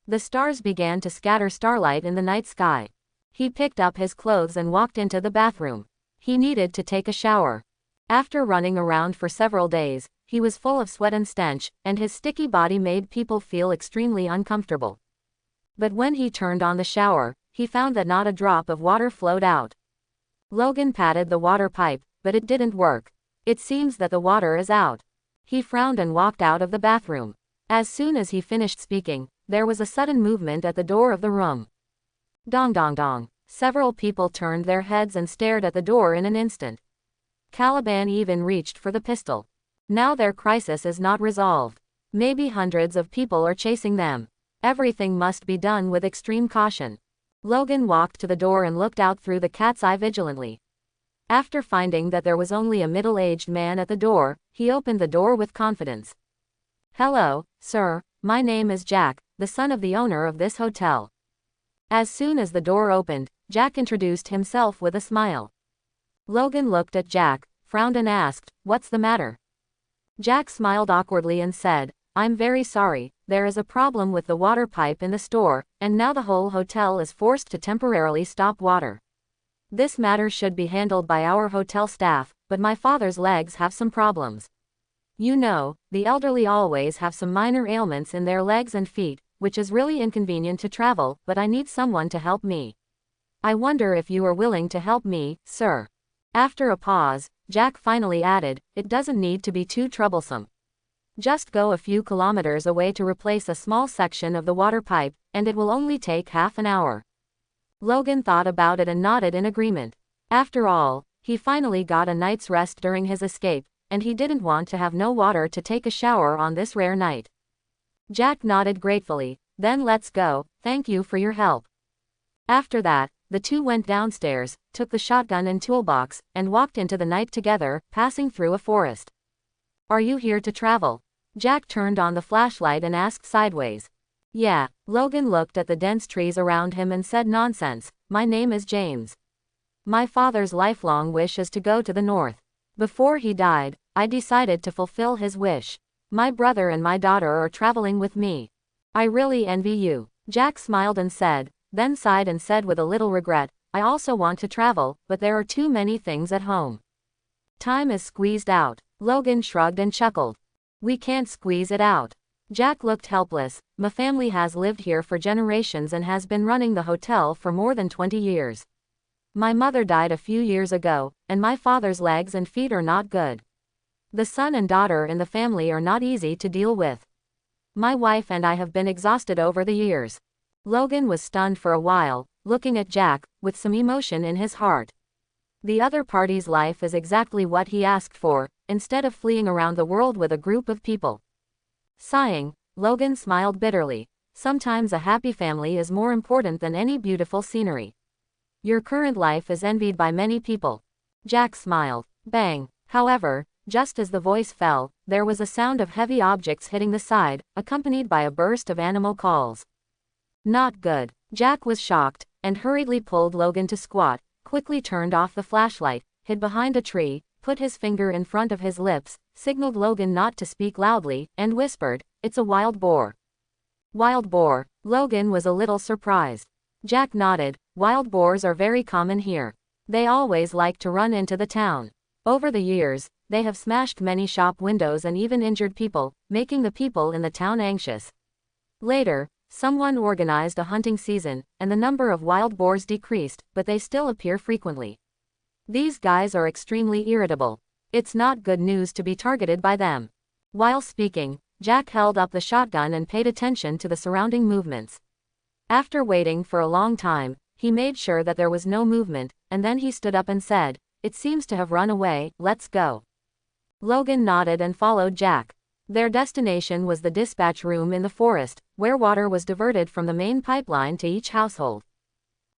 The stars began to scatter starlight in the night sky. He picked up his clothes and walked into the bathroom. He needed to take a shower. After running around for several days, he was full of sweat and stench, and his sticky body made people feel extremely uncomfortable. But when he turned on the shower, he found that not a drop of water flowed out. Logan patted the water pipe, but it didn't work. It seems that the water is out. He frowned and walked out of the bathroom. As soon as he finished speaking, there was a sudden movement at the door of the room. Dong dong dong. Several people turned their heads and stared at the door in an instant. Caliban even reached for the pistol. Now their crisis is not resolved. Maybe hundreds of people are chasing them. Everything must be done with extreme caution. Logan walked to the door and looked out through the cat's eye vigilantly. After finding that there was only a middle-aged man at the door, he opened the door with confidence. Hello, sir, my name is Jack, the son of the owner of this hotel. As soon as the door opened, Jack introduced himself with a smile. Logan looked at Jack, frowned and asked, "What's the matter?" Jack smiled awkwardly and said, "I'm very sorry, there is a problem with the water pipe in the store, and now the whole hotel is forced to temporarily stop water. This matter should be handled by our hotel staff, but my father's legs have some problems. You know, the elderly always have some minor ailments in their legs and feet, which is really inconvenient to travel, but I need someone to help me. I wonder if you are willing to help me, sir." After a pause, Jack finally added, "It doesn't need to be too troublesome. Just go a few kilometers away to replace a small section of the water pipe, and it will only take half an hour." Logan thought about it and nodded in agreement. After all, he finally got a night's rest during his escape, and he didn't want to have no water to take a shower on this rare night. Jack nodded gratefully. "Then let's go, thank you for your help." After that, the two went downstairs, took the shotgun and toolbox, and walked into the night together, passing through a forest. "Are you here to travel?" Jack turned on the flashlight and asked sideways. "Yeah." Logan looked at the dense trees around him and said, "Nonsense, my name is James. My father's lifelong wish is to go to the north. Before he died, I decided to fulfill his wish. My brother and my daughter are traveling with me. I really envy you." Jack smiled and said, then sighed and said with a little regret, "I also want to travel, but there are too many things at home. Time is squeezed out." Logan shrugged and chuckled. "We can't squeeze it out." Jack looked helpless. "My family has lived here for generations and has been running the hotel for more than 20 years. My mother died a few years ago, and my father's legs and feet are not good. The son and daughter in the family are not easy to deal with. My wife and I have been exhausted over the years." Logan was stunned for a while, looking at Jack, with some emotion in his heart. The other party's life is exactly what he asked for, instead of fleeing around the world with a group of people. Sighing, Logan smiled bitterly. "Sometimes a happy family is more important than any beautiful scenery. Your current life is envied by many people." Jack smiled. Bang. However, just as the voice fell, there was a sound of heavy objects hitting the side, accompanied by a burst of animal calls. "Not good." Jack was shocked, and hurriedly pulled Logan to squat, quickly turned off the flashlight, hid behind a tree, put his finger in front of his lips, signaled Logan not to speak loudly, and whispered, "It's a wild boar." "Wild boar?" Logan was a little surprised. Jack nodded. "Wild boars are very common here. They always like to run into the town. Over the years, they have smashed many shop windows and even injured people, making the people in the town anxious. Later, someone organized a hunting season, and the number of wild boars decreased, but they still appear frequently. These guys are extremely irritable. It's not good news to be targeted by them." While speaking, Jack held up the shotgun and paid attention to the surrounding movements. After waiting for a long time, he made sure that there was no movement, and then he stood up and said, "It seems to have run away, let's go." Logan nodded and followed Jack. Their destination was the dispatch room in the forest, where water was diverted from the main pipeline to each household.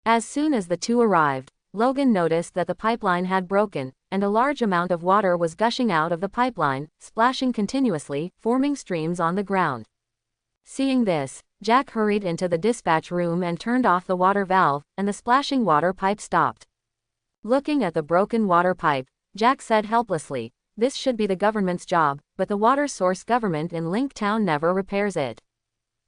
As soon as the two arrived, Logan noticed that the pipeline had broken, and a large amount of water was gushing out of the pipeline, splashing continuously, forming streams on the ground. Seeing this, Jack hurried into the dispatch room and turned off the water valve, and the splashing water pipe stopped. Looking at the broken water pipe, Jack said helplessly, "This should be the government's job, but the water source government in Link Town never repairs it.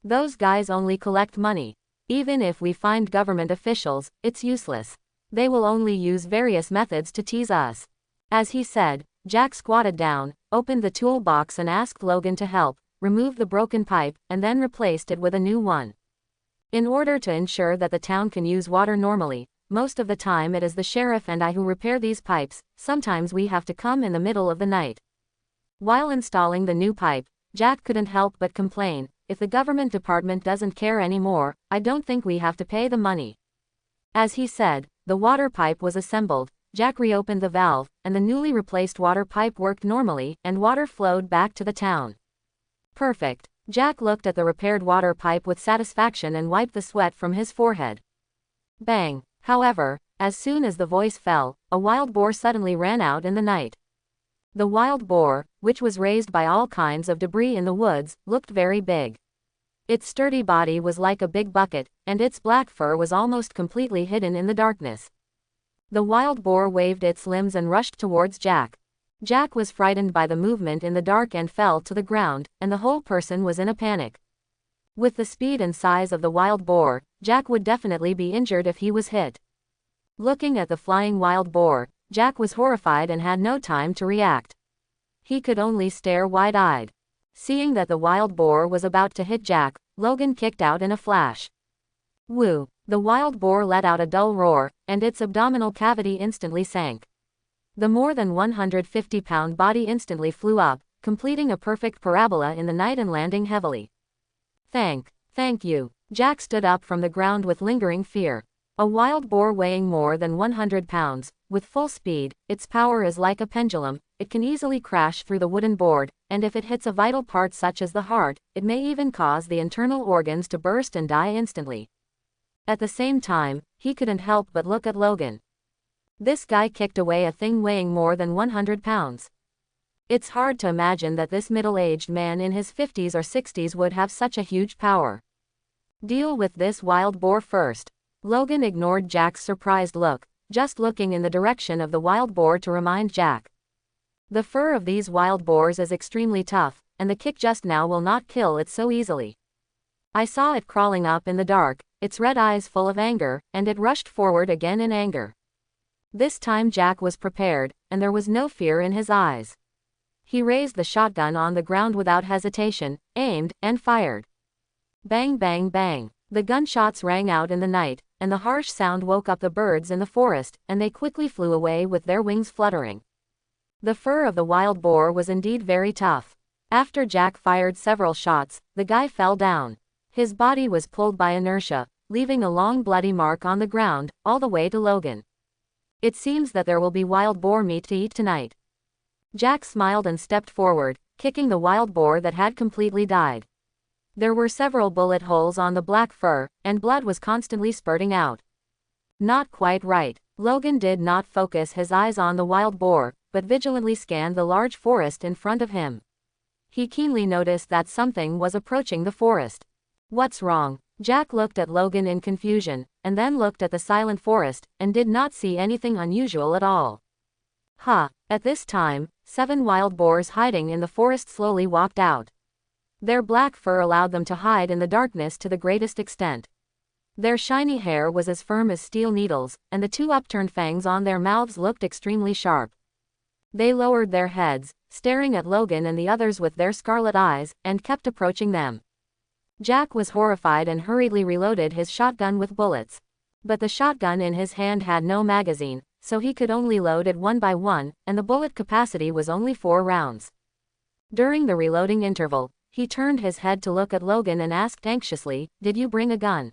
Those guys only collect money. Even if we find government officials, it's useless. They will only use various methods to tease us." As he said, Jack squatted down, opened the toolbox and asked Logan to help, removed the broken pipe, and then replaced it with a new one. In order to ensure that the town can use water normally, most of the time it is the sheriff and I who repair these pipes, sometimes we have to come in the middle of the night. While installing the new pipe, Jack couldn't help but complain, "If the government department doesn't care anymore, I don't think we have to pay the money." As he said, the water pipe was assembled, Jack reopened the valve, and the newly replaced water pipe worked normally, and water flowed back to the town. Perfect. Jack looked at the repaired water pipe with satisfaction and wiped the sweat from his forehead. Bang. However, as soon as the voice fell, a wild boar suddenly ran out in the night. The wild boar, which was raised by all kinds of debris in the woods, looked very big. Its sturdy body was like a big bucket, and its black fur was almost completely hidden in the darkness. The wild boar waved its limbs and rushed towards Jack. Jack was frightened by the movement in the dark and fell to the ground, and the whole person was in a panic. With the speed and size of the wild boar, Jack would definitely be injured if he was hit. Looking at the flying wild boar, Jack was horrified and had no time to react. He could only stare wide-eyed. Seeing that the wild boar was about to hit Jack, Logan kicked out in a flash. Woo! The wild boar let out a dull roar, and its abdominal cavity instantly sank. The more than 150-pound body instantly flew up, completing a perfect parabola in the night and landing heavily. Thank you. Jack stood up from the ground with lingering fear. A wild boar weighing more than 100 pounds, with full speed, its power is like a pendulum, it can easily crash through the wooden board, and if it hits a vital part such as the heart, it may even cause the internal organs to burst and die instantly. At the same time, he couldn't help but look at Logan. This guy kicked away a thing weighing more than 100 pounds. It's hard to imagine that this middle-aged man in his 50s or 60s would have such a huge power. Deal with this wild boar first. Logan ignored Jack's surprised look, just looking in the direction of the wild boar to remind Jack. The fur of these wild boars is extremely tough, and the kick just now will not kill it so easily. I saw it crawling up in the dark, its red eyes full of anger, and it rushed forward again in anger. This time Jack was prepared, and there was no fear in his eyes. He raised the shotgun on the ground without hesitation, aimed, and fired. Bang bang bang. The gunshots rang out in the night, and the harsh sound woke up the birds in the forest, and they quickly flew away with their wings fluttering. The fur of the wild boar was indeed very tough. After Jack fired several shots, the guy fell down. His body was pulled by inertia, leaving a long bloody mark on the ground, all the way to Logan. It seems that there will be wild boar meat to eat tonight. Jack smiled and stepped forward, kicking the wild boar that had completely died. There were several bullet holes on the black fur, and blood was constantly spurting out. Not quite right. Logan did not focus his eyes on the wild boar, but vigilantly scanned the large forest in front of him. He keenly noticed that something was approaching the forest. What's wrong? Jack looked at Logan in confusion, and then looked at the silent forest, and did not see anything unusual at all. At this time, 7 wild boars hiding in the forest slowly walked out. Their black fur allowed them to hide in the darkness to the greatest extent. Their shiny hair was as firm as steel needles, and the 2 upturned fangs on their mouths looked extremely sharp. They lowered their heads, staring at Logan and the others with their scarlet eyes, and kept approaching them. Jack was horrified and hurriedly reloaded his shotgun with bullets. But the shotgun in his hand had no magazine, so he could only load it one by one, and the bullet capacity was only 4 rounds. During the reloading interval, he turned his head to look at Logan and asked anxiously, "Did you bring a gun?"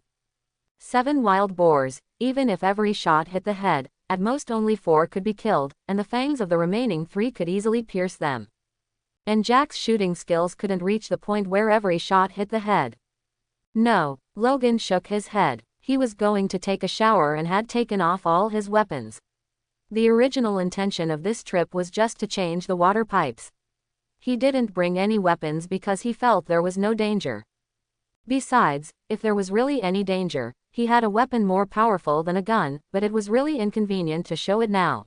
7 wild boars, even if every shot hit the head, at most only 4 could be killed, and the fangs of the remaining 3 could easily pierce them. And Jack's shooting skills couldn't reach the point where every shot hit the head. No. Logan shook his head. He was going to take a shower and had taken off all his weapons. The original intention of this trip was just to change the water pipes. He didn't bring any weapons because he felt there was no danger. Besides, if there was really any danger, he had a weapon more powerful than a gun, but it was really inconvenient to show it now.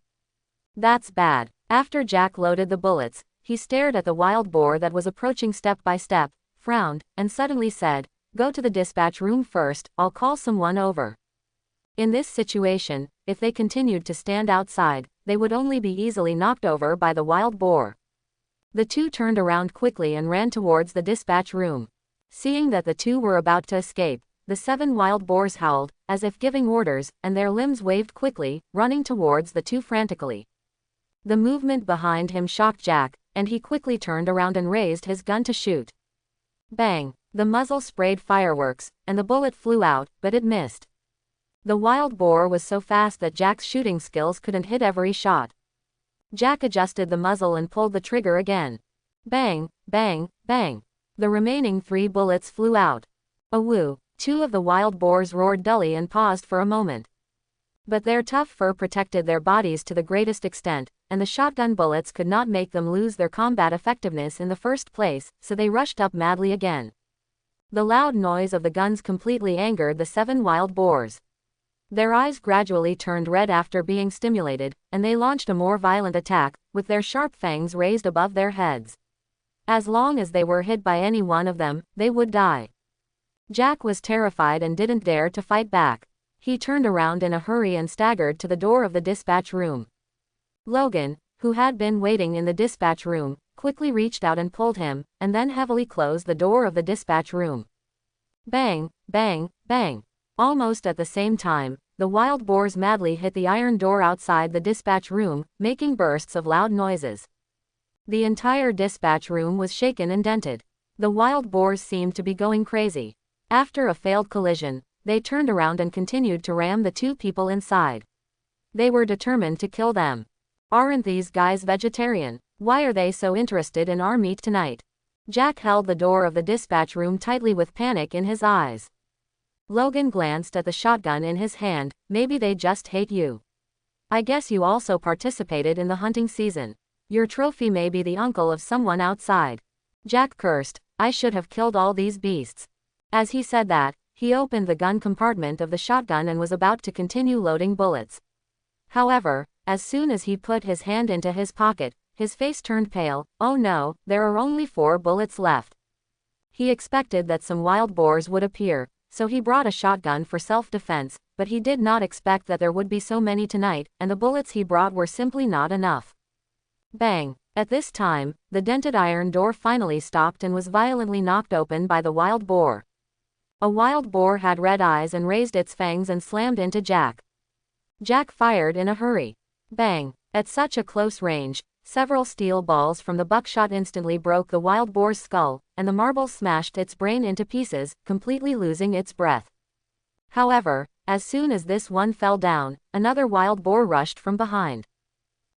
That's bad. After Jack loaded the bullets, he stared at the wild boar that was approaching step by step, frowned, and suddenly said, "Go to the dispatch room first, I'll call someone over." In this situation, if they continued to stand outside, they would only be easily knocked over by the wild boar. The 2 turned around quickly and ran towards the dispatch room. Seeing that the 2 were about to escape, the 7 wild boars howled, as if giving orders, and their limbs waved quickly, running towards the 2 frantically. The movement behind him shocked Jack, and he quickly turned around and raised his gun to shoot. Bang! The muzzle sprayed fireworks, and the bullet flew out, but it missed. The wild boar was so fast that Jack's shooting skills couldn't hit every shot. Jack adjusted the muzzle and pulled the trigger again. Bang, bang, bang. The remaining 3 bullets flew out. Awoo! 2 of the wild boars roared dully and paused for a moment. But their tough fur protected their bodies to the greatest extent, and the shotgun bullets could not make them lose their combat effectiveness in the first place, so they rushed up madly again. The loud noise of the guns completely angered the 7 wild boars. Their eyes gradually turned red after being stimulated, and they launched a more violent attack, with their sharp fangs raised above their heads. As long as they were hit by any one of them, they would die. Jack was terrified and didn't dare to fight back. He turned around in a hurry and staggered to the door of the dispatch room. Logan, who had been waiting in the dispatch room, quickly reached out and pulled him, and then heavily closed the door of the dispatch room. Bang, bang, bang. Almost at the same time, the wild boars madly hit the iron door outside the dispatch room, making bursts of loud noises. The entire dispatch room was shaken and dented. The wild boars seemed to be going crazy. After a failed collision, they turned around and continued to ram the 2 people inside. They were determined to kill them. Aren't these guys vegetarian? Why are they so interested in our meat tonight? Jack held the door of the dispatch room tightly with panic in his eyes. Logan glanced at the shotgun in his hand. Maybe they just hate you. I guess you also participated in the hunting season. Your trophy may be the uncle of someone outside. Jack cursed. I should have killed all these beasts. As he said that, he opened the gun compartment of the shotgun and was about to continue loading bullets. However, as soon as he put his hand into his pocket, his face turned pale. Oh no, there are only 4 bullets left. He expected that some wild boars would appear, so he brought a shotgun for self-defense, but he did not expect that there would be so many tonight, and the bullets he brought were simply not enough. Bang! At this time, the dented iron door finally stopped and was violently knocked open by the wild boar. A wild boar had red eyes and raised its fangs and slammed into Jack. Jack fired in a hurry. Bang! At such a close range, several steel balls from the buckshot instantly broke the wild boar's skull, and the marble smashed its brain into pieces, completely losing its breath. However, as soon as this one fell down, another wild boar rushed from behind.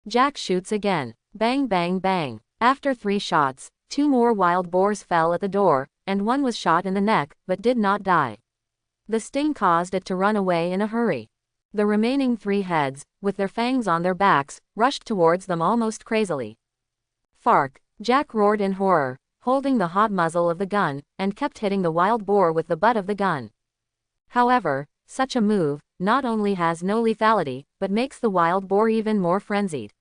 Jack shoots again. Bang bang bang. After 3 shots, 2 more wild boars fell at the door, and one was shot in the neck, but did not die. The sting caused it to run away in a hurry. The remaining 3 heads, with their fangs on their backs, rushed towards them almost crazily. Fark! Jack roared in horror, holding the hot muzzle of the gun, and kept hitting the wild boar with the butt of the gun. However, such a move, not only has no lethality, but makes the wild boar even more frenzied.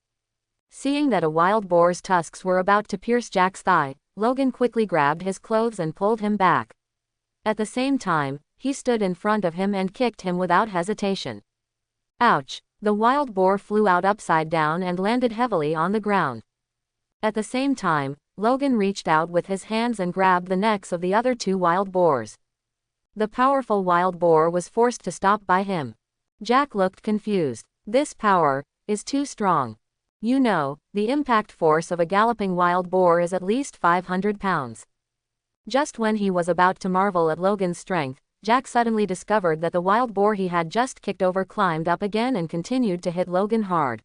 Seeing that a wild boar's tusks were about to pierce Jack's thigh, Logan quickly grabbed his clothes and pulled him back. At the same time, he stood in front of him and kicked him without hesitation. Ouch! The wild boar flew out upside down and landed heavily on the ground. At the same time, Logan reached out with his hands and grabbed the necks of the other 2 wild boars. The powerful wild boar was forced to stop by him. Jack looked confused. This power is too strong. You know, the impact force of a galloping wild boar is at least 500 pounds. Just when he was about to marvel at Logan's strength, Jack suddenly discovered that the wild boar he had just kicked over climbed up again and continued to hit Logan hard.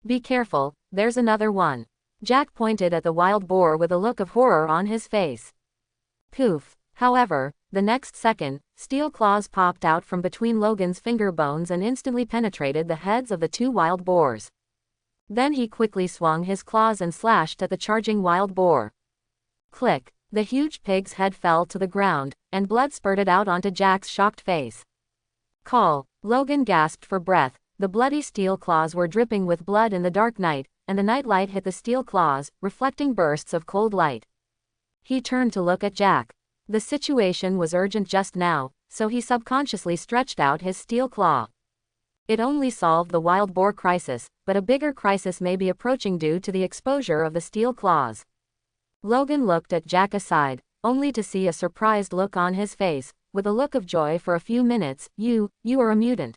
Be careful, there's another one. Jack pointed at the wild boar with a look of horror on his face. Poof! However, the next second, steel claws popped out from between Logan's finger bones and instantly penetrated the heads of the 2 wild boars. Then he quickly swung his claws and slashed at the charging wild boar. Click! The huge pig's head fell to the ground, and blood spurted out onto Jack's shocked face. Call! Logan gasped for breath. The bloody steel claws were dripping with blood in the dark night, and the nightlight hit the steel claws, reflecting bursts of cold light. He turned to look at Jack. The situation was urgent just now, so he subconsciously stretched out his steel claw. It only solved the wild boar crisis, but a bigger crisis may be approaching due to the exposure of the steel claws. Logan looked at Jack aside, only to see a surprised look on his face. With a look of joy for a few minutes. You are a mutant.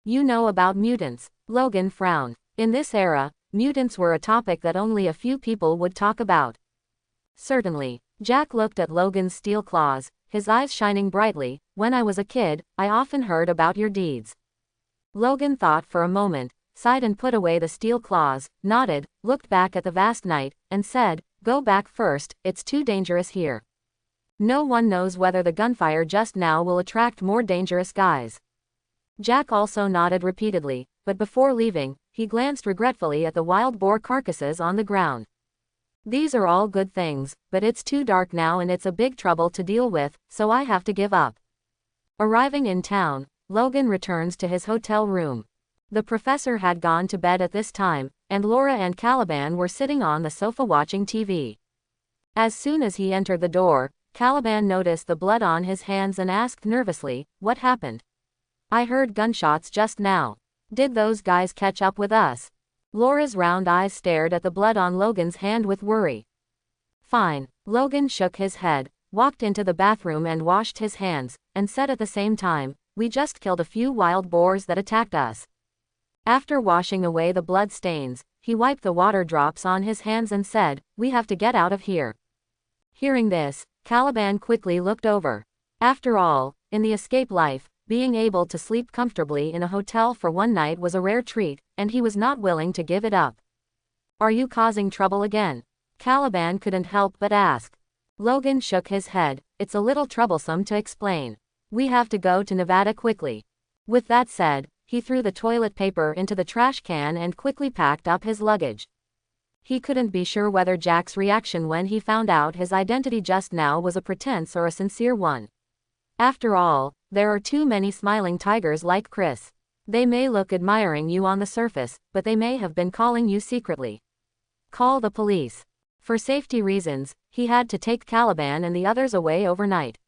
You know about mutants. Logan frowned. In this era, mutants were a topic that only a few people would talk about. Certainly. Jack looked at Logan's steel claws, his eyes shining brightly. When I was a kid, I often heard about your deeds. Logan thought for a moment, sighed and put away the steel claws, nodded, looked back at the vast night, and said, Go back first, it's too dangerous here. No one knows whether the gunfire just now will attract more dangerous guys. Jack also nodded repeatedly, but before leaving, he glanced regretfully at the wild boar carcasses on the ground. These are all good things, but it's too dark now and it's a big trouble to deal with, so I have to give up. Arriving in town, Logan returns to his hotel room. The professor had gone to bed at this time, and Laura and Caliban were sitting on the sofa watching TV. As soon as he entered the door, Caliban noticed the blood on his hands and asked nervously, What happened? I heard gunshots just now. Did those guys catch up with us? Laura's round eyes stared at the blood on Logan's hand with worry. Fine. Logan shook his head, walked into the bathroom and washed his hands, and said at the same time, We just killed a few wild boars that attacked us. After washing away the blood stains, he wiped the water drops on his hands and said, We have to get out of here. Hearing this, Caliban quickly looked over. After all, in the escape life, being able to sleep comfortably in a hotel for one night was a rare treat, and he was not willing to give it up. Are you causing trouble again? Caliban couldn't help but ask. Logan shook his head. It's a little troublesome to explain. We have to go to Nevada quickly. With that said, he threw the toilet paper into the trash can and quickly packed up his luggage. He couldn't be sure whether Jack's reaction when he found out his identity just now was a pretense or a sincere one. After all, there are too many smiling tigers like Chris. They may look admiring you on the surface, but they may have been calling you secretly. Call the police. For safety reasons, he had to take Caliban and the others away overnight.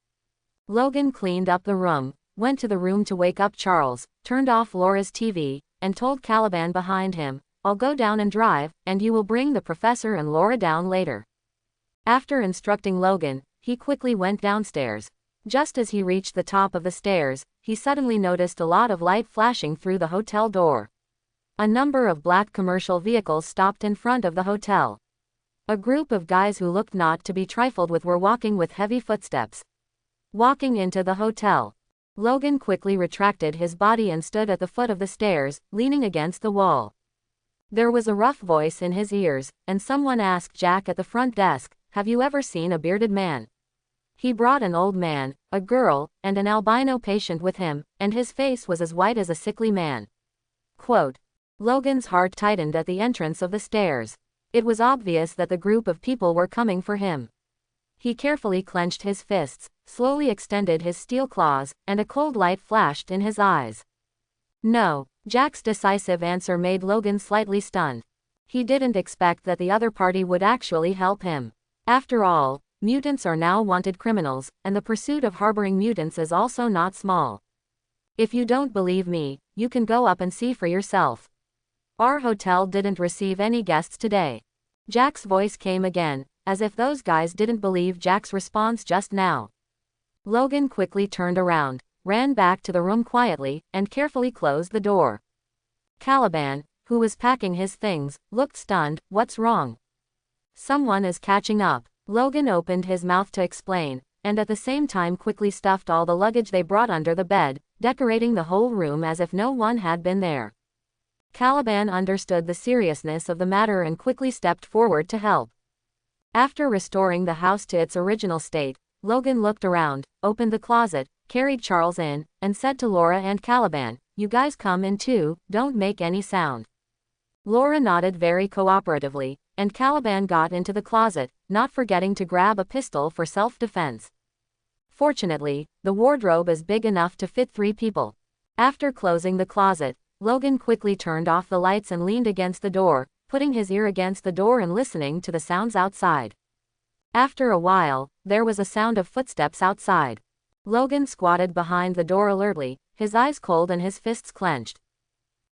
Logan cleaned up the room, went to the room to wake up Charles, turned off Laura's TV, and told Caliban behind him, I'll go down and drive, and you will bring the professor and Laura down later. After instructing Logan, he quickly went downstairs. Just as he reached the top of the stairs, he suddenly noticed a lot of light flashing through the hotel door. A number of black commercial vehicles stopped in front of the hotel. A group of guys who looked not to be trifled with were walking with heavy footsteps. Walking into the hotel. Logan quickly retracted his body and stood at the foot of the stairs, leaning against the wall. There was a rough voice in his ears, and someone asked Jack at the front desk, have you ever seen a bearded man? He brought an old man, a girl, and an albino patient with him, and his face was as white as a sickly man. Quote. Logan's heart tightened at the entrance of the stairs. It was obvious that the group of people were coming for him. He carefully clenched his fists, slowly extended his steel claws, and a cold light flashed in his eyes. No. Jack's decisive answer made Logan slightly stunned. He didn't expect that the other party would actually help him. After all, mutants are now wanted criminals, and the pursuit of harboring mutants is also not small. If you don't believe me, you can go up and see for yourself. Our hotel didn't receive any guests today. Jack's voice came again, as if those guys didn't believe Jack's response just now. Logan quickly turned around, ran back to the room quietly, and carefully closed the door. Caliban, who was packing his things, looked stunned. What's wrong? Someone is catching up. Logan opened his mouth to explain, and at the same time quickly stuffed all the luggage they brought under the bed, decorating the whole room as if no one had been there. Caliban understood the seriousness of the matter and quickly stepped forward to help. After restoring the house to its original state, Logan looked around, opened the closet, carried Charles in, and said to Laura and Caliban, you guys come in too, don't make any sound. Laura nodded very cooperatively, and Caliban got into the closet, not forgetting to grab a pistol for self-defense. Fortunately, the wardrobe is big enough to fit 3 people. After closing the closet, Logan quickly turned off the lights and leaned against the door, putting his ear against the door and listening to the sounds outside. After a while, there was a sound of footsteps outside. Logan squatted behind the door alertly, his eyes cold and his fists clenched.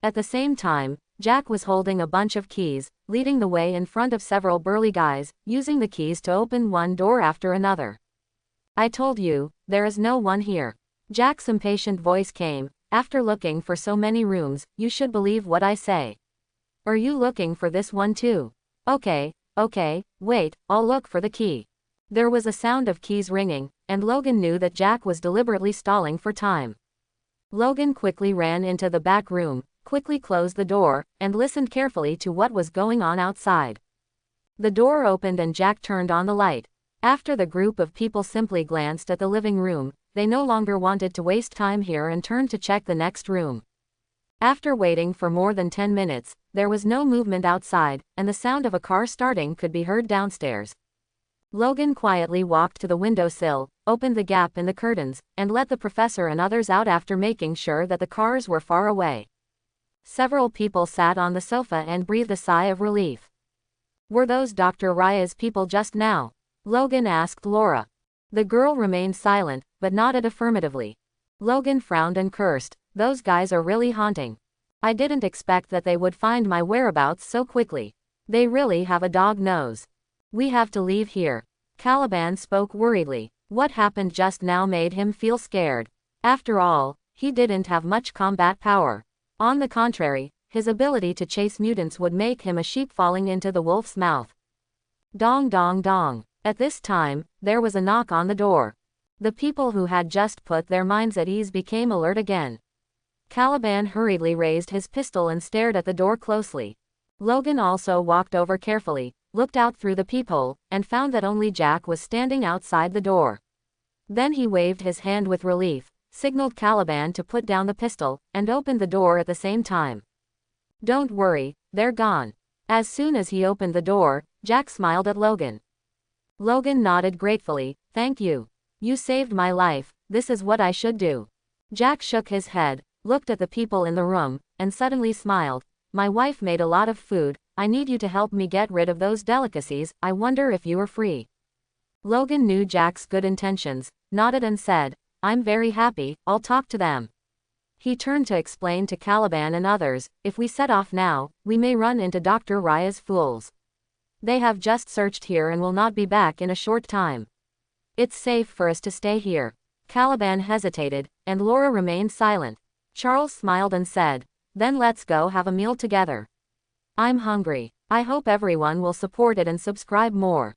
At the same time, Jack was holding a bunch of keys, leading the way in front of several burly guys, using the keys to open one door after another. I told you, there is no one here. Jack's impatient voice came, after looking for so many rooms, you should believe what I say. Are you looking for this one too? Okay, wait, I'll look for the key. There was a sound of keys ringing, and Logan knew that Jack was deliberately stalling for time. Logan quickly ran into the back room, quickly closed the door, and listened carefully to what was going on outside. The door opened and Jack turned on the light. After the group of people simply glanced at the living room, they no longer wanted to waste time here and turned to check the next room. After waiting for more than 10 minutes, there was no movement outside, and the sound of a car starting could be heard downstairs. Logan quietly walked to the windowsill, opened the gap in the curtains, and let the professor and others out after making sure that the cars were far away. Several people sat on the sofa and breathed a sigh of relief. Were those Dr. Raya's people just now? Logan asked Laura. The girl remained silent, but nodded affirmatively. Logan frowned and cursed. Those guys are really haunting. I didn't expect that they would find my whereabouts so quickly. They really have a dog nose. We have to leave here. Caliban spoke worriedly. What happened just now made him feel scared. After all, he didn't have much combat power. On the contrary, his ability to chase mutants would make him a sheep falling into the wolf's mouth. Dong dong dong. At this time, there was a knock on the door. The people who had just put their minds at ease became alert again. Caliban hurriedly raised his pistol and stared at the door closely. Logan also walked over carefully, looked out through the peephole, and found that only Jack was standing outside the door. Then he waved his hand with relief. signaled Caliban to put down the pistol, and opened the door at the same time. Don't worry, they're gone. As soon as he opened the door, Jack smiled at Logan. Logan nodded gratefully. Thank you. You saved my life, this is what I should do. Jack shook his head, looked at the people in the room, and suddenly smiled. My wife made a lot of food, I need you to help me get rid of those delicacies, I wonder if you are free. Logan knew Jack's good intentions, nodded and said, I'm very happy, I'll talk to them. He turned to explain to Caliban and others, if we set off now, we may run into Dr. Raya's fools. They have just searched here and will not be back in a short time. It's safe for us to stay here. Caliban hesitated, and Laura remained silent. Charles smiled and said, then let's go have a meal together. I'm hungry. I hope everyone will support it and subscribe more.